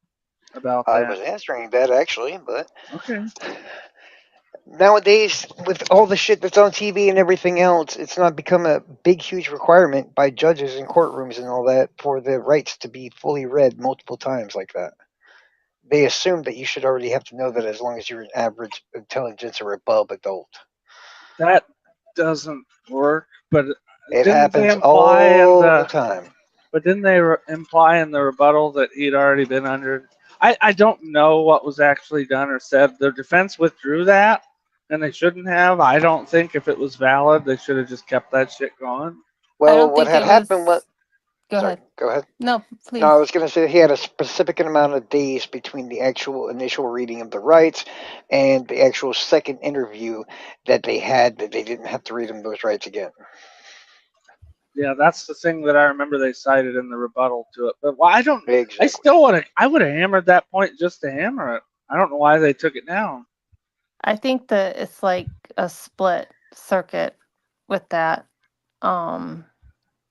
about I that? was answering that actually, but Okay. nowadays, with all the shit that's on TV and everything else, it's not become a big, huge requirement by judges in courtrooms and all that for the rights to be fully read multiple times like that. They assume that you should already have to know that as long as you're an average intelligence or above adult. That doesn't work. But It didn't they happens imply in all the the? time. But didn't they imply in the rebuttal that he'd already been under? I don't know what was actually done or said. The defense withdrew that, and they shouldn't have. I don't think if it was valid, they should have just kept that shit going. I Well, don't what think had it happened was. was. Go Sorry, ahead. go ahead. No, No, I please. was going to say he had a specific amount of days between the actual initial reading of the rights and the actual second interview that they had that they didn't have to read him those rights again. Yeah, that's the thing that I remember they cited in the rebuttal to it. But why I don't. I Exactly. still would have. I would have hammered that point just to hammer it. I don't know why they took it down. I think that it's like a split circuit with that. Um,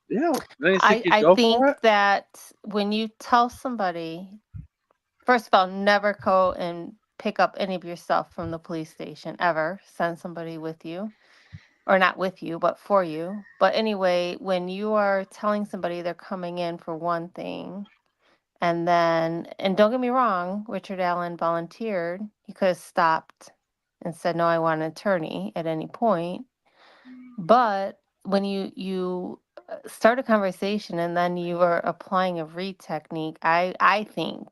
Yeah. Then you think you'd I go for it? think that when you tell somebody, first of all, never go and pick up any of your stuff from the police station ever. Send somebody with you, or not with you, but for you. But anyway, when you are telling somebody they're coming in for one thing, and don't get me wrong, Richard Allen volunteered. He could have stopped and said, "No, I want an attorney" at any point. But when you start a conversation and then you are applying a read technique, I think,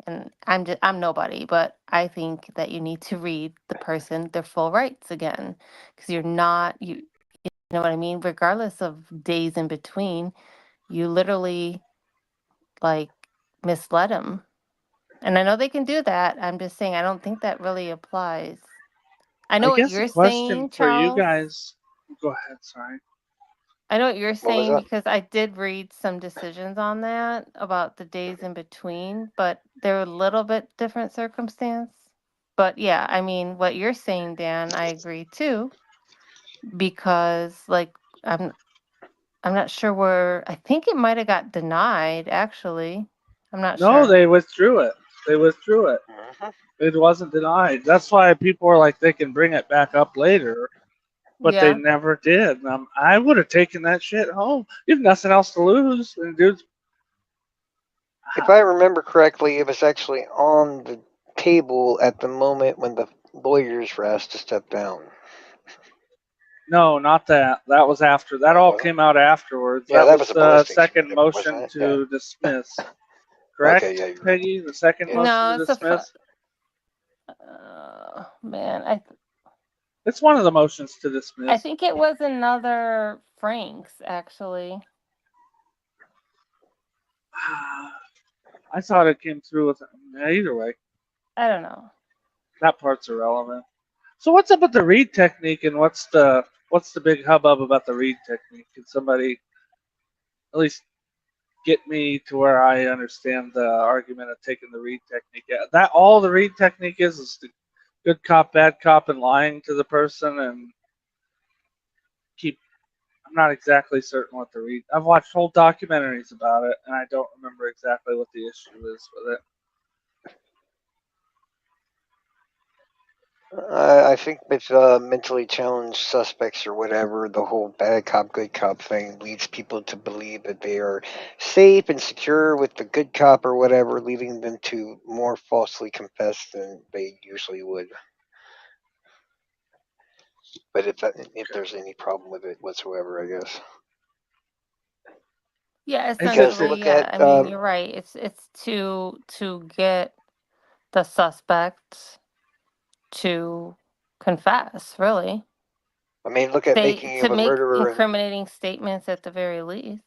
and I'm nobody, but I think that you need to read the person their full rights again, because you know what I mean. Regardless of days in between, you literally like misled him. And I know they can do that. I'm just saying I don't think that really applies. I I know what guess a you're question saying, for you Charles. guys. Go ahead. Sorry. I know what you're What was saying that? because I did read some decisions on that about the days in between, but they're a little bit different circumstance. But yeah, I mean, what you're saying, Dan, I agree too, because like I'm I'm not sure where. I think it might have got denied actually. I'm not No, sure. they withdrew it. They withdrew it. Mhm. It wasn't denied. That's why people are like they can bring it back up later, but they Yeah. never did. I would have taken that shit home. You have nothing else to lose, and dude. If I remember correctly, it was actually on the table at the moment when the lawyers were asked to step down. No, not that. That was after. That Oh, all was it? came out afterwards. Yeah, That that was was a the ballistics, second wasn't motion it? Yeah. to dismiss. Okay, Correct, yeah, you're right. Peggy? The second Yeah. motion No, to it's a dismiss? man. It's one of the motions to I dismiss. think it was another Frank's actually. I thought it came through with either way. I don't know. That part's irrelevant. So what's up with the read technique, and what's the big hubbub about the read technique? Can somebody at least get me to where I understand the argument of taking the read technique. That all the read technique is the good cop, bad cop, and lying to the person and keep. I'm not exactly certain what the read. I've watched whole documentaries about it, and I don't remember exactly what the issue is with it. I think with mentally challenged suspects or whatever, the whole bad cop, good cop thing leads people to believe that they are safe and secure with the good cop or whatever, leading them to more falsely confess than they usually would. But if there's any problem with it whatsoever, I guess. Yeah, Because essentially, look yeah. at I mean, you're right. It's to get the suspect to confess, really. I mean, look at They making to of a make murderer and incriminating statements at the very least.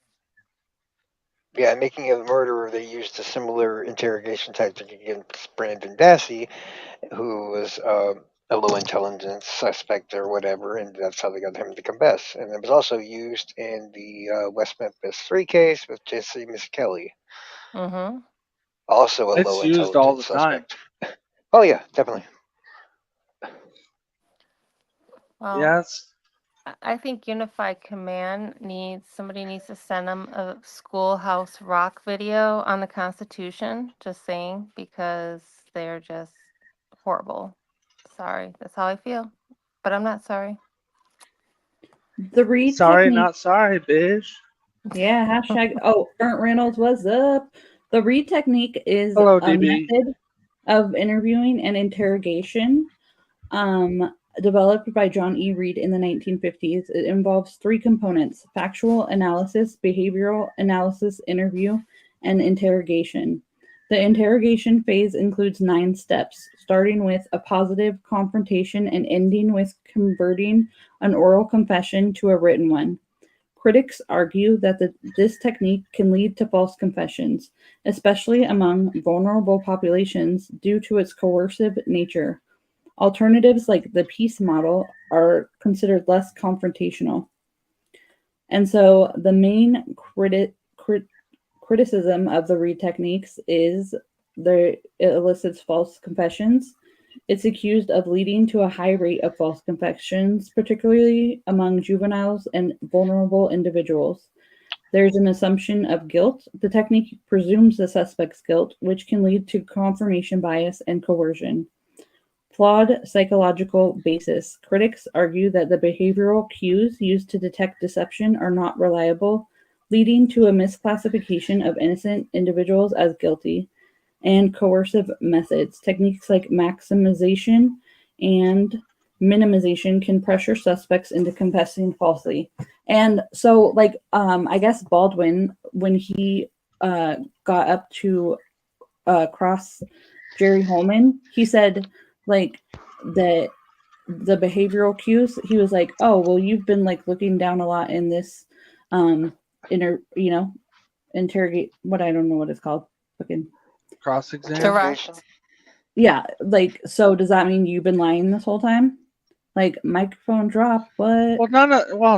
yeah, making of a murderer. They used a similar interrogation tactic against Brandon Dassey, who was a low intelligence suspect or whatever, and that's how they got him to confess. And it was also used in the West Memphis 3 case with Jesse Miss Kelly, Mm-hmm. also a It's low used all intelligence the time. suspect. Oh yeah, definitely. Well, Yes. I think Unified Command somebody needs to send them a Schoolhouse Rock video on the Constitution. Just saying, because they're just horrible. Sorry, that's how I feel, but I'm not sorry. The read Sorry, technique. not sorry, bitch. Yeah, hashtag. Oh, Burnt Reynolds, what's up? The read technique is Hello, a DB. method of interviewing and interrogation developed by John E. Reed in the 1950s. It involves three components: factual analysis, behavioral analysis, interview, and interrogation. The interrogation phase includes 9 steps, starting with a positive confrontation and ending with converting an oral confession to a written one. Critics argue that this technique can lead to false confessions, especially among vulnerable populations due to its coercive nature. Alternatives like the peace model are considered less confrontational. And so the main criticism of the Reed techniques is it elicits false confessions. It's accused of leading to a high rate of false confessions, particularly among juveniles and vulnerable individuals. There's an assumption of guilt. The technique presumes the suspect's guilt, which can lead to confirmation bias and coercion. Flawed psychological basis. Critics argue that the behavioral cues used to detect deception are not reliable, leading to a misclassification of innocent individuals as guilty. And coercive methods. Techniques like maximization and minimization can pressure suspects into confessing falsely. And so, like, I guess Baldwin, when he got up to cross Jerry Holman, he said, like, that the behavioral cues, he was like, oh, well, you've been like looking down a lot in this interrogate, what, I don't know what it's called. Fucking Cross exam. Interrogation. Direct. yeah, like, so does that mean you've been lying this whole time? Like, microphone drop, what? Well,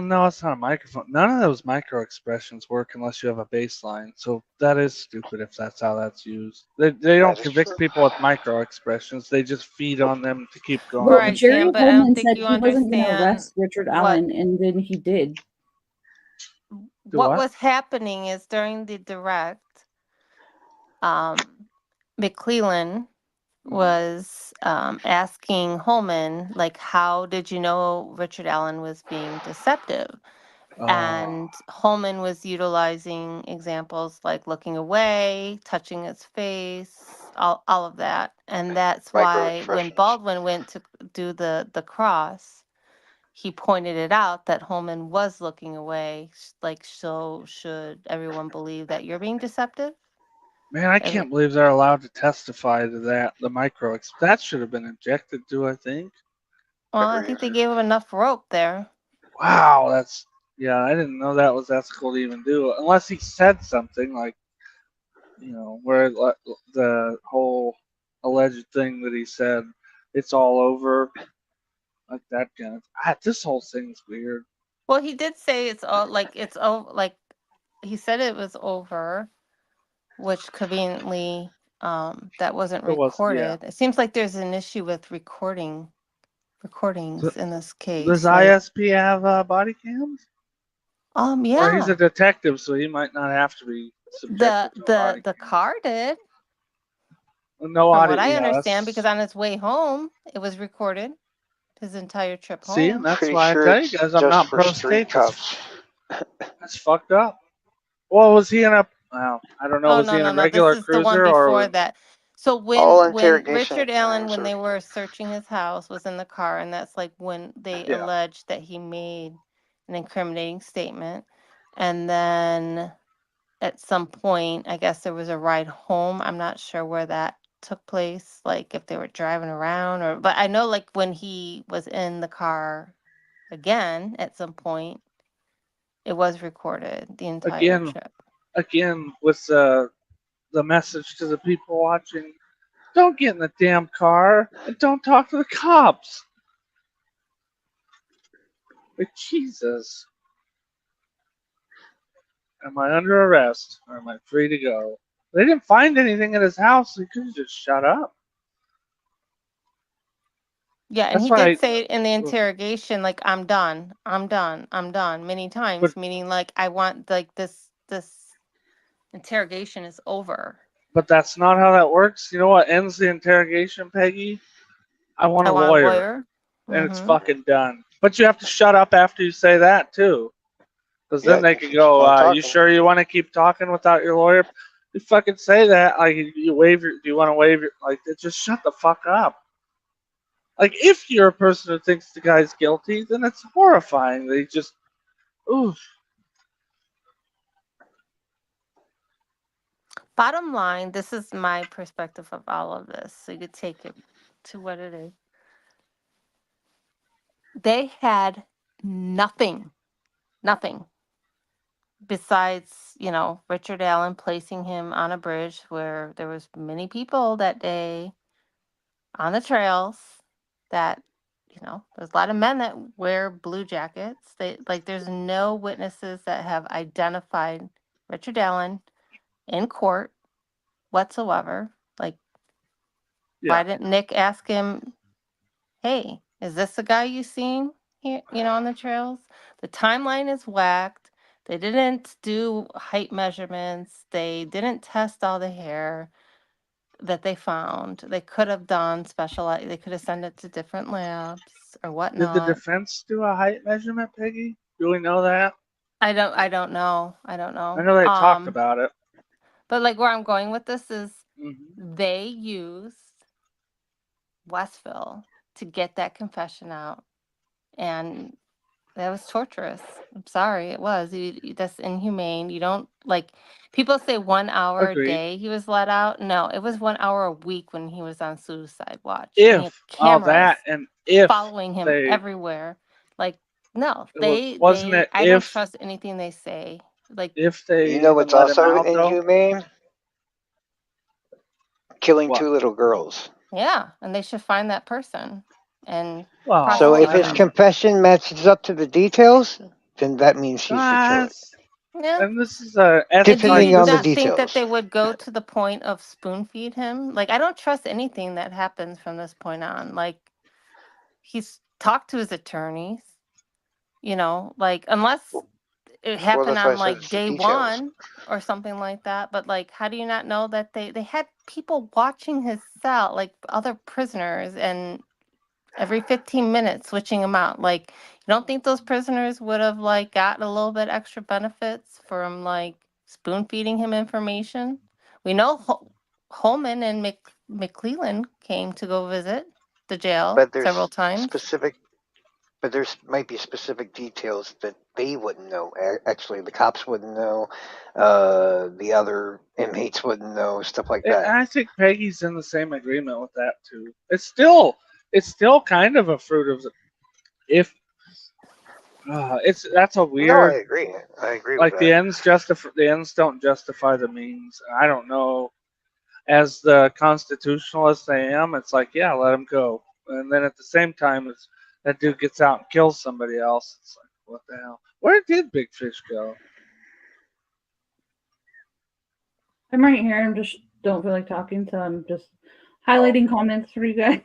no, it's not a microphone. None of those micro expressions work unless you have a baseline. So that is stupid if that's how that's used. They don't That is convict true. people with micro expressions. They just feed on them to keep going. Well, Right, Jerry Dan, but I don't Holman think said you he wasn't going to understand arrest Richard what Allen, and then he did. Do what what? was happening is during the direct, McClellan was asking Holman, like, how did you know Richard Allen was being deceptive? And Holman was utilizing examples like looking away, touching his face, all of that. And that's Micro why when expressions. Baldwin went to do the cross, he pointed it out that Holman was looking away. Like, so should everyone believe that you're being deceptive? Man, I Every- can't believe they're allowed to testify to that. The that should have been objected to. I think. Well, I Agreed. think they gave him enough rope there. Wow, I didn't know that was ethical to even do. Unless he said something like, where the whole alleged thing that he said, it's all over, like that kind of. This whole thing's weird. Well, he did say it's all like he said it was over, which conveniently that wasn't It was, yeah. recorded. It seems like there's an issue with recordings in this Does case. ISP have body cams? Or he's Yeah. a detective, so he might not have to be subjected to a body The cam. car did, No from audio. what I Yeah, understand, that's, because on his way home, it was recorded. His entire trip see, and home. that's Pretty why I sure tell you it's guys I'm just not for pro street state. cops. That's fucked up. Well, was he in a? Well, I don't know. Oh Was no, he in no, a no. This regular is the one cruiser or before was? that. So All when interrogation Richard Allen, when they answered. were searching his house, was in the car, and that's like when they Yeah. alleged that he made an incriminating statement, and then at some point, I guess there was a ride home. I'm not sure where that took place, like if they were driving around or, but I know like when he was in the car again at some point, it was recorded the entire Again, trip. with the message to the people watching: don't get in the damn car and don't talk to the cops. Like, Jesus, am I under arrest or am I free to go? They didn't find anything in his house. He could have just shut up. Yeah, and That's he why. did say in the interrogation, like, I'm done, I'm done, I'm done, many But times, meaning like I want like this interrogation is over. but that's not how that works. You know what ends the interrogation, Peggy? I want I a want a lawyer, lawyer. and it's Mm-hmm. fucking done. But you have to shut up after you say that too, because then Yeah, they if could you keep go, on "You talking. sure you want to keep talking without your lawyer?" You fucking say that, like you waive your. Do you want to waive your? Like, just shut the fuck up. Like, if you're a person who thinks the guy's guilty, then it's horrifying. They just, ooh, Bottom line, this is my perspective of all of this, so you could take it to what it is. They had nothing besides, Richard Allen placing him on a bridge where there was many people that day on the trails that, there's a lot of men that wear blue jackets. There's no witnesses that have identified Richard Allen in court whatsoever. Like, why yeah. didn't Nick ask him, hey, is this the guy you seen here, on the trails? The timeline is whacked. They didn't do height measurements. They didn't test all the hair that they found. They could have done they could have sent it to different labs or Did the whatnot. defense do a height measurement, Peggy? Do we know that? I don't know. I know they talked about it. But like where I'm going with this is Mm-hmm. they used Westville to get that confession out, and that was torturous. I'm sorry, it was. That's inhumane. You don't like people say 1 hour a Agreed. day he was let out. No, it was 1 hour a week when he was on suicide watch, and he had If all cameras that, and if following him they, everywhere. Like, no, wasn't it I don't trust anything they say. Like, if they You know even what's let him also out though? inhumane? Killing What? 2 little girls. yeah, and they should find that person and Well, So if prosecute I his mean, him. confession matches up to the details, then that means he's the killer. guys, Yeah. and this is a And do like Depending you on the this not is think that details. they would go to the point of spoon feed him? Like, I don't trust anything that happens from this point on. Like, he's talked to his attorneys, like, unless it Well, happened that's why I on said like it's the day details. one or something like that. But like, how do you not know that they had people watching his cell, like other prisoners, and every 15 minutes switching them out? Like, you don't think those prisoners would have like gotten a little bit extra benefits from like spoon feeding him information? We know Holman and McClellan came to go visit the jail But several there's times. specific, but there's might be specific details that they wouldn't know. Actually, the cops wouldn't know. The other inmates wouldn't know. Stuff like And that. I think Peggy's in the same agreement with that too. It's still kind of a fruit of the, if it's that's a No, I weird, agree. I agree with like that. the ends don't justify the means. I don't know. As the constitutionalist I am, it's like, yeah, let him go. And then at the same time, it's that dude gets out and kills somebody else. It's like, what the hell? Where did Big Fish go? I'm right here. I'm just don't feel like talking, so I'm just highlighting comments for you guys.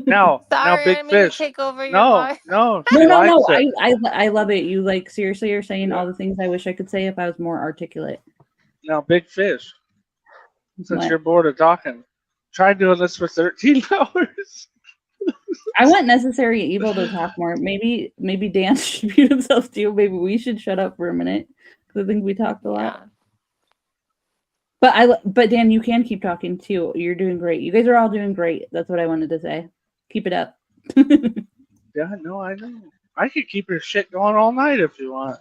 Now, Sorry, I Big didn't mean to Fish. take over your No, life. no, No, she no, likes no. it. I love it. You like seriously are saying Yeah. all the things I wish I could say if I was more articulate. Now, Big Fish, since What? you're bored of talking, try doing this for 13 hours. I want necessary evil to talk more. Maybe Dan should mute himself too. Maybe we should shut up for a minute because I think we talked a lot. Yeah. But Dan, you can keep talking too. You're doing great. You guys are all doing great. That's what I wanted to say. Keep it up. Yeah, no, I know. I could keep your shit going all night if you want.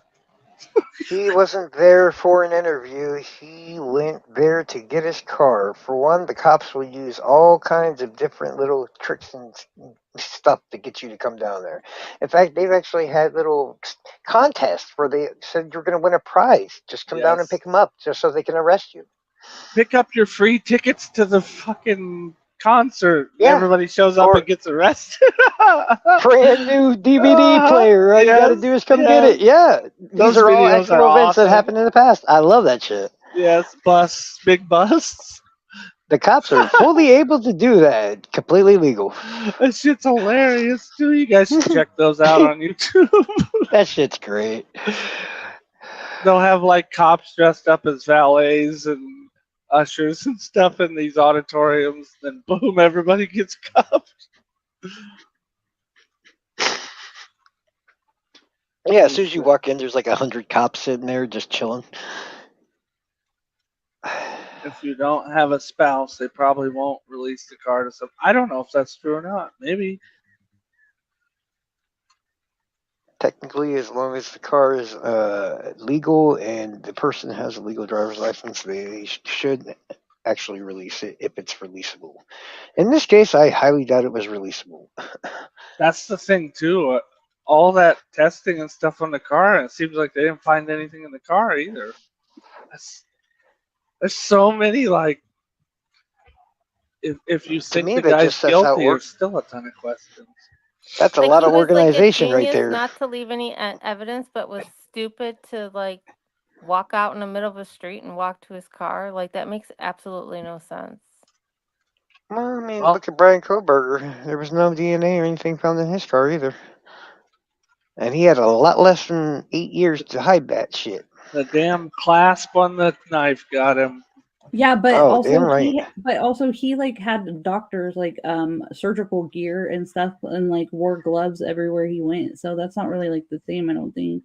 He wasn't there for an interview. He went there to get his car. For one, the cops will use all kinds of different little tricks and stuff to get you to come down there. In fact, they've actually had little contests where they said you're going to win a prize. Just come down and Yes. pick them up just so they can arrest you. Pick up your free tickets to the fucking concert. Yeah. Everybody shows up Or- and gets arrested. Brand new DVD player. All you got to do is come get it. Yeah. Those These are all videos actual are events that awesome. happened in the past. I love that shit. Yes, big busts. The cops are fully able to do that. Completely legal. That shit's hilarious too. You guys should check those out on YouTube. That shit's great. They'll have like cops dressed up as valets and ushers and stuff in these auditoriums. Then boom, everybody gets cuffed. Yeah, as soon as you walk in, there's like 100 cops sitting there just chilling. If you don't have a spouse, they probably won't release the car to some. I don't know if that's true or not. Maybe. Technically, as long as the car is legal and the person has a legal driver's license, they should actually release it if it's releasable. In this case, I highly doubt it was releasable. That's the thing too. All that testing and stuff on the car, and it seems like they didn't find anything in the car either. There's so many like. If you think me, the that guy's just says how it guilty, works. there's still a ton of questions. That's a Like lot he of was like a organization right genius there. not to leave any evidence, but was stupid to like walk out in the middle of a street and walk to his car. Like that makes absolutely no sense. Well, I mean, Well- look at Brian Koberger. There was no DNA or anything found in his car either. And he had a lot less than 8 years to hide that shit. The damn clasp on the knife got him. Yeah, but Oh, damn right. also he like had doctors like surgical gear and stuff and like wore gloves everywhere he went. So that's not really like the same, I don't think.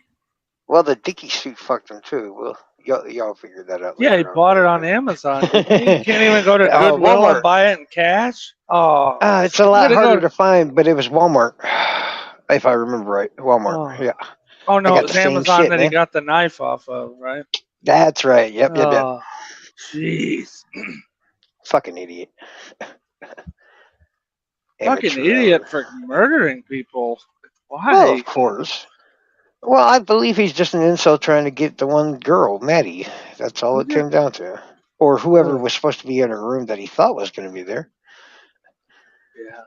Well, the Dickie suit fucked him too. Well, y'all figured that out. Yeah, he later bought it on Amazon. Didn't he? You can't even go to Goodwill Walmart. and buy it in cash. Oh, It's a lot I'm gonna harder go to find, but it was Walmart, if I remember right. Walmart. Oh. Yeah, Oh no, got it was the same Amazon shit, that he man. got the knife off of, right? that's right. Yep. Oh, jeez. Fucking idiot. Fucking Amateur idiot hour. for murdering people. Why? Well, of course. Well, I believe he's just an incel trying to get the one girl, Maddie. That's all it Okay. came down to. Or whoever Oh. was supposed to be in her room that he thought was going to be there. Yeah.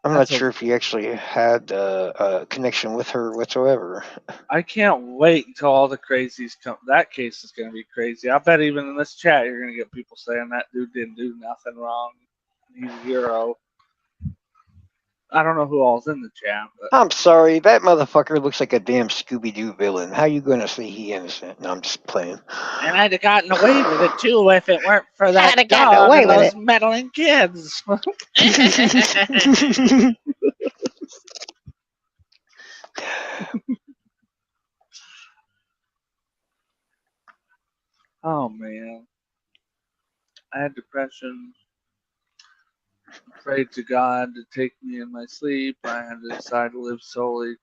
I'm That's not sure if he actually had a connection with her whatsoever. I can't wait until all the crazies come. That case is going to be crazy. I bet even in this chat, you're going to get people saying that dude didn't do nothing wrong. He's a hero. I don't know who all's in the chat, but I'm sorry, that motherfucker looks like a damn Scooby-Doo villain. How you going to say he innocent? No, I'm just playing. and I'd have gotten away with it too if it weren't for that I'd have gotten dog away and with those it. meddling kids. Oh man, I had depression. Prayed to God to take me in my sleep. I had to decide to live solely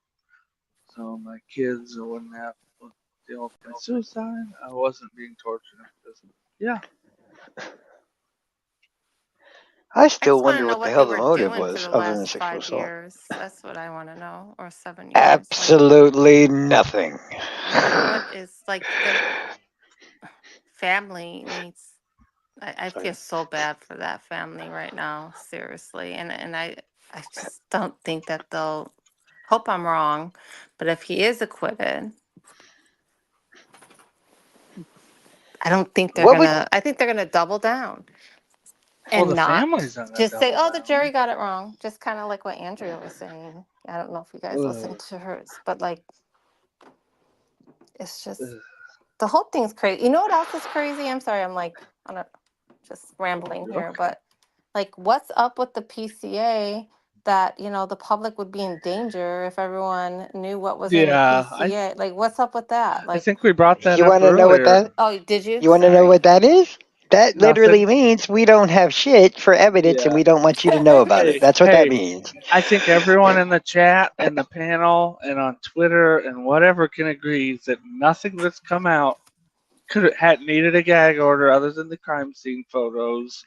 so my kids wouldn't have to deal with my suicide. I wasn't being tortured in prison. Yeah. I I still just want to wonder know what the what hell they the were motive doing for was, the other than last sexual 5 assault. years. That's what I want to know. Or 7 years. Absolutely nothing. What is like the family needs? I feel so bad for that family right now, seriously, and I just don't think that they'll. Hope I'm wrong, but if he is acquitted, I don't think they're What would- gonna. I think they're gonna double down Well, and the not family's on that just say, double "Oh, the down. jury got it wrong." Just kind of like what Andrea was saying. I don't know if you guys listened Ugh. to hers, but like, it's just Ugh. the whole thing's crazy. You know what else is crazy? I'm sorry, I'm like on a just rambling here, but like, what's up with the PCA? That the public would be in danger if everyone knew what was in the Yeah, PCA. Like, what's up with that? I Like, think we brought that You up want to know what earlier. that? oh, did you? You want to know Sorry. what that is? That literally Nothing. means we don't have shit for evidence, and Yeah. we don't want you to know about it. That's what that means. I think everyone in the chat and the panel and on Twitter and whatever can agree that nothing that's come out had needed a gag order other than the crime scene photos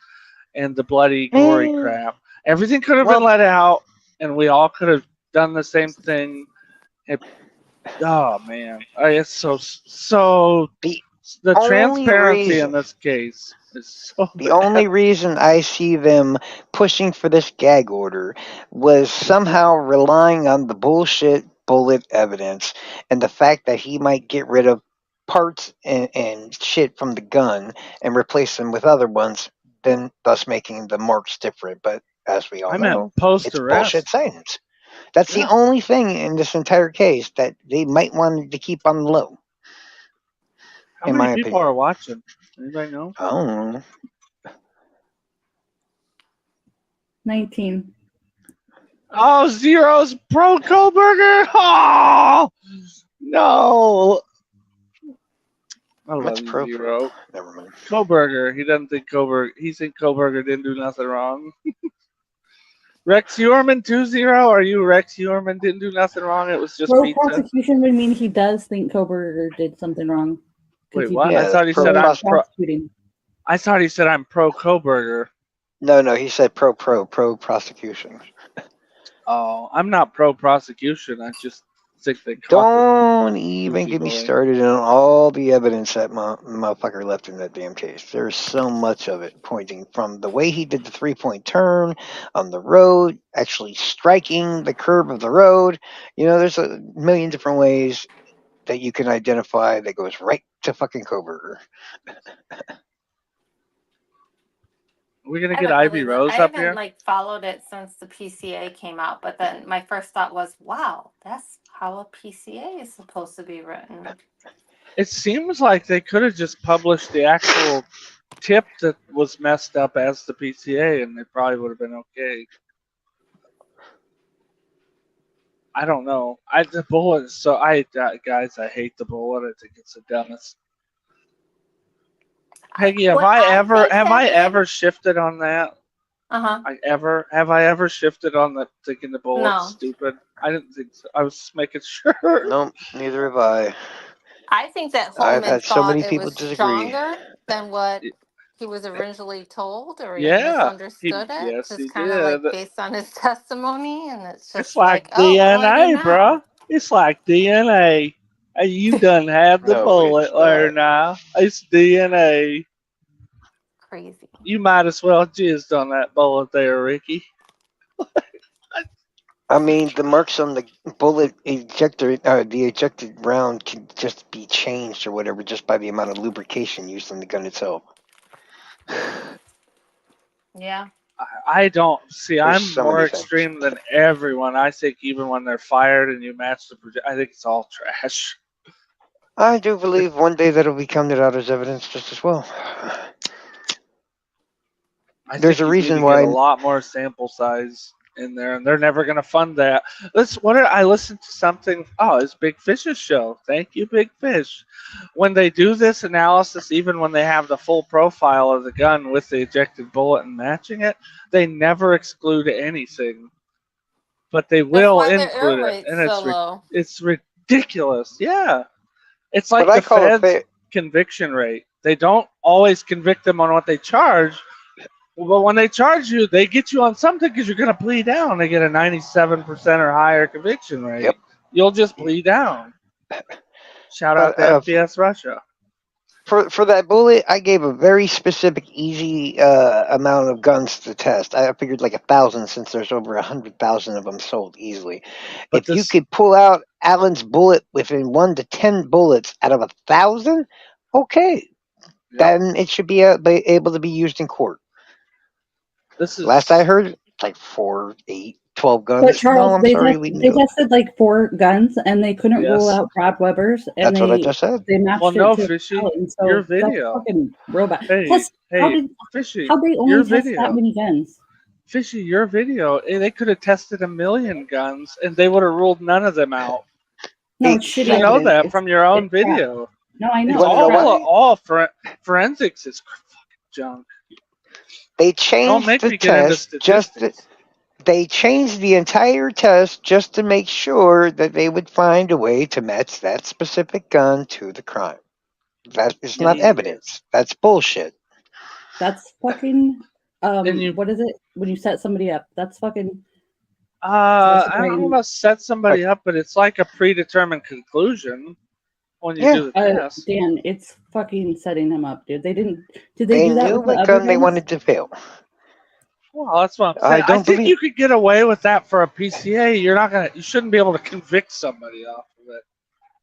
and the bloody gory crap. Everything could have been Well, let out, and we all could have done the same thing. Oh man, it's so the the only transparency reason in this case is so the bad. only reason I see them pushing for this gag order was somehow relying on the bullshit bullet evidence and the fact that he might get rid of parts and shit from the gun and replace them with other ones, then thus making the marks different. But as we all I meant know, post it's bullshit arrest. science. That's the Yeah. only thing in this entire case that they might want to keep on the low. How In many my people opinion. are watching? Anybody know? I don't know. 19. Oh, Zero's pro Kohlberger. Oh no. I love What's you, pro? Zero. Never mind. Kohlberger. He doesn't think Kohlberger. He thinks Kohlberger didn't do nothing wrong. Rex Yorman 2-0. Are you Rex Yorman didn't do nothing wrong? It was just Pro pizza. prosecution would mean he does think Koberger did something wrong. 'Cause Wait, he'd what? be I Yeah, thought he pro said I'm pros- pro. prosecuting. I thought he said I'm pro Kohlberger. No, he said pro prosecution. Oh, I'm not pro prosecution. I just think they caught Don't the even goofy get me boy. started on all the evidence that motherfucker left in that damn case. There's so much of it pointing from the way he did the 3-point turn on the road, actually striking the curb of the road. There's a million different ways that you can identify that goes right to fucking Koberger. We're gonna I get haven't Ivy really, Rose I up haven't here. like followed it since the PCA came out, but then my first thought was, wow, that's how a PCA is supposed to be written. It seems like they could have just published the actual tip that was messed up as the PCA, and it probably would have been okay. I don't know. The bullet. So guys, I hate the bullet. I think it's the dumbest. Peggy, have What I I ever think happened- shifted on that? Uh-huh. Have I ever shifted on the thinking the bullet's No. stupid? I didn't think so. I was just making sure. Nope, neither have I. I think that I've Holman had so thought many it people was disagree. stronger than what he was originally told, or he Yeah, misunderstood it, yes, he just kind of like did. based on his testimony, and it's It's just like oh, what do I do DNA, now? bro. It's like DNA. Hey, you done had the No, bullet it's there not. now. It's DNA. Crazy. You might as well jizzed on that bullet there, Ricky. I mean, the marks on the bullet ejector, the ejected round can just be changed or whatever just by the amount of lubrication used on the gun itself. Yeah. I don't see. There's I'm so more many things. extreme than everyone. I think even when they're fired and you match the I think it's all trash. I do believe one day that'll be counted out as evidence just as well. There's think a you reason need to why. get a lot more sample size in there, and they're never going to fund that. I listened to something. Oh, it's Big Fish's show. Thank you, Big Fish. When they do this analysis, even when they have the full profile of the gun with the ejected bullet and matching it, they never exclude anything, but they That's will why their error include it, rate's and so low. it's ridiculous. Yeah, it's like What I the call a Fed's conviction rate. They don't always convict them on what they charge. But when they charge you, they get you on something because you're going to plead down. They get a 97% or higher conviction rate. Yep. You'll just plead down. Shout out But, to FPS Russia. For that bullet, I gave a very specific, easy amount of guns to test. I figured like 1,000 since there's over 100,000 of them sold easily. But If you could pull out Allen's bullet within 1 to 10 bullets out of 1,000, okay, then it should be able to be used in court. This Last I is heard, it's like 4, 8, 12 But guns. Charles, No, I'm sorry, we can they do it. tested like 4 guns, and they couldn't rule yes. out Rob Weber's, and That's what I just said. they matched Well, it no, to a Fishy, pallet, your so that's video. fucking real bad. Hey, Plus, hey, Fishy, how they your only test that video. many guns? Fishy, your video. They could have tested 1,000,000 guns, and they would have ruled none of them out. No, It- it's shitty You know evidence. that from your own it's crap. video. No, I It's know. wanna It's know crap. why? forensics is fucking junk. They Don't changed make the me get into test just statistics. they changed the entire test just to make sure that they would find a way to match that specific gun to the crime. That is not Idiots. evidence. That's bullshit. That's fucking. And you, What is it when you set somebody up? That's fucking. I don't know desecrating. about set somebody up, but it's like a predetermined conclusion when you Yeah. do the test. Dan, it's fucking setting him up, dude. They didn't. Did They do that knew with the what other gun they guns? wanted to fail. Well, that's what I'm I saying. I don't think believe- you could get away with that for a PCA. You shouldn't be able to convict somebody off of it.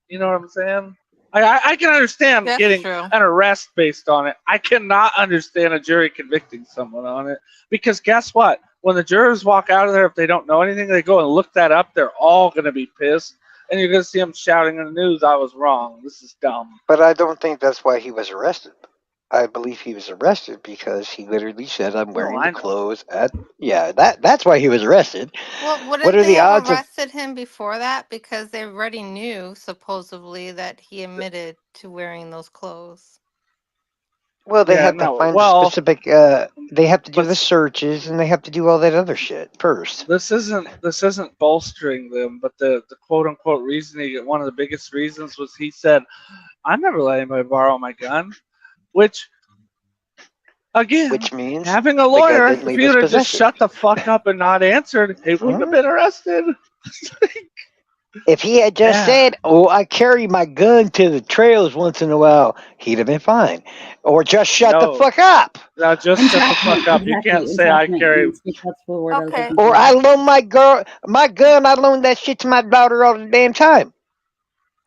You know what I'm saying? I can understand That's getting true. an arrest based on it. I cannot understand a jury convicting someone on it. Because guess what? When the jurors walk out of there, if they don't know anything, they go and look that up. They're all going to be pissed. And you're going to see them shouting in the news, I was wrong. This is dumb. But I don't think that's why he was arrested. I believe he was arrested because he literally said, "I'm wearing I the know. clothes at." Yeah, that's why he was arrested. Well, What wouldn't are they the have odds of? arrested him before that? Because they already knew, supposedly, that he admitted to wearing those clothes. Well, they Yeah, have to no, find well, specific. They have to do but the searches and they have to do all that other shit first. this isn't bolstering them, but the quote unquote reasoning, one of the biggest reasons was he said, I never let anybody borrow my gun. Which again, Which means having a the gun lawyer, didn't if leave he his would have just possession. shut the fuck up and not answered, he wouldn't have been arrested. If he had just Yeah. said, "Oh, I carry my gun to the trails once in a while," he'd have been fine. Or just shut the No. fuck up. Now just shut the fuck up. You can't say I carry. That's the word I was Okay. looking Or for. I loan my gun. I loan that shit to my daughter all the damn time.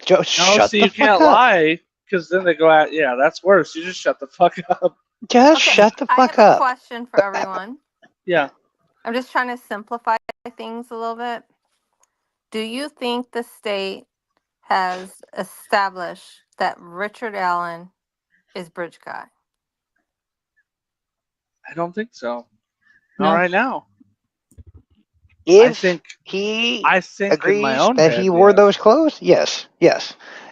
Just No, shut see, the you fuck can't up. lie because then they go out. Yeah, that's worse. You just shut the fuck up. Just Okay, shut the I fuck have a up. question for everyone. Yeah. I'm just trying to simplify things a little bit. Do you think the state has established that Richard Allen is Bridge Guy? I don't think so. No. Not right now. If think- he I think in agrees my own that head, he wore yes. those clothes, yes.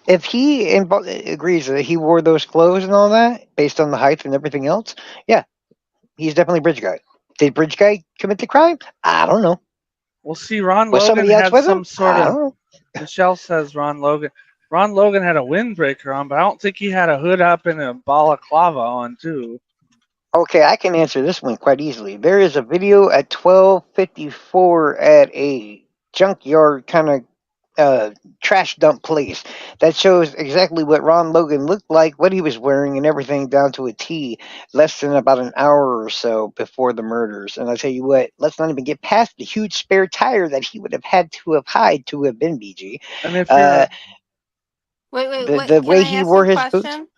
If he agrees that he wore those clothes and all that, based on the height and everything else, yeah, he's definitely Bridge Guy. Did Bridge Guy commit the crime? I don't know. Well, see, Ron Was Logan somebody else had with some him? sort I of. don't know. Michelle says Ron Logan. Ron Logan had a windbreaker on, but I don't think he had a hood up and a balaclava on too. Okay, I can answer this one quite easily. There is a video at 12:54 at a junkyard kind of trash dump place that shows exactly what Ron Logan looked like, what he was wearing, and everything down to a T. Less than about an hour or so before the murders. And I tell you what, let's not even get past the huge spare tire that he would have had to have hid to have been BG. And if you're Wait. The Can way I he ask wore you a his boots. question?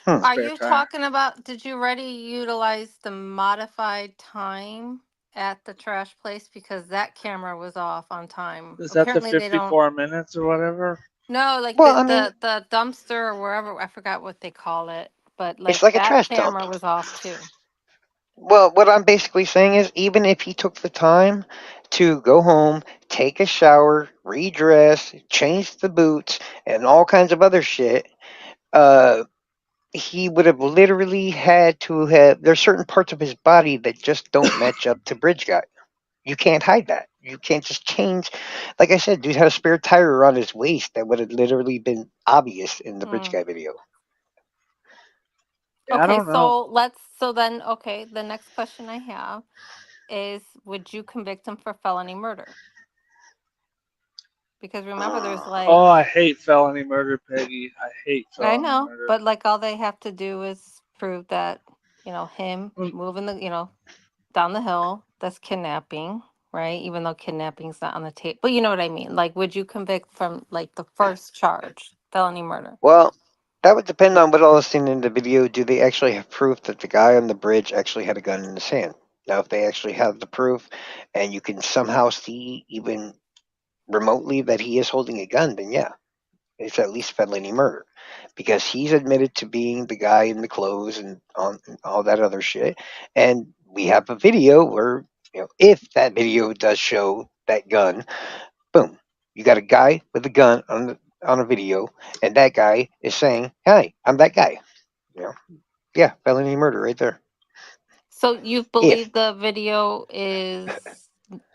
Hmm. Are Spare you tire. talking about, did you already utilize the modified time at the trash place? Because that camera was off on time. is that the Apparently they don't. 54 minutes or whatever? No, like Well, I mean, the dumpster or wherever, I forgot what they call it. But like it's like a that trash dump. camera was off too. Well, what I'm basically saying is, even if he took the time to go home, take a shower, redress, change the boots, and all kinds of other shit, he would have literally had to have. There's certain parts of his body that just don't match up to Bridge Guy. You can't hide that. You can't just change. Like I said, dude had a spare tire around his waist that would have literally been obvious in the Bridge Mm. Guy video. Yeah, I Okay, don't know. the next question I have is, would you convict him for felony murder? Because remember, there's like, Oh, I hate felony murder, Peggy. I hate I felony know, murder. but like all they have to do is prove that, him Mm. moving down the hill, that's kidnapping, right? Even though kidnapping's not on the tape. But you know what I mean? Like, would you convict from like the first charge, felony murder? Well, That would depend on what all is seen in the video. Do they actually have proof that the guy on the bridge actually had a gun in his hand? Now, if they actually have the proof, and you can somehow see even remotely that he is holding a gun, then yeah, it's at least felony murder, because he's admitted to being the guy in the clothes and on all that other shit. And we have a video where, if that video does show that gun, boom, you got a guy with a gun on a video, and that guy is saying, "Hey, I'm that guy." You know, yeah, felony murder right there. So you If believe the video is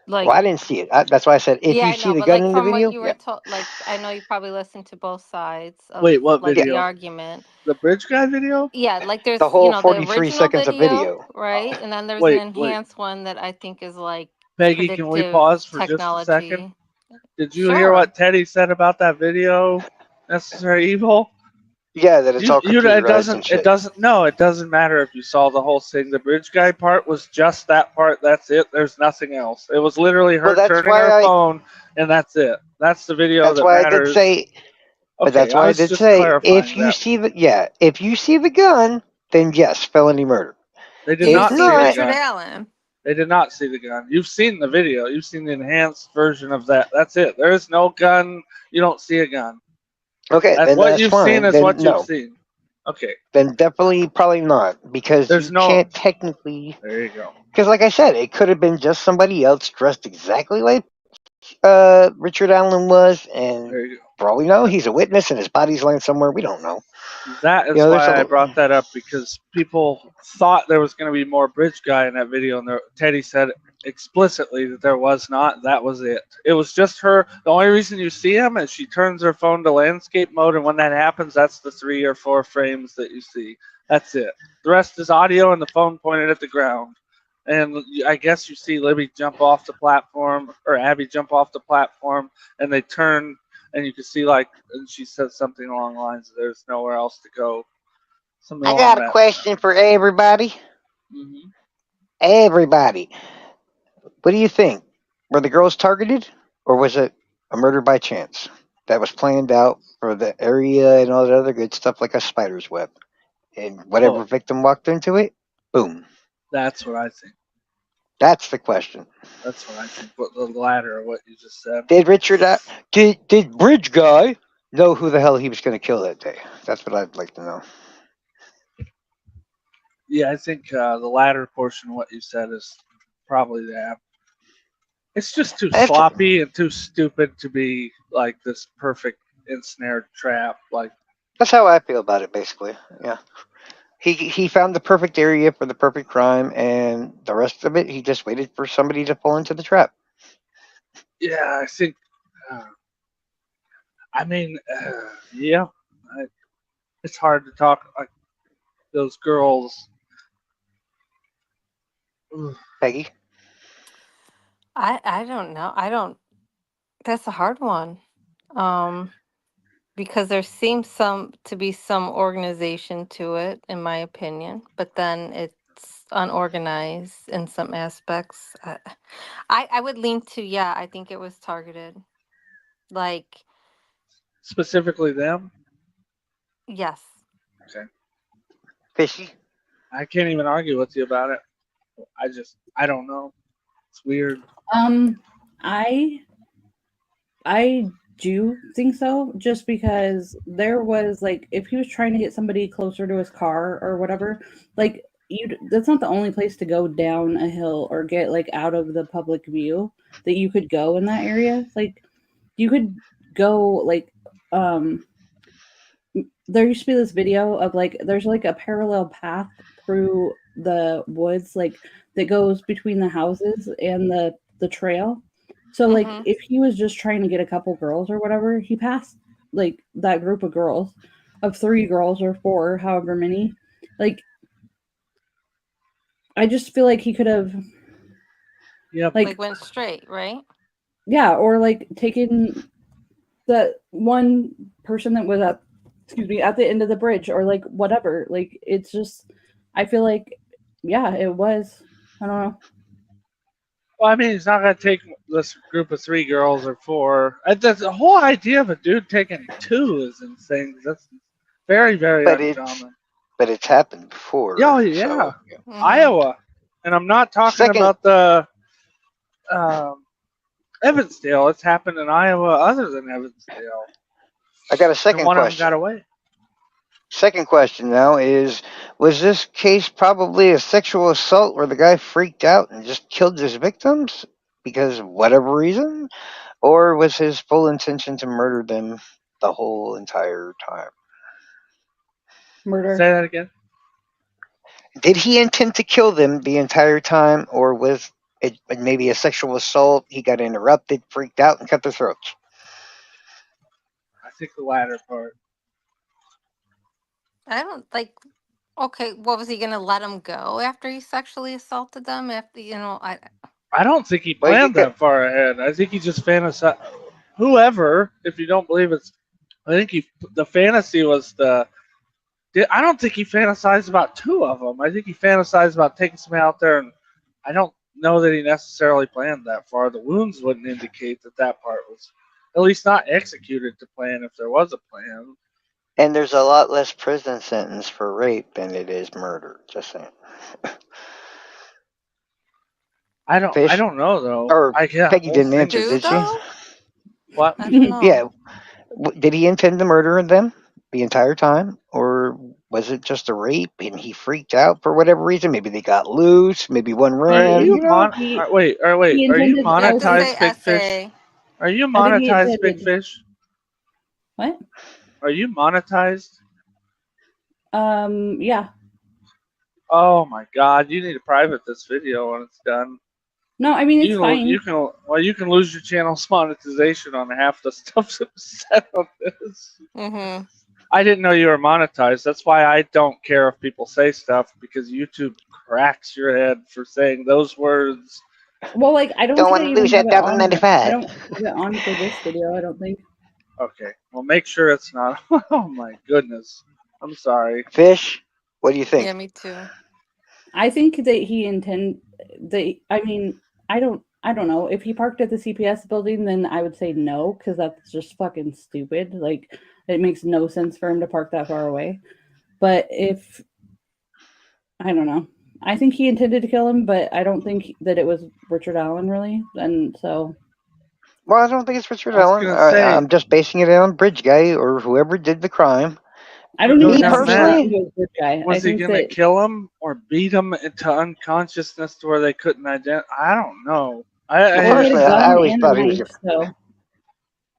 like, well, I didn't see it. That's why I said if yeah, you I see know, the but gun like in the from what video, you were yeah. told, like I know you probably listened to both sides of Wait, what like the video? argument. The bridge guy video? Yeah, like there's, The whole the 43 original seconds of video, video. right? And then there's an Wait. enhanced one that I think is like Peggy, can we predictive pause for just a second? technology. Did you hear Sure. what Teddy said about that video? Necessary Evil? Yeah, that it's all It computerized and shit. it doesn't matter if you saw the whole thing. The bridge guy part was just that part. That's it. There's nothing else. It was literally her Well, that's turning why her I. phone, and that's it. That's the video That's that why I did matters. say. But Okay, that's I why I was did just say clarifying if you that. see if you see the gun, then yes, felony murder. They did Do you not see see the Richard gun. Allen? They did not see the gun. You've seen the video. You've seen the enhanced version of that. That's it. There is no gun. You don't see a gun. Okay, then What that's you've fine. seen is Then what you've no. seen. Okay, Then definitely probably not, because there's you no. can't technically. There you go. Because like I said, it could have been just somebody else dressed exactly like Richard Allen was, and There you go. for all we know, he's a witness and his body's lying somewhere. We don't know. That is There's why I a. brought that up, because people thought there was going to be more bridge guy in that video, and Teddy said explicitly that there was not. That was it. It was just her. The only reason you see him is she turns her phone to landscape mode, and when that happens, that's the 3 or 4 frames that you see. That's it. The rest is audio and the phone pointed at the ground. And I guess you see Libby jump off the platform, or Abby jump off the platform, and they turn, and you can see, like, and she says something along the lines of "there's nowhere else to go." Something I along got a that. question for everybody. Mm-hmm. Everybody, what do you think? Were the girls targeted, or was it a murder by chance that was planned out for the area and all that other good stuff, like a spider's web? And whatever Well, victim walked into it, boom. that's what I think. That's the question. That's what I think. What the latter of what you just said. Did did Bridge Guy know who the hell he was going to kill that day? That's what I'd like to know. Yeah, I think the latter portion of what you said is probably that. It's just too After- sloppy and too stupid to be like this perfect ensnared trap. Like, That's how I feel about it, basically. Yeah. He found the perfect area for the perfect crime, and the rest of it, he just waited for somebody to fall into the trap. yeah, I think. I mean, yeah, it's hard to talk like those girls. Ugh. Peggy? I don't know. That's a hard one. Because there seems to be some organization to it, in my opinion, but then it's unorganized in some aspects. I would lean to, yeah, I think it was targeted. Like, Specifically them. yes. Okay. Fishy? I can't even argue with you about it. I don't know. It's weird. I do think so, just because there was like, if he was trying to get somebody closer to his car or whatever, like that's not the only place to go down a hill or get like out of the public view that you could go in that area. Like you could go like there used to be this video of like there's like a parallel path through the woods, like that goes between the houses and the trail. So like Mhm. if he was just trying to get a couple girls or whatever, he passed like that group of girls, of 3 girls or 4, however many. Like I just feel like he could have Yep. Like went straight, right? yeah, or like taken the one person that was at the end of the bridge, or like whatever. Like it's just, I feel like, yeah, it was. I don't know. Well, I mean, he's not gonna take this group of 3 girls or 4. That's the whole idea of a dude taking 2 is insane. Very, very But uncommon. it's happened before. Oh, yeah. So, Mhm. Iowa. And I'm not talking Second- about the Evansdale. It's happened in Iowa other than Evansdale. I got a And second one of them question. got away. Second question now is, was this case probably a sexual assault where the guy freaked out and just killed his victims because of whatever reason? Or was his full intention to murder them the whole entire time? Murder. Say that again. Did he intend to kill them the entire time, or was it maybe a sexual assault? He got interrupted, freaked out, and cut their throats. I think the latter part. I don't like. Okay, what was he gonna let him go after he sexually assaulted them? After I don't think he Well, he planned could- that far ahead. I think he just fantasized. Whoever, if you don't believe it's, I think the fantasy was I don't think he fantasized about two of them. I think he fantasized about taking somebody out there, and I don't know that he necessarily planned that far. The wounds wouldn't indicate that part was at least not executed to plan if there was a plan. And there's a lot less prison sentence for rape than it is murder. Just saying. I Fish? don't know though. Or Yeah, Peggy whole didn't thing answer, is- do did she? though? What? I don't know. Yeah. Did he intend to murder them the entire time, or was it just a rape and he freaked out for whatever reason? Maybe they got loose. Maybe one Are ran. you You know. wait? Are you intended- You have to monetized say big fish? essay. Are you I think he monetized big intended- fish? What? Are you monetized? Yeah. Oh my god! You need to private this video when it's done. No, I mean it's you fine. You can lose your channel's monetization on half the stuff that was said on this. Mm-hmm. I didn't know you were monetized. That's why I don't care if people say stuff, because YouTube cracks your head for saying those words. Well, like I don't Don't think want I to even lose have that it on. $1.95. I don't have it on for this video. I don't think. Okay, well, make sure it's not. Oh my goodness! I'm sorry. Fish. What do you think? Yeah, me too. I think that he intend. I mean, I don't know. If he parked at the CPS building, then I would say no, because that's just fucking stupid. Like, it makes no sense for him to park that far away. But if I don't know, I think he intended to kill him, but I don't think that it was Richard Allen really, and so. Well, I don't think it's Richard I was Allen. gonna say- I'm just basing it on Bridge Guy or whoever did the crime. I don't Me even personally- think it was this guy. Was he think gonna that kill him or beat him into unconsciousness to where they couldn't identify? I don't know. well, he had a Personally, I gun always and a thought he was knife, so.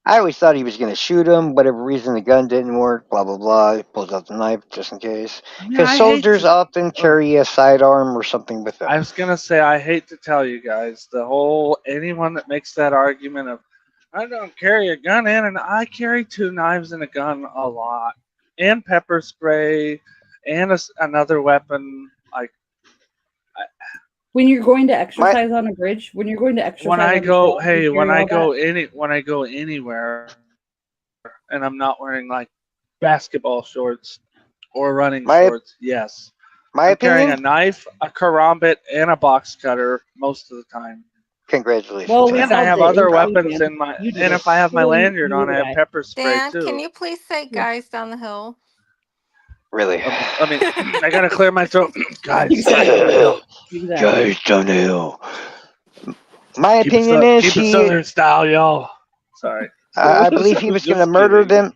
I always thought he was going to shoot him. Whatever reason, the gun didn't work. Blah blah blah. He pulls out the knife just in case. I mean, Because I hate soldiers to- often carry a sidearm or something with them. I was gonna say, I hate to tell you guys, anyone that makes that argument of I don't carry a gun and I carry 2 knives and a gun a lot, and pepper spray, and another weapon. Like When you're going to exercise on a bridge, when you're going to exercise when on I a go, trail, you when carry I all go that? when I go anywhere, and I'm not wearing like basketball shorts or running shorts, yes, My I'm carrying a opinion. knife, a karambit, and a box cutter most of the time. Congratulations. Well, we And I solved have it other in weapons Dan. in my. You did And it. if I have my Totally lanyard on, I you have guy. pepper spray Dan, too. can you please say guys down the hill? Really. I mean, I gotta clear my throat, guys. Exactly. Exactly. Guys, down the hill. My Keep it opinion is keep it he. Southern style, y'all. Sorry. I believe he was going to Just murder kidding. them.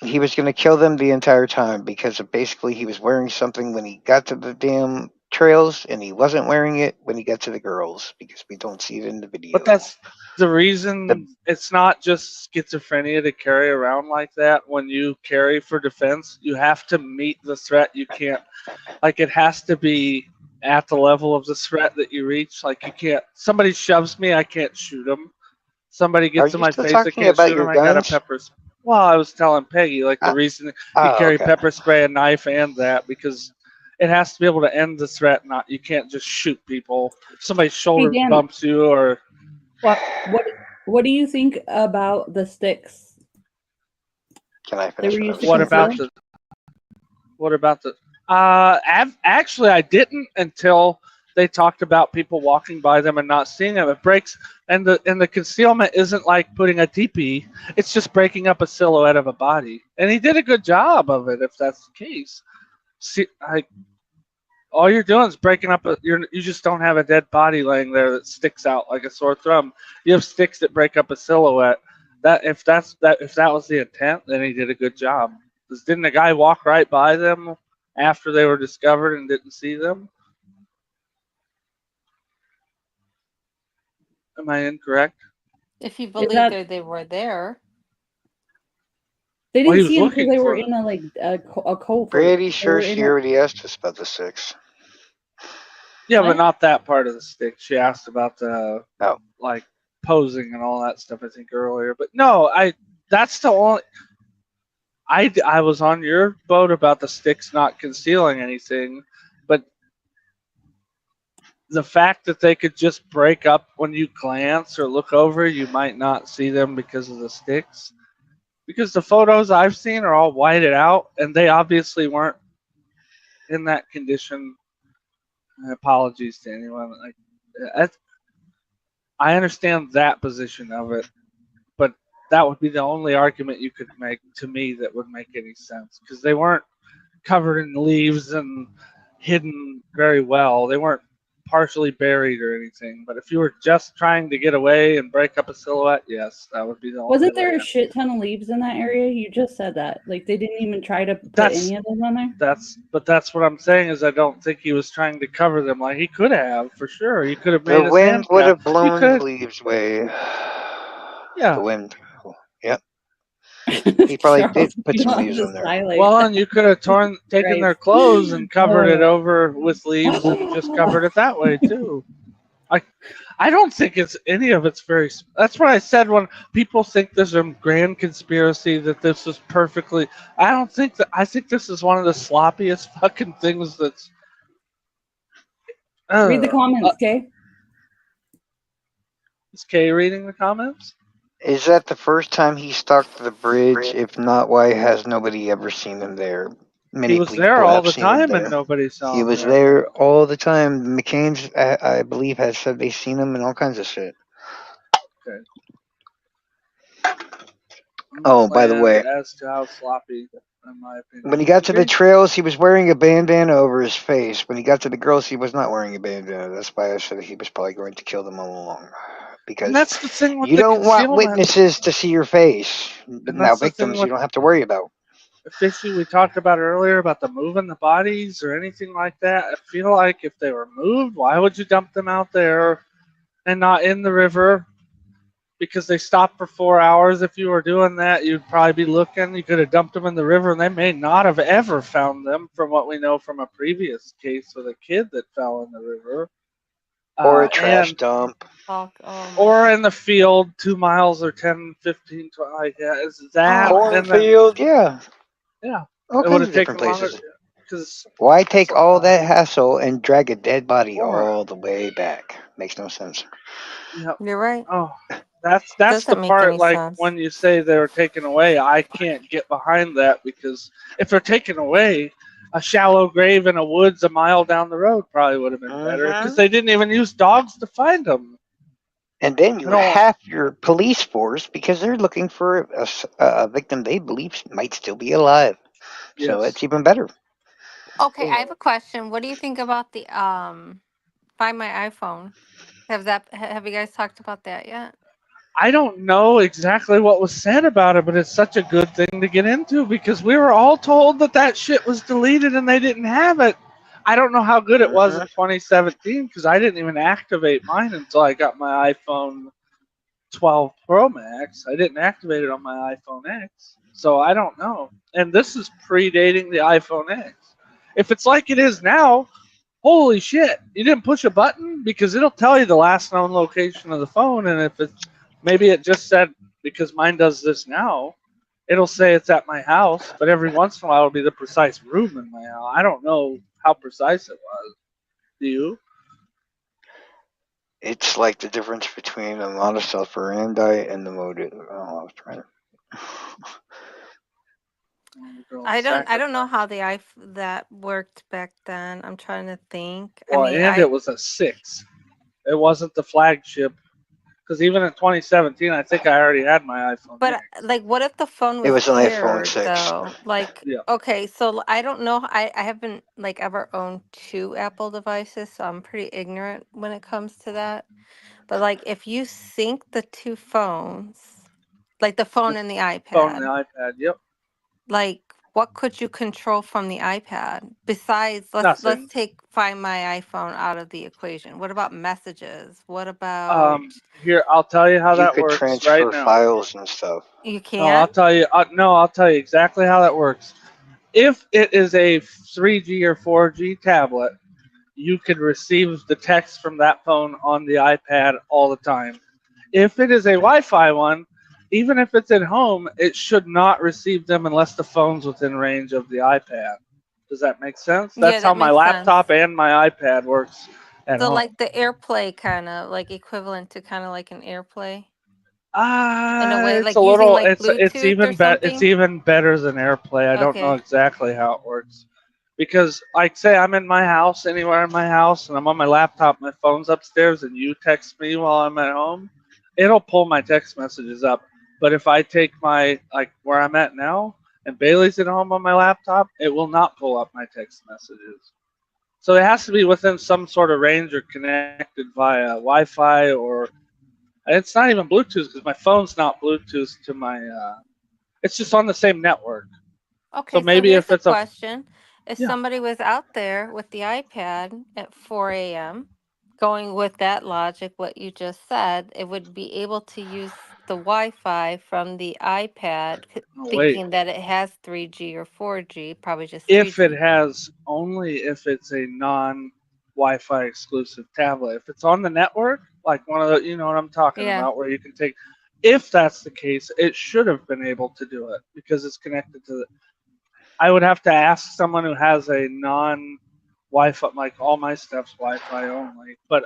He was going to kill them the entire time because basically he was wearing something when he got to the damn trails, and he wasn't wearing it when he got to the girls because we don't see it in the video. But that's the reason. It's not just schizophrenia to carry around like that. When you carry for defense, you have to meet the threat. You can't, like, it has to be at the level of the threat that you reach. Like, you can't. Somebody shoves me, I can't shoot them. Somebody gets Are in you my still face, I talking can't about shoot your them. I got a guns? pepper. Well, I was telling Peggy, like, the reason you carry okay. pepper spray, a knife, and that because it has to be able to end the threat. Not you can't just shoot people. If somebody's shoulder Dan. bumps you, or What do you think about the sticks? Can I They finish? were what used I'm to what saying? about conceal? the? What about the? Actually, I didn't until they talked about people walking by them and not seeing them. It breaks, and the concealment isn't like putting a teepee. It's just breaking up a silhouette of a body, and he did a good job of it. If that's the case, see, all you're doing is breaking up you just don't have a dead body laying there that sticks out like a sore thumb. You have sticks that break up a silhouette. If that was the intent, then he did a good job. 'Cause didn't the guy walk right by them after they were discovered and didn't see them? Am I incorrect? If you Is believe that they were there. they Well, he didn't was see them because looking they were for them. in a culvert. Pretty They sure were in she already asked us about the 6. Yeah, What? but not that part of the stick. She asked about the Oh. like posing and all that stuff. I think earlier, but no, that's the only. I was on your boat about the sticks not concealing anything, but the fact that they could just break up when you glance or look over, you might not see them because of the sticks. Because the photos I've seen are all whited out, and they obviously weren't in that condition. Apologies to anyone. I understand that position of it, but that would be the only argument you could make to me that would make any sense because they weren't covered in leaves and hidden very well. They weren't partially buried or anything. But if you were just trying to get away and break up a silhouette, yes, that would be the only Wasn't there way. a shit ton of leaves in that area? You just said that. Like they didn't even try to put That's any of them on there. that's what I'm saying is I don't think he was trying to cover them like he could have for sure. He could have The made his wind hand would cap. have He blown the could, leaves away. yeah. The wind. Yep. He probably did Charles, put you some don't have leaves to on there. sigh like Well, that. and you could have taken their Christ. clothes and covered it Oh. over with leaves and just covered it that way too. I don't think it's any of it's very. That's what I said when people think there's a grand conspiracy that this is perfectly. I don't think that. I think this is one of the sloppiest fucking things that's. Read the comments, okay? Is Kay reading the comments? Is that the first time he stalked the bridge? If not, why has nobody ever seen him there? Many He was people there all have the seen him time and there. nobody saw He him was there. there all the time. McCain's, I believe, has said they've seen him and all kinds of shit. Okay. Oh, by the way, As to how sloppy, in my opinion. when he got to the Okay. trails, he was wearing a bandana over his face. When he got to the girls, he was not wearing a bandana. That's why I said he was probably going to kill them all along. Because And that's the thing with you the don't want concealment. witnesses to see your face. And Now, that's the thing victims, you with don't have to worry about. Fishy, we talked about earlier about the moving the bodies or anything like that. I feel like if they were moved, why would you dump them out there and not in the river? Because they stopped for 4 hours. If you were doing that, you'd probably be looking. You could have dumped them in the river, and they may not have ever found them, from what we know from a previous case with a kid that fell in the river. Or a trash dump. Or in the field 2 miles or 10, 15, 20, like that. Is that Cornfield, yeah. Yeah. All It would kinds have of different taken longer. places. Because Why take all that hassle and drag a dead body Or- all the way back? Makes no sense. yeah. You're right. Oh, that's the Doesn't make part. any Like sense. when you say they were taken away, I can't get behind that because if they're taken away, a shallow grave in a woods a mile down the road probably would have been better because they didn't even use dogs to find them. And then you have your police force because they're looking for a victim they believe might still be alive. So Yes. it's even better. Okay, I have a question. What do you think about the Find My iPhone? Have you guys talked about that yet? I don't know exactly what was said about it, but it's such a good thing to get into because we were all told that shit was deleted and they didn't have it. I don't know how good it was in 2017 because I didn't even activate mine until I got my iPhone 12 Pro Max. I didn't activate it on my iPhone X, so I don't know. And this is predating the iPhone X. If it's like it is now, holy shit! You didn't push a button because it'll tell you the last known location of the phone, and if it maybe it just said because mine does this now, it'll say it's at my house, but every once in a while it'll be the precise room in my house. I don't know how precise it was. Do you? It's like the difference between a modest operandi and the motive. Oh, I was trying to. I don't know how that worked back then. I'm trying to think. I Well, mean, and it was a 6. It wasn't the flagship. Because even in 2017, I think I already had my iPhone but 8. like, what if the phone It was was an iPhone paired 6. though? Like, Yeah. okay, so I don't know. I haven't like ever owned two Apple devices, so I'm pretty ignorant when it comes to that. But like, if you sync the two phones, like the phone The and the phone and the iPad, iPad. Yep. like what could you control from the iPad besides let's Nothing. take Find My iPhone out of the equation. What about messages? What about Here, I'll tell you how You that could works right transfer now. files and stuff. you No, I'll can't? tell you. No, I'll tell you exactly how that works. If it is a 3G or 4G tablet, you can receive the text from that phone on the iPad all the time. If it is a Wi-Fi one, even if it's at home, it should not receive them unless the phone's within range of the iPad. Does that make sense? Yeah, That's how that my makes laptop sense. and my iPad works at So home. like the AirPlay kind of like equivalent to kind of like an AirPlay in a Ah, way, it's a like using little. like It's Bluetooth or even better. It's something. even better than AirPlay. I don't know Okay. exactly how it works because, like, say I'm in my house, anywhere in my house, and I'm on my laptop, my phone's upstairs, and you text me while I'm at home, it'll pull my text messages up. But if I take my like where I'm at now, and Bailey's at home on my laptop, it will not pull up my text messages. So it has to be within some sort of range or connected via Wi-Fi or it's not even Bluetooth because my phone's not Bluetooth to my. It's just on the same network. So Okay, so maybe here's if a it's a question. If yeah, somebody was out there with the iPad at 4 a.m., going with that logic, what you just said, it would be able to use the Wi-Fi from the iPad, no, wait. thinking that it has 3G or 4G, probably just If it 3G. has only if it's a non Wi-Fi exclusive tablet. If it's on the network, like one of the, you know what I'm talking Yeah. about, where you can take. If that's the case, it should have been able to do it because it's connected to the. I would have to ask someone who has a non Wi-Fi, like all my stuff's Wi-Fi only, but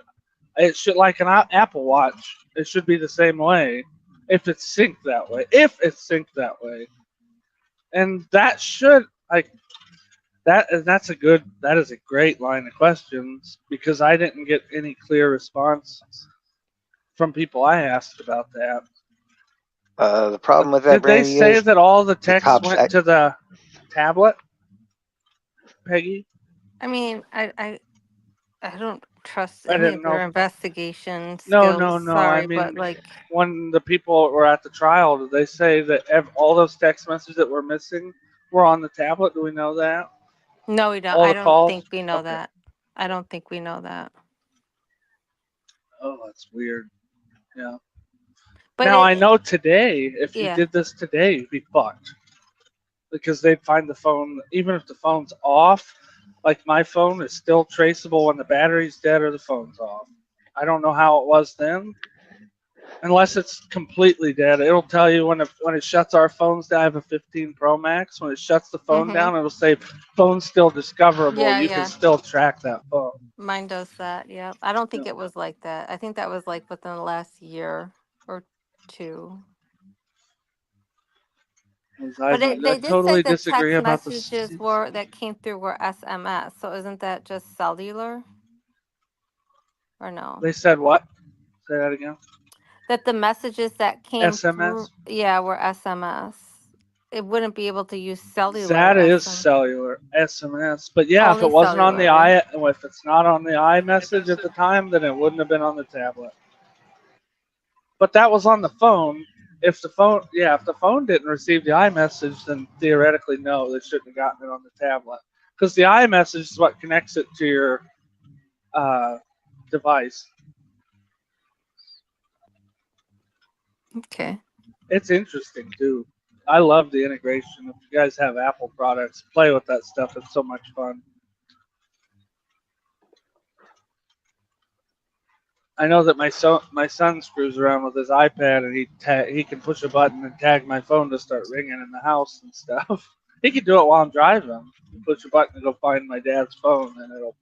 it should like an Apple Watch. It should be the same way if it's synced that way. If it's synced that way, and that should like that. And that's a good. That is a great line of questions because I didn't get any clear response from people I asked about that. The problem with that, Did they Brandy, say is that all the the text cops. went to the tablet, Peggy? I mean, I don't trust I any of didn't know. their investigation No, skills. no, no. I Sorry, but mean, like, when the people were at the trial, did they say that all those text messages that were missing were on the tablet? Do we know that? no, we don't. All I the don't calls? think we know Okay. that. I don't think we know that. Oh, that's weird. Yeah. But Now I know today, if you yeah. did this today, you'd be fucked because they'd find the phone, even if the phone's off. Like my phone is still traceable when the battery's dead or the phone's off. I don't know how it was then, unless it's completely dead. It'll tell you when it shuts our phones down. I have a 15 Pro Max. When it shuts the phone Mm-hmm. down, it'll say phone still discoverable. Yeah, You can yeah. still track that phone. Mine does that. Yeah. I don't You think it was like that. I think that was like within the last year or two. I, But I they did say totally the disagree text about the. messages were that came through were SMS. So isn't that just cellular or no? They said what? Say that again. That the messages that came through, SMS. yeah, were SMS. It wouldn't be able to use cellular That is SMS. cellular SMS. But yeah, if Only it wasn't on cellular, the right? if it's not on the iMessage at the time, then it wouldn't have been on the tablet. But that was on the phone. If the phone didn't receive the iMessage, then theoretically, no, they shouldn't have gotten it on the tablet. Because the iMessage is what connects it to your uh, device. Okay. It's interesting too. I love the integration. If you guys have Apple products, play with that stuff. It's so much fun. I know that my son screws around with his iPad and he can push a button and tag my phone to start ringing in the house and stuff. He can do it while I'm driving. Push a button to go find my dad's phone and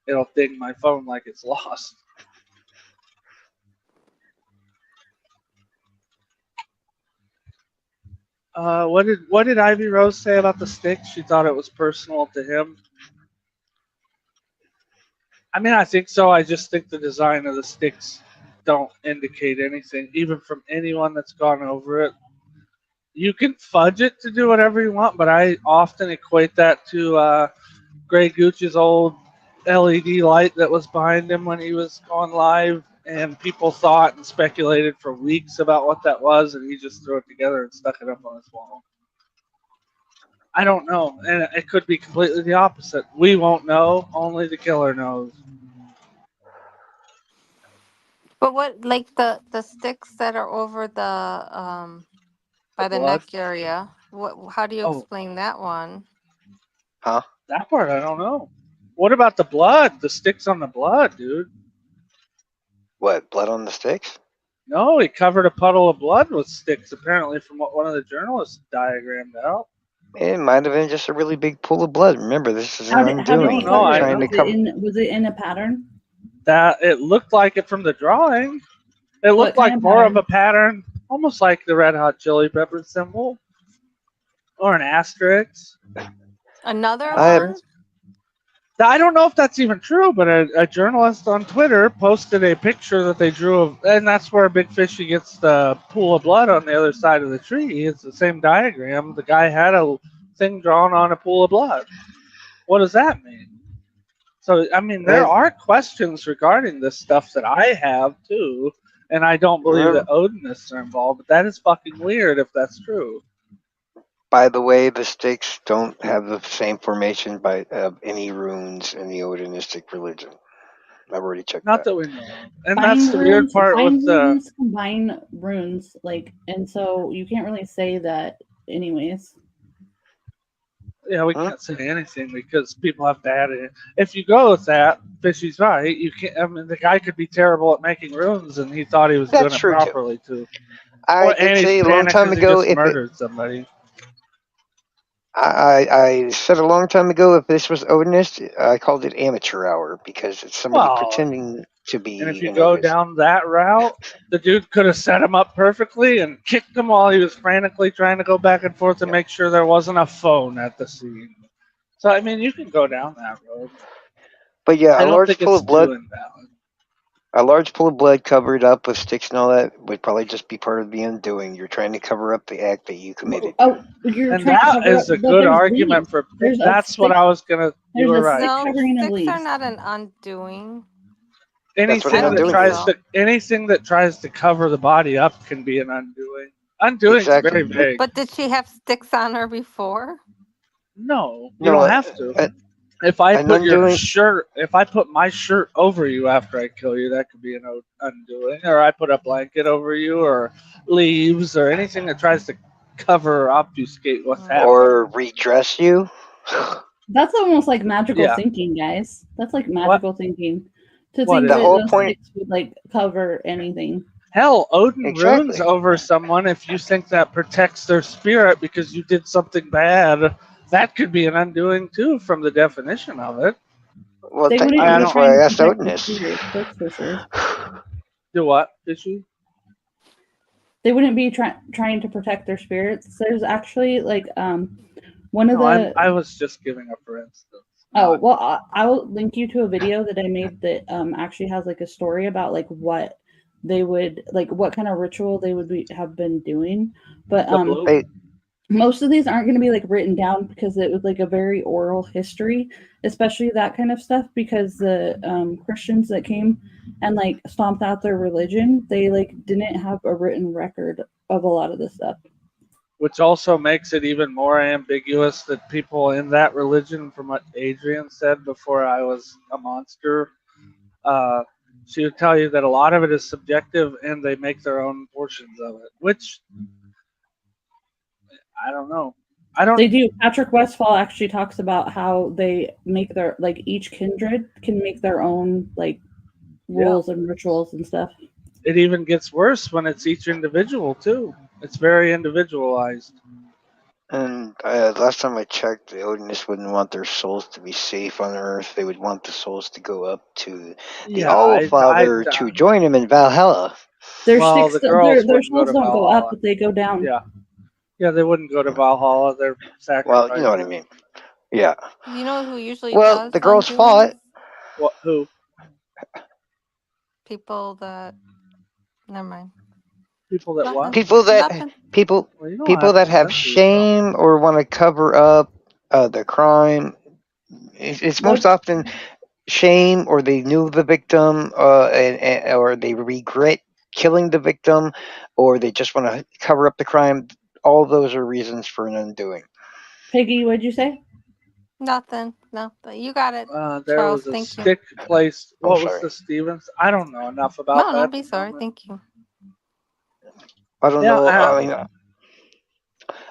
it'll ding my phone like it's lost. What did Ivy Rose say about the sticks? She thought it was personal to him. I mean, I think so. I just think the design of the sticks don't indicate anything, even from anyone that's gone over it. You can fudge it to do whatever you want, but I often equate that to Grey Gooch's old LED light that was behind him when he was going live, and people thought and speculated for weeks about what that was, and he just threw it together and stuck it up on his wall. I don't know, and it could be completely the opposite. We won't know. Only the killer knows. But what, like the sticks that are over the by the blood? neck area? What? How do you Oh, explain that one? Huh? that part I don't know. What about the blood? The sticks on the blood, dude. What, blood on the sticks? No, he covered a puddle of blood with sticks, apparently, from what one of the journalists diagrammed out. It might have been just a really big pool of blood. Remember, this is an How did undoing. he No, cover I it? Trying to cover. Was it in a pattern? That it looked like it from the drawing. It What looked like kind of more of pattern? a pattern, almost like the Red Hot Chili Pepper symbol, or an asterisk. Another I- one? I don't know if that's even true, but a journalist on Twitter posted a picture that they drew of, and that's where Big Fishy gets the pool of blood on the other side of the tree. It's the same diagram. The guy had a thing drawn on a pool of blood. What does that mean? So, I mean, there are questions regarding this stuff that I have too, and I don't believe that Odinists are involved, but that is fucking weird if that's true. By the way, the sticks don't have the same formation of any runes in the Odinistic religion. I've already checked Not that. that we know of. And that's the weird part with the. runes combine runes, like, and so you can't really say that, anyways. Yeah, we can't say anything because people have bad. If you go with that, Fishy's right. You can't. I mean, the guy could be terrible at making runes, and he thought he was doing it properly too. I did say a long time ago if murdered somebody. I said a long time ago, if this was Odinist, I called it amateur hour because it's somebody pretending to be. And if you go down that route, the dude could have set him up perfectly and kicked him while he was frantically trying to go back and forth to make sure there wasn't a phone at the scene. So I mean, you can go down that road. But yeah, a large pool of blood. A large pool of blood covered up with sticks and all that would probably just be part of the undoing. You're trying to cover up the act that you committed. Oh, you're and trying that to cover is up, a good argument for. That's what I was gonna. You were right. No, sticks are not an undoing. Anything that tries to cover the body up can be an undoing. Undoing is very vague. But did she have sticks on her before? No, you don't have to. If I put if I put my shirt over you after I kill you, that could be an undoing. Or I put a blanket over you, or leaves, or anything that tries to cover or obfuscate what's happening. Or redress you. That's almost like magical thinking, guys. That's like magical thinking. To think that those sticks would like cover anything. Hell, Odin runes over someone if you think that protects their spirit because you did something bad. That could be an undoing too, from the definition of it. Well, that's why I asked Odinist. That's for sure. Do what, Fishy? They wouldn't be trying to protect their spirits. There's actually like one of the. I was just giving a for instance. Oh well, I will link you to a video that I made that actually has like a story about like what they would like, what kind of ritual they would have been doing, but most of these aren't going to be like written down because it was like a very oral history, especially that kind of stuff, because the Christians that came and like stomped out their religion, they like didn't have a written record of a lot of this stuff. Which also makes it even more ambiguous that people in that religion, from what Adrian said before I was a monster, she would tell you that a lot of it is subjective and they make their own portions of it, which I don't know. They do. Patrick Westphal actually talks about how they make their, like, each kindred can make their own like rules and rituals and stuff. It even gets worse when it's each individual too. It's very individualized. And last time I checked, the Odinists wouldn't want their souls to be safe on Earth. They would want the souls to go up to the All-Father to join him in Valhalla. Their souls don't go up, but they go down. Yeah. Yeah, they wouldn't go to Valhalla. They're sacrificing. Well, you know what I mean. Yeah. You know who usually Well, does the girls fought. undoings? What? Who? People that. Never mind. People that what? Nothing. People that Nothing. people Well, you don't people that to have censor yourself. shame or want to cover up the crime. It's most Like- often shame, or they knew the victim, or they regret killing the victim, or they just want to cover up the crime. All those are reasons for an undoing. Piggy, what'd you say? Nothing. No. You got it. There Charles, was a thank you. stick placed. Oh, What was sorry. the Stevens? I don't know enough about No, that. don't be sorry. Thank you. I don't Yeah, know. I mean,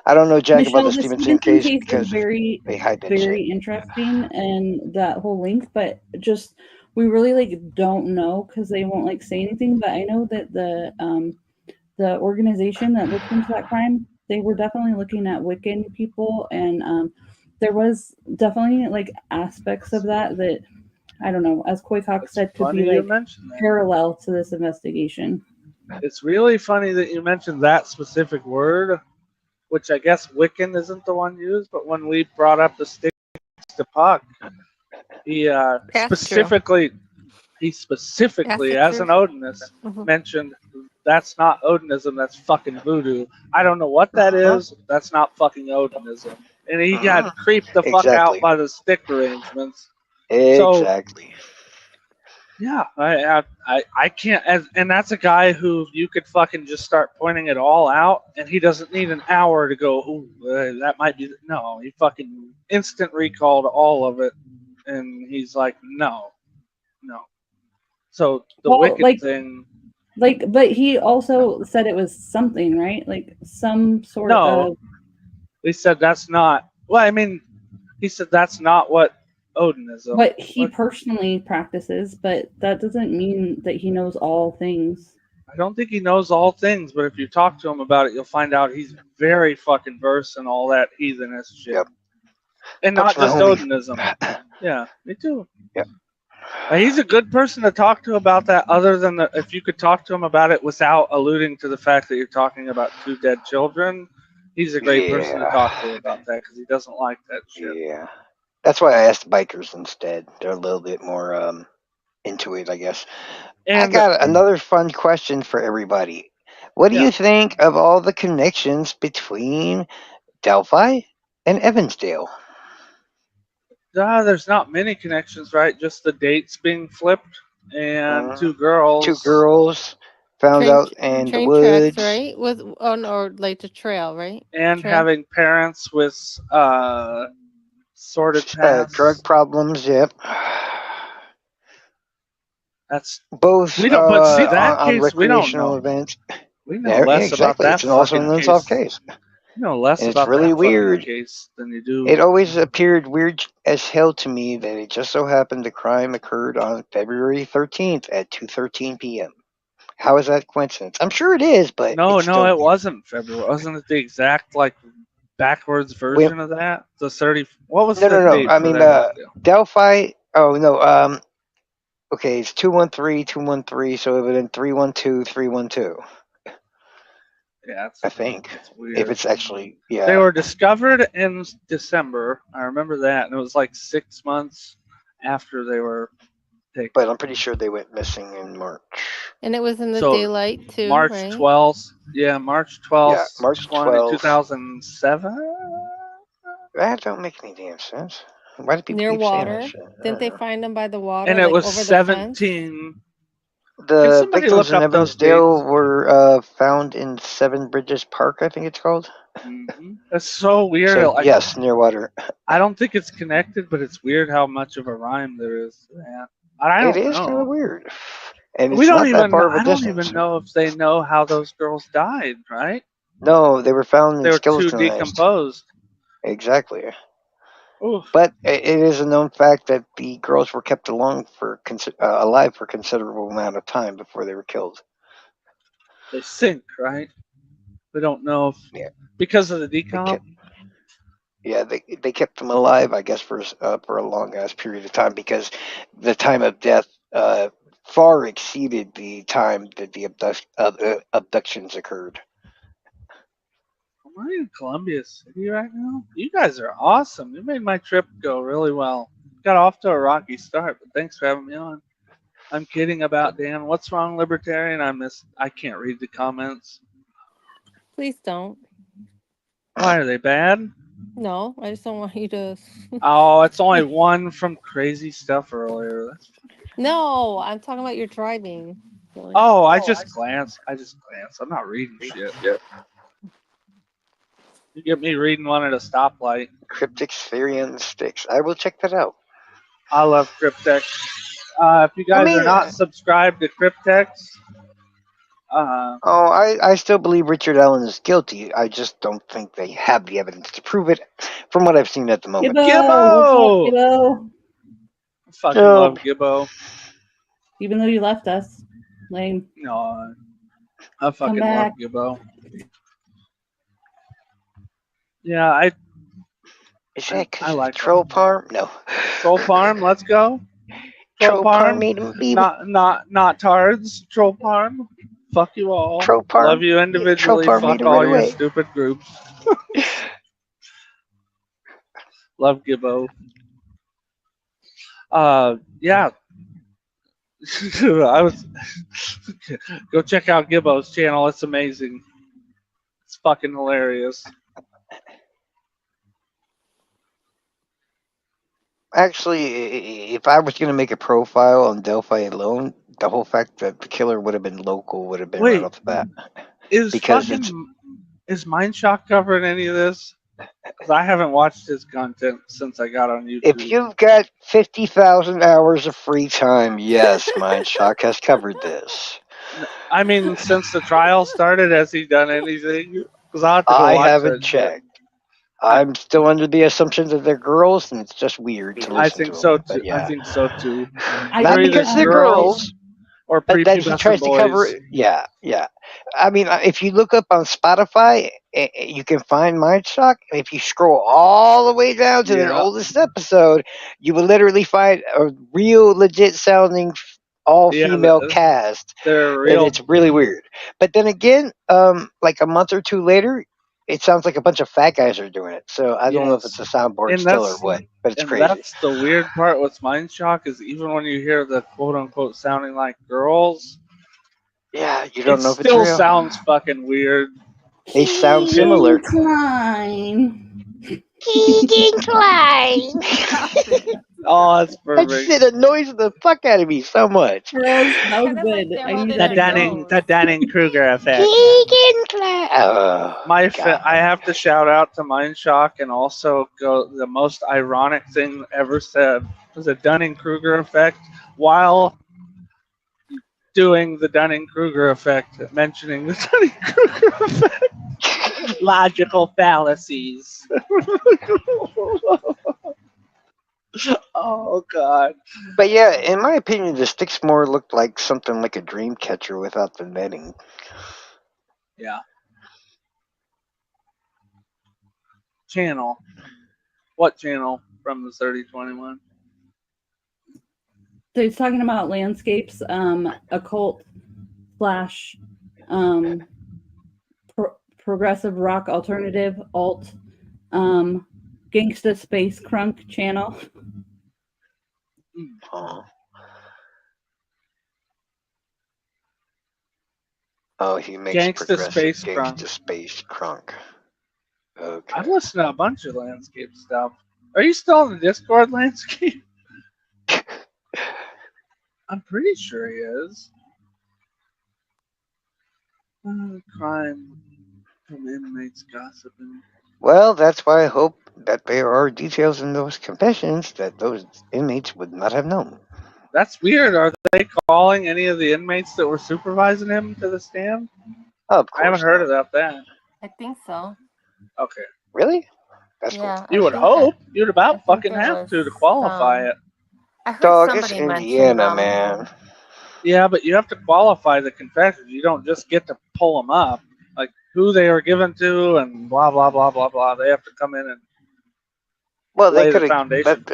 I don't know jack about Michelle, the the Stevenson Stevenson case case is because very, they hide that very shit. interesting, and that whole length. But just we really don't know because they won't say anything. But I know that the organization that looked into that crime, they were definitely looking at Wiccan people, and there was definitely aspects of that I don't know, as Coycock said, could funny be you mentioned that. parallel to this investigation. It's really funny that you mentioned that specific word, which I guess Wiccan isn't the one used, but when we brought up the sticks to Puck, he specifically, as an Odinist, mentioned that's not Odinism, that's fucking voodoo. I don't know what that is. That's not fucking Odinism. And he got creeped the fuck out by the stick arrangements. Exactly. So, yeah, I can't, and that's a guy who you could fucking just start pointing it all out, and he doesn't need an hour to go, ooh, that might be, no, he fucking instant recalled all of it, and he's like, no. So the Wicked thing. But he also said it was something, right? Some sort of. They said that's not, well, I mean, he said that's not what Odinism. What he personally practices, but that doesn't mean that he knows all things. I don't think he knows all things, but if you talk to him about it, you'll find out he's very fucking versed in all that heathenist shit. Yep. And not just Odinism. Yeah, me too. Yep. He's a good person to talk to about that, other than if you could talk to him about it without alluding to the fact that you're talking about 2 dead children. He's a great person to talk to about that because he doesn't like that shit. Yeah. That's why I asked bikers instead. They're a little bit more into it, I guess. And I got another fun question for everybody. What do you think of all the connections between Delphi and Evansdale? There's not many connections, right? Just the dates being flipped and 2 girls. 2 girls found out in the woods. Tracks, right? With or the trail, right? And having parents with sordid past. Drug problems, yep. That's both we don't, but see that on case recreational we don't know. events. We know less about that. It's also an unsolved case. You know less and about it's really that weird case than you do. It always appeared weird as hell to me that it just so happened the crime occurred on February 13th at 2:13 p.m. How is that coincidence? I'm sure it is, but no, it wasn't February. Wasn't it the exact backwards version of that? The 30. What was the date? I mean, Delphi. Oh no. Okay, it's 213, so it would have been 312, 312. Yeah, I think that's weird. If it's actually, yeah. They were discovered in December. I remember that, and it was 6 months after they were taken. But I'm pretty sure they went missing in March. And it was in the daylight too, March right? 12th. Yeah, March 12th. Yeah, March 12th, 2007. That don't make any damn sense. Why do people near keep water? saying that shit? Didn't they find them by the water? And it was over 17. The victims in Evansdale were found in Seven Bridges Park, I think it's called. Mm-hmm. That's so weird. So, yes, near water. I don't think it's connected, but it's weird how much of a rhyme there is to that. I don't know. It is kind of weird. And it's we don't not even. that far of a I don't distance. even know if they know how those girls died. Right? No, they were found. They were too decomposed. Exactly. Oof. But it is a known fact that the girls were kept alive for a considerable amount of time before they were killed. They sink, right? We don't know if because of the decomp. They kept them alive, I guess, for a long ass period of time because the time of death far exceeded the time that the abductions occurred. Am I in Columbia City right now? You guys are awesome. You made my trip go really well. Got off to a rocky start, but thanks for having me on. I'm kidding about Dan. What's wrong, Libertarian? I can't read the comments. Please don't. Why are they bad? No, I just don't want you to. Oh, it's only one from crazy stuff earlier. That's No, I'm talking about your driving. Really. Oh, I just glance. I'm not reading shit. You get me reading one at a stoplight. Cryptic's Theory on the Sticks. I will check that out. I love Cryptex. If you guys mean, are not subscribed to Cryptex, I still believe Richard Allen is guilty. I just don't think they have the evidence to prove it from what I've seen at the moment. Gibbo! What's up, Gibbo? I fucking love Gibbo. Even though you left us. Lame. No, I fucking love Gibbo. Yeah, Is that I like Troll Farm? No. Troll Farm, let's go. Troll Farm made him be not tards. Troll Farm. Fuck you all. Troll Farm. Love you individually. Fuck all your stupid groups. Love Gibbo. Yeah. I was go check out Gibbo's channel. It's amazing. It's fucking hilarious. Actually, if I was going to make a profile on Delphi alone, the whole fact that the killer would have been local would have been right off the bat. Is Mindshock covering any of this? Because I haven't watched his content since I got on YouTube. If you've got 50,000 hours of free time, yes, Mindshock has covered this. I mean, since the trial started, has he done anything? Because I haven't checked. I'm still under the assumption that they're girls, and it's just weird to listen I think to so them, too. yeah. I think so too. Not because they're girls, or but that he tries to cover. Yeah. I mean, if you look up on Spotify, you can find Mindshock. And if you scroll all the way down to their oldest episode, you will literally find a real legit sounding all-female cast. They're real. And it's really weird. But then again, like a month or two later, it sounds like a bunch of fat guys are doing it. So I don't know if it's a soundboard still or what, but it's crazy. That's the weird part with Mindshock is even when you hear the quote-unquote sounding like girls, yeah, you don't know if it's real. It still sounds fucking weird. They sound similar. Keegan Klein. Oh, that's perfect. That shit annoys the fuck out of me so much. That was good. The Dunning-Kruger effect. Keegan Klein. Oh, I have to shout out to Mindshock and also go. The most ironic thing ever said was a Dunning-Kruger effect while doing the Dunning-Kruger effect, mentioning the Dunning-Kruger effect. Logical fallacies. Oh God! But yeah, in my opinion, the sticks more looked like something like a dream catcher without the netting. Yeah. Channel. What channel from the 3021? So he's talking about landscapes, occult slash progressive rock alternative alt gangsta space crunk channel. Oh, he makes Gangsta Space Crunk. Okay. I've listened to a bunch of landscape stuff. Are you still on the Discord, Landscape? I'm pretty sure he is. Crime from inmates gossiping. Well, that's why I hope that there are details in those confessions that those inmates would not have known. That's weird. Are they calling any of the inmates that were supervising him to the stand? Oh, of course. I haven't heard about that. I think so. Okay. Really? That's yeah, cool. You would hope. You'd about fucking have to qualify it. I heard Dog, somebody it's Indiana, man. Yeah, but you have to qualify the confessions. You don't just get to pull them up. Like who they are given to and blah, blah, blah, blah, blah. They have to come in and well, lay they the could foundation.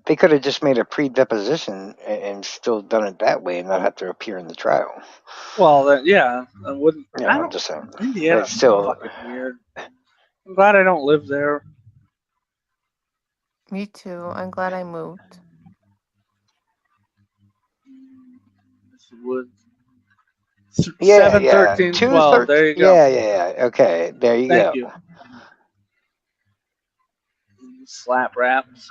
They could have just made a pre-deposition and still done it that way and not have to appear in the trial. Well, then, yeah, I wouldn't. You I know, I'm don't. just saying. Indiana's But still, so fucking weird. I'm glad I don't live there. Me too. I'm glad I moved. yeah, 7, yeah. 13, 12. There you go. Yeah. Okay, there you Thank go. you. Slap raps.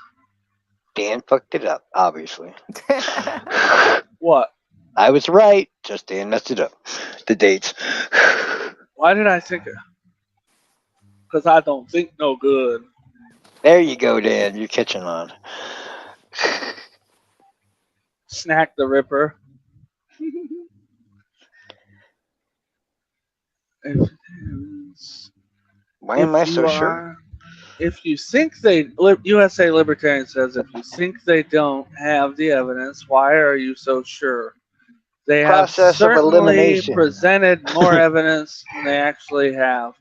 Dan fucked it up, obviously. What? I was right, just Dan messed it up. The dates. Why did I think it? Because I don't think no good. There you go, Dan. You're catching on. Snack the Ripper. Why am I so sure? If you think USA Libertarian says, if you think they don't have the evidence, why are you so sure? They have Process of certainly elimination. presented more evidence than they actually have.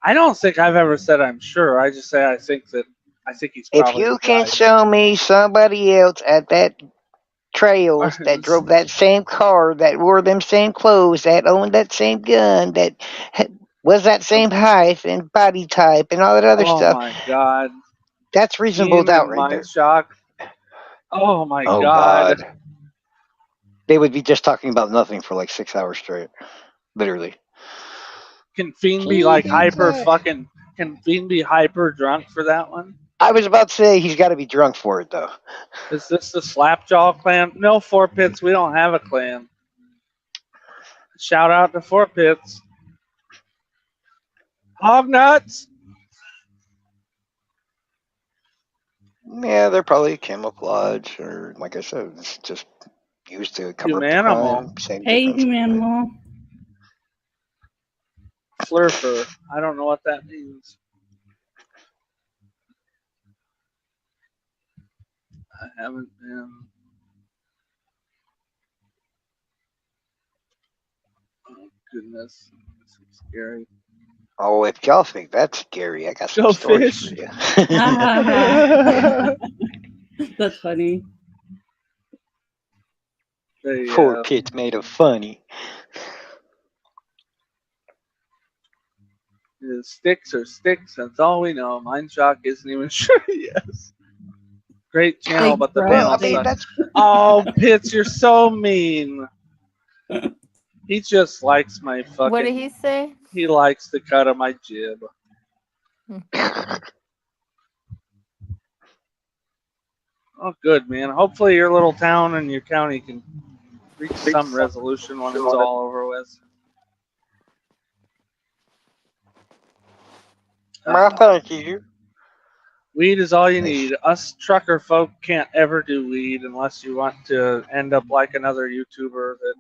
I don't think I've ever said I'm sure. I just say I think he's If probably you the can guy. show me somebody else at that trails that drove that same car, that wore them same clothes, that owned that same gun, that was that same height and body type and all that other Oh stuff, my God. that's reasonable doubt right there. Shock. Oh my Oh God. God. They would be just talking about nothing for like 6 hours straight. Literally. Can Fiend be like can Fiend be hyper drunk for that one? I was about to say he's got to be drunk for it though. Is this the Slapjaw clan? No, Four Pits, we don't have a clan. Shout out to Four Pits. Hog nuts. Yeah, they're probably camouflage or like I said, it's just used to cover up the Humanimal. crime. Same Hey, difference. Humanimal. Flurfer. I don't know what that means. I haven't been. Oh goodness, this is scary. Oh, if y'all think that's scary, I got some Go stories fish. for you. That's funny. Four Pits made of funny. Sticks are sticks. That's all we know. Mindshock isn't even sure. Yes. Great channel, Thanks, but the bro. panel I mean, sucks. that's Oh, Pitts, you're so mean. He just likes my fucking. What did he say? He likes the cut of my jib. Oh, good, man. Hopefully your little town and your county can reach some resolution when it's all over with. my apologies. Weed is all you need. Us trucker folk can't ever do weed unless you want to end up like another YouTuber that,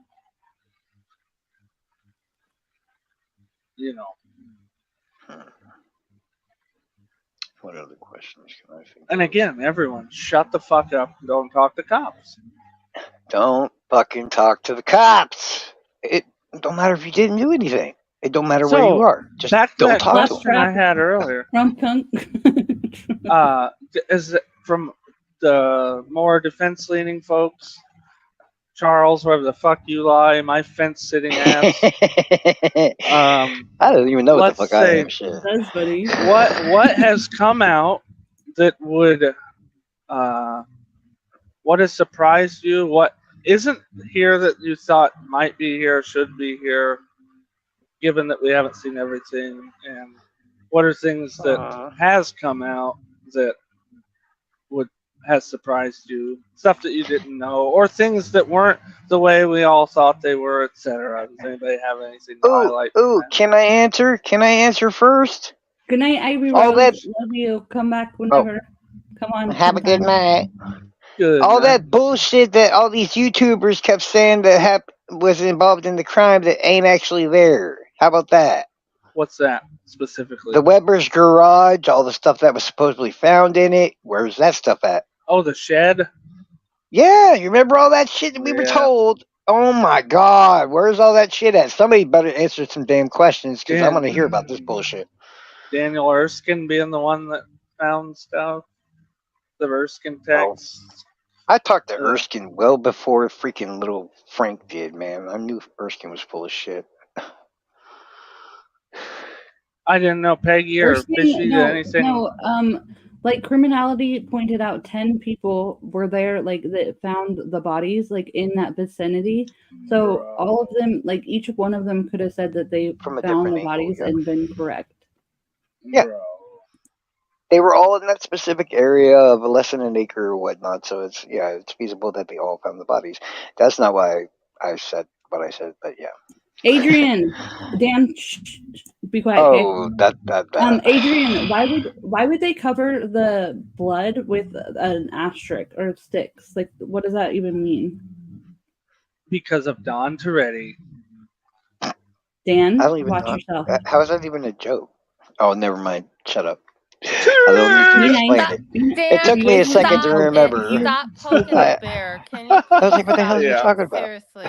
you know. What other questions can I think? And again, everyone, shut the fuck up and don't talk to cops. Don't fucking talk to the cops. It don't matter if you didn't do anything. It don't matter where you are. Just back to don't that talk to question them. I had earlier. From Punk. Is it from the more defense-leaning folks? Charles, wherever the fuck you lie, my fence-sitting ass. I don't even know what the let's fuck I say- am. Shit. That's funny. What has come out that would what has surprised you? What isn't here that you thought might be here, should be here, given that we haven't seen everything? And what are things that has come out that has surprised you? Stuff that you didn't know, or things that weren't the way we all thought they were, etc. Does anybody have anything to highlight? Ooh, can I answer? Can I answer first? Good night, Ivy All Rose. that- Love you. Come back whenever. Come on. Have a good night. Good. All night. that bullshit that all these YouTubers kept saying that was involved in the crime that ain't actually there. How about that? What's that specifically? The Weber's garage, all the stuff that was supposedly found in it. Where's that stuff at? Oh, the shed. Yeah, you remember all that shit that we were Yeah. told? Oh my God, where's all that shit at? Somebody better answer some damn questions because Yeah. I'm going to hear about this bullshit. Daniel Erskine being the one that found stuff. the Erskine Oh. text. I talked to Erskine well before freaking little Frank did, man. I knew Erskine was full of shit. I didn't know Peggy or Erskine, Fishy did anything. Like criminality pointed out 10 people were there, like that found the bodies, like in that vicinity. So all of them, like each one of them could have said that they From a found the different bodies angle, and been correct. Yeah. They were all in that specific area of less than an acre or whatnot, so it's feasible that they all found the bodies. That's not why I said what I said, but yeah. Adrian, Dan, be quiet. Okay? Oh, that. Adrian, why would they cover the blood with an asterisk or sticks? Like, what does that even mean? Because of Don Toretti. Dan, I don't even watch know. yourself. How is that even a joke? Oh, never mind. Shut up. I don't need to explain it. It took me a second to remember. Stop poking the bear. Can you please I was like, what the hell are you talking about? Seriously.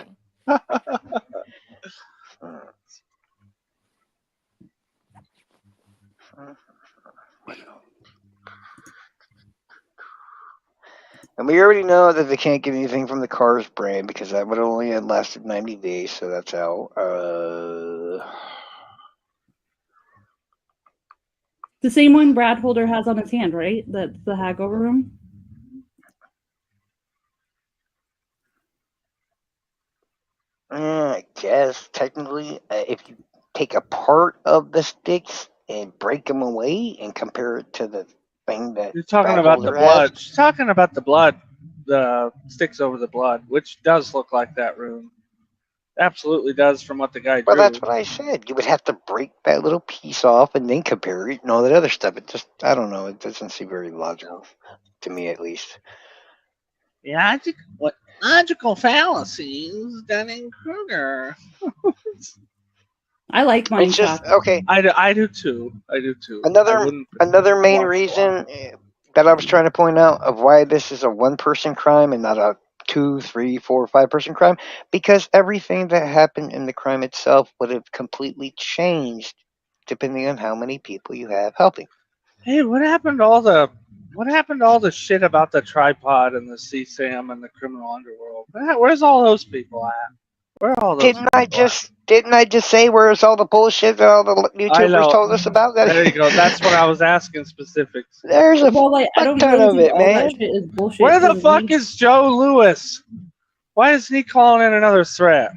And we already know that they can't get anything from the car's brand because that would only have lasted 90 days, so that's out. The same one Brad Holder has on his hand, right? That's the Hagover room. I guess technically, if you take a part of the sticks and break them away and compare it to the thing that You're talking Brad about the Holder blood. has, She's talking about the blood, the sticks over the blood, which does look like that rune. Absolutely does from what the guy drew. well, that's what I said. You would have to break that little piece off and then compare it and all that other stuff. It just, I don't know. It doesn't seem very logical to me, at least. Yeah, what logical fallacies, Dunning-Kruger. I like mine. It's just okay. I do too. Another main reason that I was trying to point out of why this is a one-person crime and not a 2, 3, 4, 5-person crime, because everything that happened in the crime itself would have completely changed depending on how many people you have helping. Hey, what happened to all the shit about the tripod and the CSAM and the criminal underworld? Where's all those people at? Where are all those Didn't I just say where's all the bullshit that all the YouTubers told us about? There you go. That's what I was asking specifics. There's a I don't ton really of think it, all man. that shit is bullshit. Where the fuck is Joe Lewis? Why isn't he calling in another threat?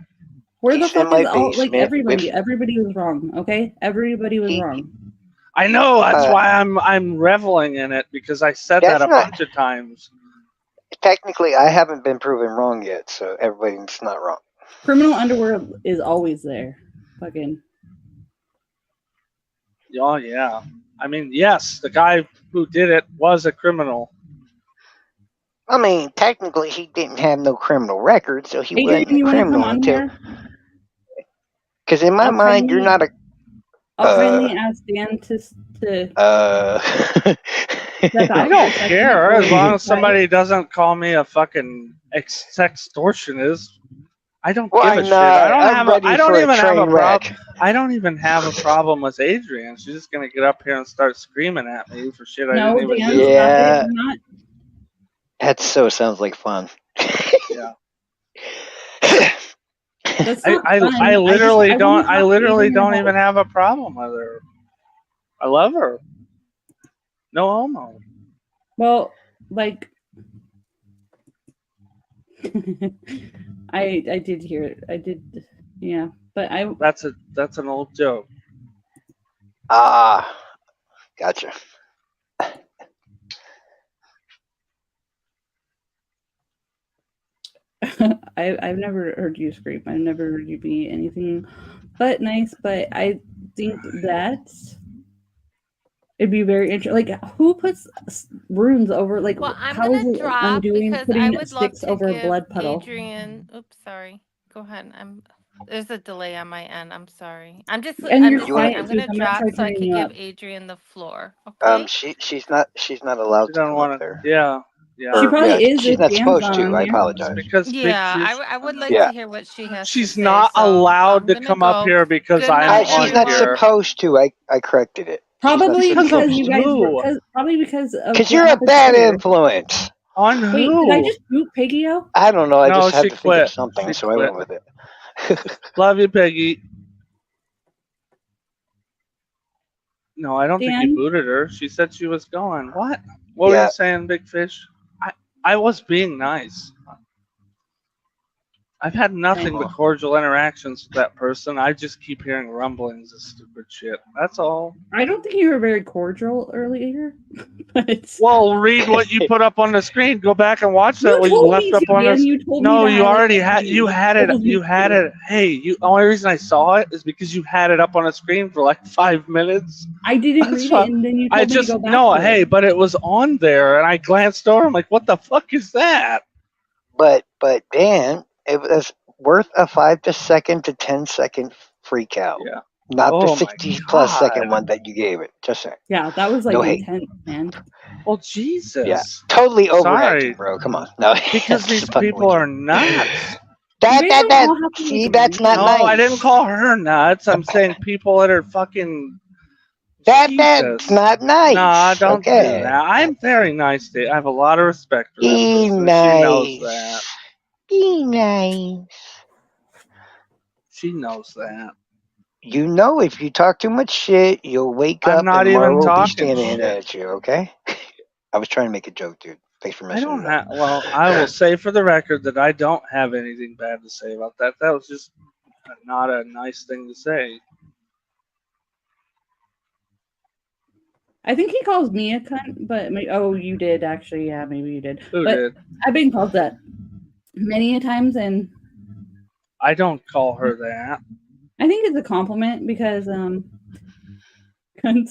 Where the fuck is all, like, everybody? Everybody was wrong, okay? Everybody was wrong. I know, that's why I'm reveling in it, because I said that a bunch of times. Technically, I haven't been proven wrong yet, so everybody's not wrong. Criminal underworld is always there. Fucking. Oh, yeah. I mean, yes, the guy who did it was a criminal. I mean, technically, he didn't have no criminal record, so he wasn't a criminal until. Because in my mind, you're not a. I'll kindly ask Dan to. I don't care as long as somebody doesn't call me a fucking sextortionist. I don't give a shit. I don't even have a problem with Adrian. She's just gonna get up here and start screaming at me for shit I didn't even do. Yeah. That sounds like fun. Yeah. I literally don't even have a problem with her. I love her. No homo. Well, like, I did hear it. I did, yeah. But that's an old joke. Ah, gotcha. I've never heard you scream. I've never heard you be anything but nice. But I think that it'd be very interesting. Like, who puts runes over? Like, how is it putting sticks over a blood puddle? Adrian, oops, sorry. Go ahead. There's a delay on my end. I'm sorry. I'm going to drop so I can give Adrian the floor. Okay. She's not allowed to come up there. Yeah. She probably is. She's not supposed to. I apologize. I would like to hear what she has. She's not allowed to come up here because I'm on She's not supposed to. I corrected it. Probably Because because of you guys who? were. Probably because of. Because what you're a happened bad earlier. influence. On Wait, who? did I just boot Piggy-O? I don't know. I No, just had she to think of quit. something, She so I quit. went with it. Love you, Peggy. No, I don't think you Dan? booted her. She said she was going. What? What were Yeah. you saying, Big Fish? I was being nice. I've had nothing but cordial interactions with that person. I just keep hearing rumblings of stupid shit. That's all. I don't think you were very cordial earlier. But Well, read what you put up on the screen. Go back and watch that. you What you told left me up to, on Dan. us. You told me No, to you highlight already the had. screen. You had it. told me You had to. it. Hey, you. Only reason I saw it is because you had it up on a screen for like 5 minutes. I didn't That's read fine. it, and then you I told me to just go back no. to Hey, it. but it was on there, and I glanced over. I'm like, what the fuck is that? But Dan, it was worth a 5 to 10 second freak out. Yeah. Not the Oh my 60+ second God. one that you gave it. Just saying. Yeah, that was like No hate. intense, man. Well, Jesus. Yeah. Totally Sorry. overacting, bro. Come on. No. Because these Just fucking people with you. are nuts. You guys don't all have to See, like that's not No, nice. I didn't call her nuts. I'm saying people that are fucking. That's Jesus. not nice. Nah, don't do Okay. that. I'm very nice to you. I have a lot of respect for that Be person. nice. She knows that. Be nice. She knows that. You know, if you talk too much shit, you'll wake I'm up not and Mara even will be talking standing shit. at you, okay? I was trying to make a joke, dude. Thanks for I messing don't it up. have. Well, I will say for the record that I don't have anything bad to say about that. That was just not a nice thing to say. I think he calls me a cunt, but oh, you did actually. Yeah, maybe you did. Who but did? I've been called that many a times, and I don't call her that. I think it's a compliment because cunts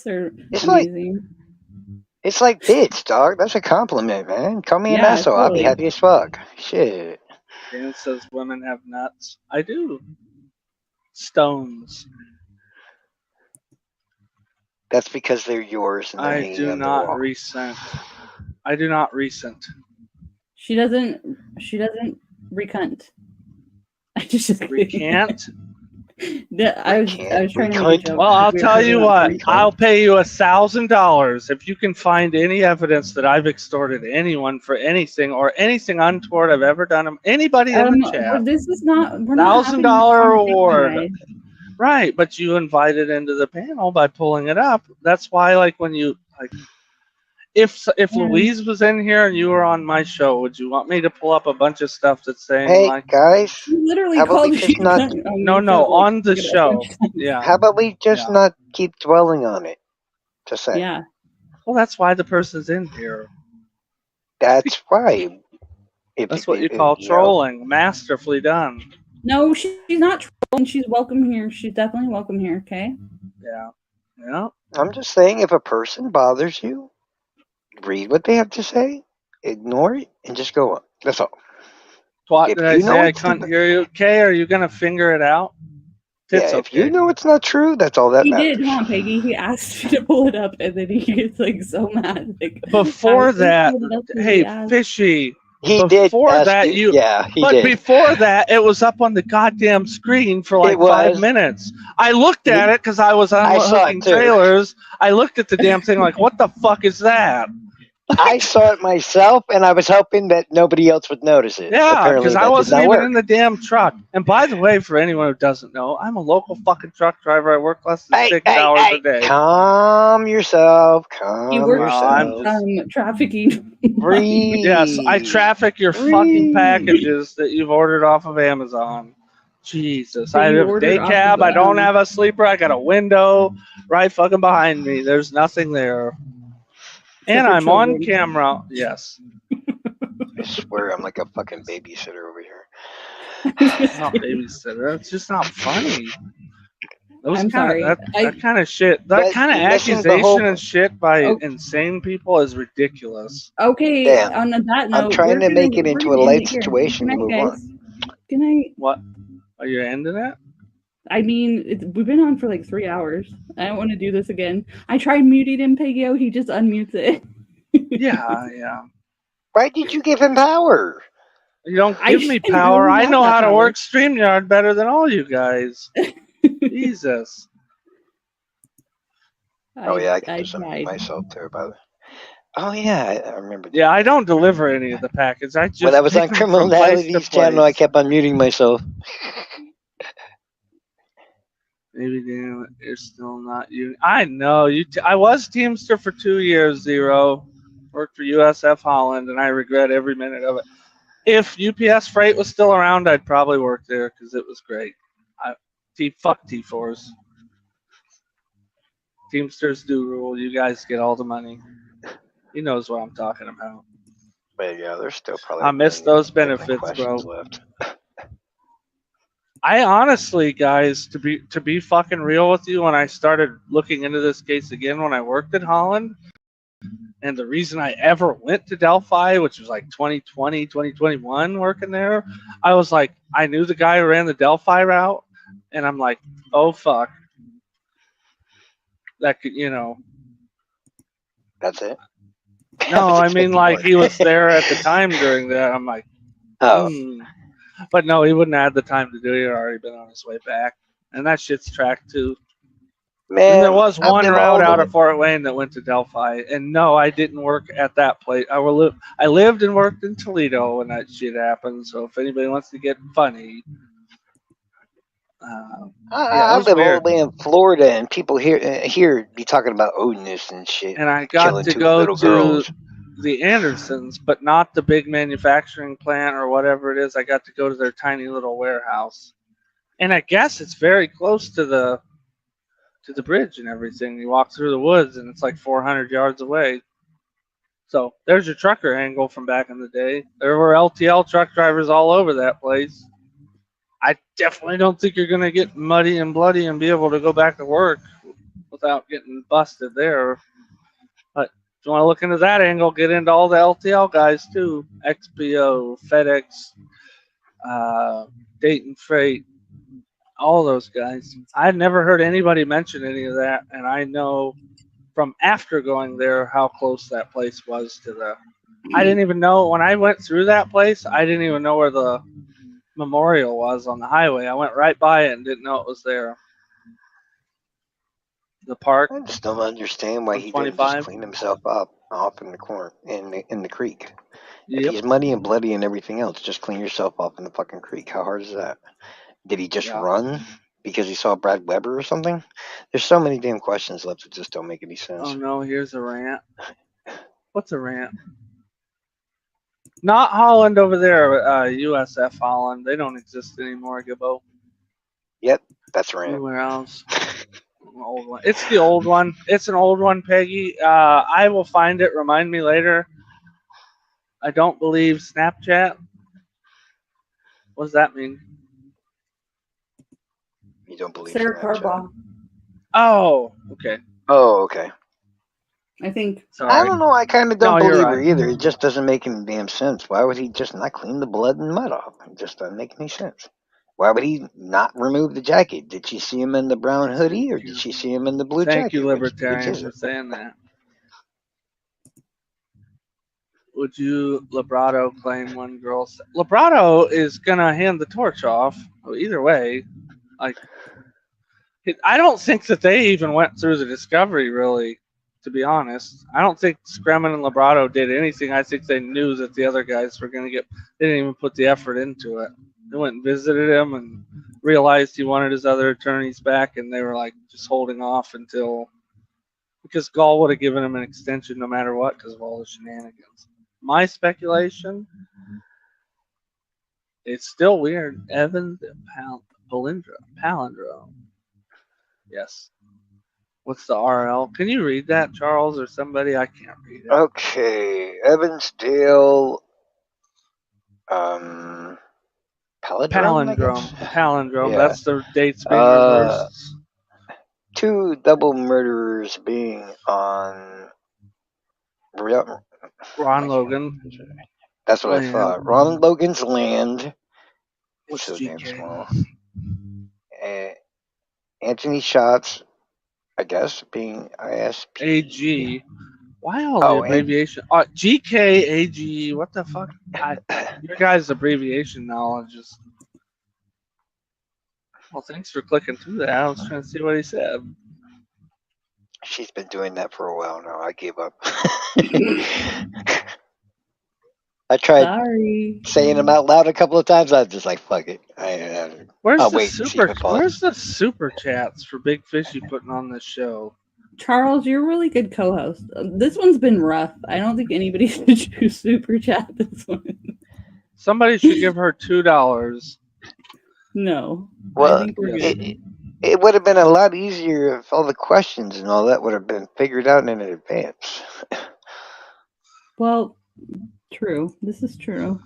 are It's like amazing. it's like bitch, dog. That's a compliment, man. Call me an Yeah, asshole. I'll be totally. happy as fuck. Shit. Dan says women have nuts. I do. Stones. That's because they're yours and they're I hanging do on the not wall. resent. I do not resent. She doesn't recunt. I just Recant? I was trying to make a joke. Well, I'll We were tell you talking about what. recant. I'll pay you $1,000 if you can find any evidence that I've extorted anyone for anything or anything untoward I've ever done to anybody in the chat. Well, this is not. We're not having this $1,000 conversation, reward. guys. Right, but you invited into the panel by pulling it up. That's why, like, when you like, if Louise was in here and you were on my show, would you want me to pull up a bunch of stuff that's saying Hey, like, guys. She literally How about called we just you not? cunt on no, your no, show, like, on the show, yeah. How about we just Yeah. not keep dwelling on it? Just saying. Yeah. Well, that's why the person's in here. That's right. That's what you call trolling, masterfully done. No, she's not trolling. She's welcome here. She's definitely welcome here. Okay. Yeah, yeah. I'm just saying, if a person bothers you, read what they have to say, ignore it, and just go on. That's all. What If did I you know say? I it's couldn't hear you. Okay, are you gonna finger it out? It's Yeah, if okay. you know it's not true, that's all that He matters. did, huh, Peggy? He asked me to pull it up, and then he gets like so mad. Like, Before "Guys, that, pull it up and hey, he asked." Fishy. He did Before ask that, you. Yeah, he but did. before that, it was up on the goddamn screen for like It was. 5 minutes. I looked at it because I was I saw unhooking it too. trailers. I looked at the damn thing like, what the fuck is that? I saw it myself, and I was hoping that nobody else would notice it. Yeah, Apparently because that I did wasn't not even work. in the damn truck. And by the way, for anyone who doesn't know, I'm a local fucking truck driver. I work less than 6 hours a day. Calm yourself. Calm He works yourself. trafficking. Breathe. Yes, I traffic your fucking packages that you've ordered off of Amazon. Jesus, That I you have a ordered day off cab. of, I don't have a sleeper. I got a window right fucking behind me. There's nothing there. And for I'm on children. camera. Yes. I swear I'm like a fucking babysitter over here. It's not babysitter. It's just not funny. Those I'm kind sorry. of that kind of shit. That But kind of you're missing the accusation whole- and shit by Oh. insane people is ridiculous. Okay, Damn. on that note, I'm trying to make it we're into gonna a end light it here. situation Good to night, move guys. Good night. What? Are you ending it? I mean, we've been on for like 3 hours. I don't want to do this again. I tried muting him, Peggy-O. He just unmutes it. Yeah, yeah. Why did you give him power? You don't I give me didn't power. really I have know that how to power. work StreamYard better than all you guys. Jesus. Oh yeah, I can I do something tried. myself too about it. Oh yeah, I remember. Yeah, I don't deliver any of the packets. I When I just was take on them from place to Criminality's channel, I place. kept on muting myself. Maybe damn it, you're still not you. I know you. I was Teamster for 2 years. Zero. Worked for USF Holland, and I regret every minute of it. If UPS Freight was still around, I'd probably work there because it was great. Fuck T4s. Teamsters do rule. You guys get all the money. He knows what I'm talking about. But yeah, there's still probably I a miss million those different benefits, questions bro. left. I honestly, guys, to be fucking real with you, when I started looking into this case again when I worked at Holland, and the reason I ever went to Delphi, which was like 2020, 2021 working there, I was like, I knew the guy who ran the Delphi route, and I'm like, oh fuck. That could, That's it. No, was I mean, expecting like, more. he was there at the time during that. I'm like, Oh, But no, he wouldn't have had the time to do it. He had already been on his way back. And that shit's tracked too. And there man, was I've one never route owned out it. of Fort Wayne that went to Delphi. And no, I didn't work at that place. I lived and worked in Toledo when that shit happened. So if anybody wants to get funny, yeah, it I was live all weird. the way in Florida, and people here be talking about ownness and shit, And I got killing to 2 go little to girls. the Andersons, but not the big manufacturing plant or whatever it is. I got to go to their tiny little warehouse. And I guess it's very close to the bridge and everything. You walk through the woods and it's like 400 yards away. So there's your trucker angle from back in the day. There were LTL truck drivers all over that place. I definitely don't think you're going to get muddy and bloody and be able to go back to work without getting busted there. But if you want to look into that angle, get into all the LTL guys too. XPO, FedEx, Dayton Freight, all those guys. I'd never heard anybody mention any of that, and I know from after going there how close that place was to the. I didn't even know when I went through that place. I didn't even know where the memorial was on the highway. I went right by it and didn't know it was there. The park I just don't understand why on he didn't just 25. clean himself up off in the corner in the creek. If Yep. he's muddy and bloody and everything else, just clean yourself off in the fucking creek. How hard is that? Did he just Yeah. run because he saw Brad Weber or something? There's so many damn questions left that just don't make any sense. Oh no, here's a rant. What's a rant? Not Holland over there. USF Holland. They don't exist anymore, Gibbo. Yep, that's right. Where else? Old one. It's the old one. It's an old one, Peggy. I will find it. Remind me later. I don't believe Snapchat. What does that mean? You don't believe Sarah Snapchat? Carbaugh. Oh, okay. Oh, okay. I think. Sorry. I don't know. I kind of don't No, you're believe her right. either. It just doesn't make any damn sense. Why would he just not clean the blood and mud off? It just doesn't make any sense. Why would he not remove the jacket? Did she see him in the brown hoodie or did she see him in the blue Thank jacket? you, Which Libertarian, is for it? saying that. Would you Librato claim one girl? Librato is gonna hand the torch off. Well, either way, like I don't think that they even went through the discovery really. To be honest, I don't think Scremin and Librato did anything. I think they knew that the other guys were gonna get. They didn't even put the effort into it. They went and visited him and realized he wanted his other attorneys back, and they were like just holding off until because Gall would have given him an extension no matter what because of all the shenanigans. My speculation, it's still weird. Evans and palindrome. Yes. What's the RL? Can you read that, Charles, or somebody? I can't read it. Okay, Evansdale, palindrome. Palindrome. Yeah. That's the dates being reversed. 2 double murderers being on Ron Logan. That's what I thought. Ron Logan's land. What's so damn GK? small. Anthony Schatz, I guess, being ISP. AG. Why all the abbreviation? GK, AG. What the fuck? Your guys' abbreviation knowledge is. Well, thanks for clicking through that. I was trying to see what he said. She's been doing that for a while now. I gave up. I tried Sorry. saying them out loud a couple of times. I was just like, fuck it. Where's Oh, the wait, she even paused. Where's the super chats for Big Fishy putting on this show? Charles, you're a really good co-host. This one's been rough. I don't think anybody should choose super chat this one. Somebody should give her $2. No. Well, I think we're good. it would have been a lot easier if all the questions and all that would have been figured out in advance. Well, true. This is true.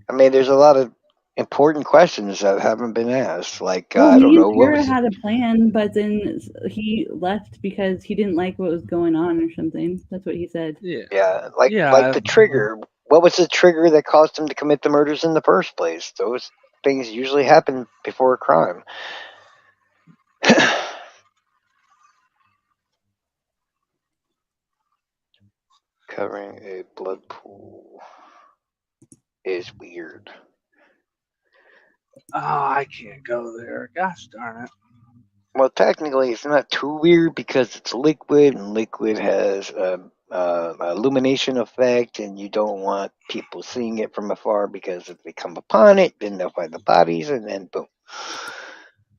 I mean, there's a lot of important questions that haven't been asked. Like, Well, I me don't know and what Sarah was. had a plan, but then he left because he didn't like what was going on or something. That's what he said. Yeah, like Yeah. the trigger. What was the trigger that caused him to commit the murders in the first place? Those things usually happen before a crime. Covering a blood pool is weird. Oh, I can't go there. Gosh darn it. Well, technically, it's not too weird because it's liquid, and liquid has a illumination effect, and you don't want people seeing it from afar because if they come upon it, then they'll find the bodies, and then boom.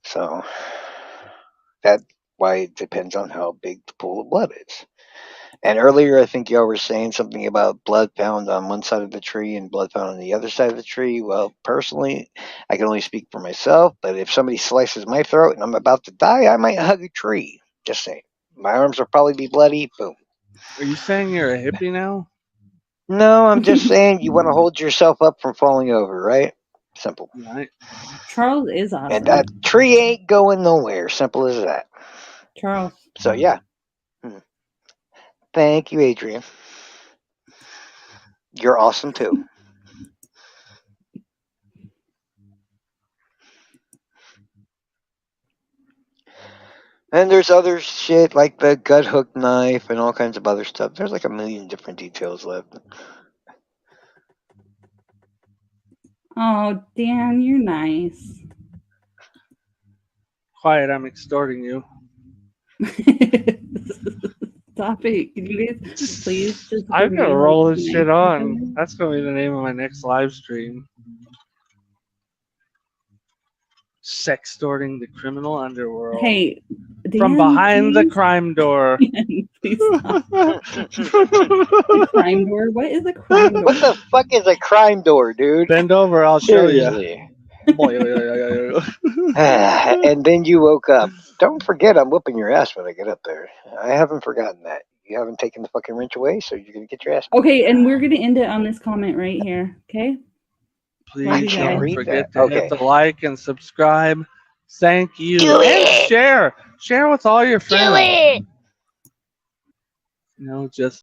So that's why it depends on how big the pool of blood is. And earlier, I think y'all were saying something about blood found on one side of the tree and blood found on the other side of the tree. Well, personally, I can only speak for myself, but if somebody slices my throat and I'm about to die, I might hug a tree. Just saying. My arms will probably be bloody. Boom. Are you saying you're a hippie now? No, I'm just saying you want to hold yourself up from falling over, right? Simple. Right. Charles is awesome. And that tree ain't going nowhere. Simple as that. Charles. So, yeah. Thank you, Adrian. You're awesome, too. And there's other shit like the gut hook knife and all kinds of other stuff. There's like a million different details left. Oh, Dan, you're nice. Quiet, I'm extorting you. Stop it. Can you guys please just I'm gonna remain roll nice this to shit each on. other? That's gonna be the name of my next live stream. Sextorting the criminal underworld. Hey, Dan, from behind the please? crime door. Please stop. The crime door? What is a crime door? What the fuck is a crime door, dude? Bend over, I'll show you. Seriously. And then you woke up. Don't forget I'm whooping your ass when I get up there. I haven't forgotten that. You haven't taken the fucking wrench away, so you're going to get your ass. Okay, and we're going to end it on this comment right here, okay? Please can't don't read forget that. to hit the like and subscribe. Thank you. Do and it. share. Share with all your friends. Do it. No, just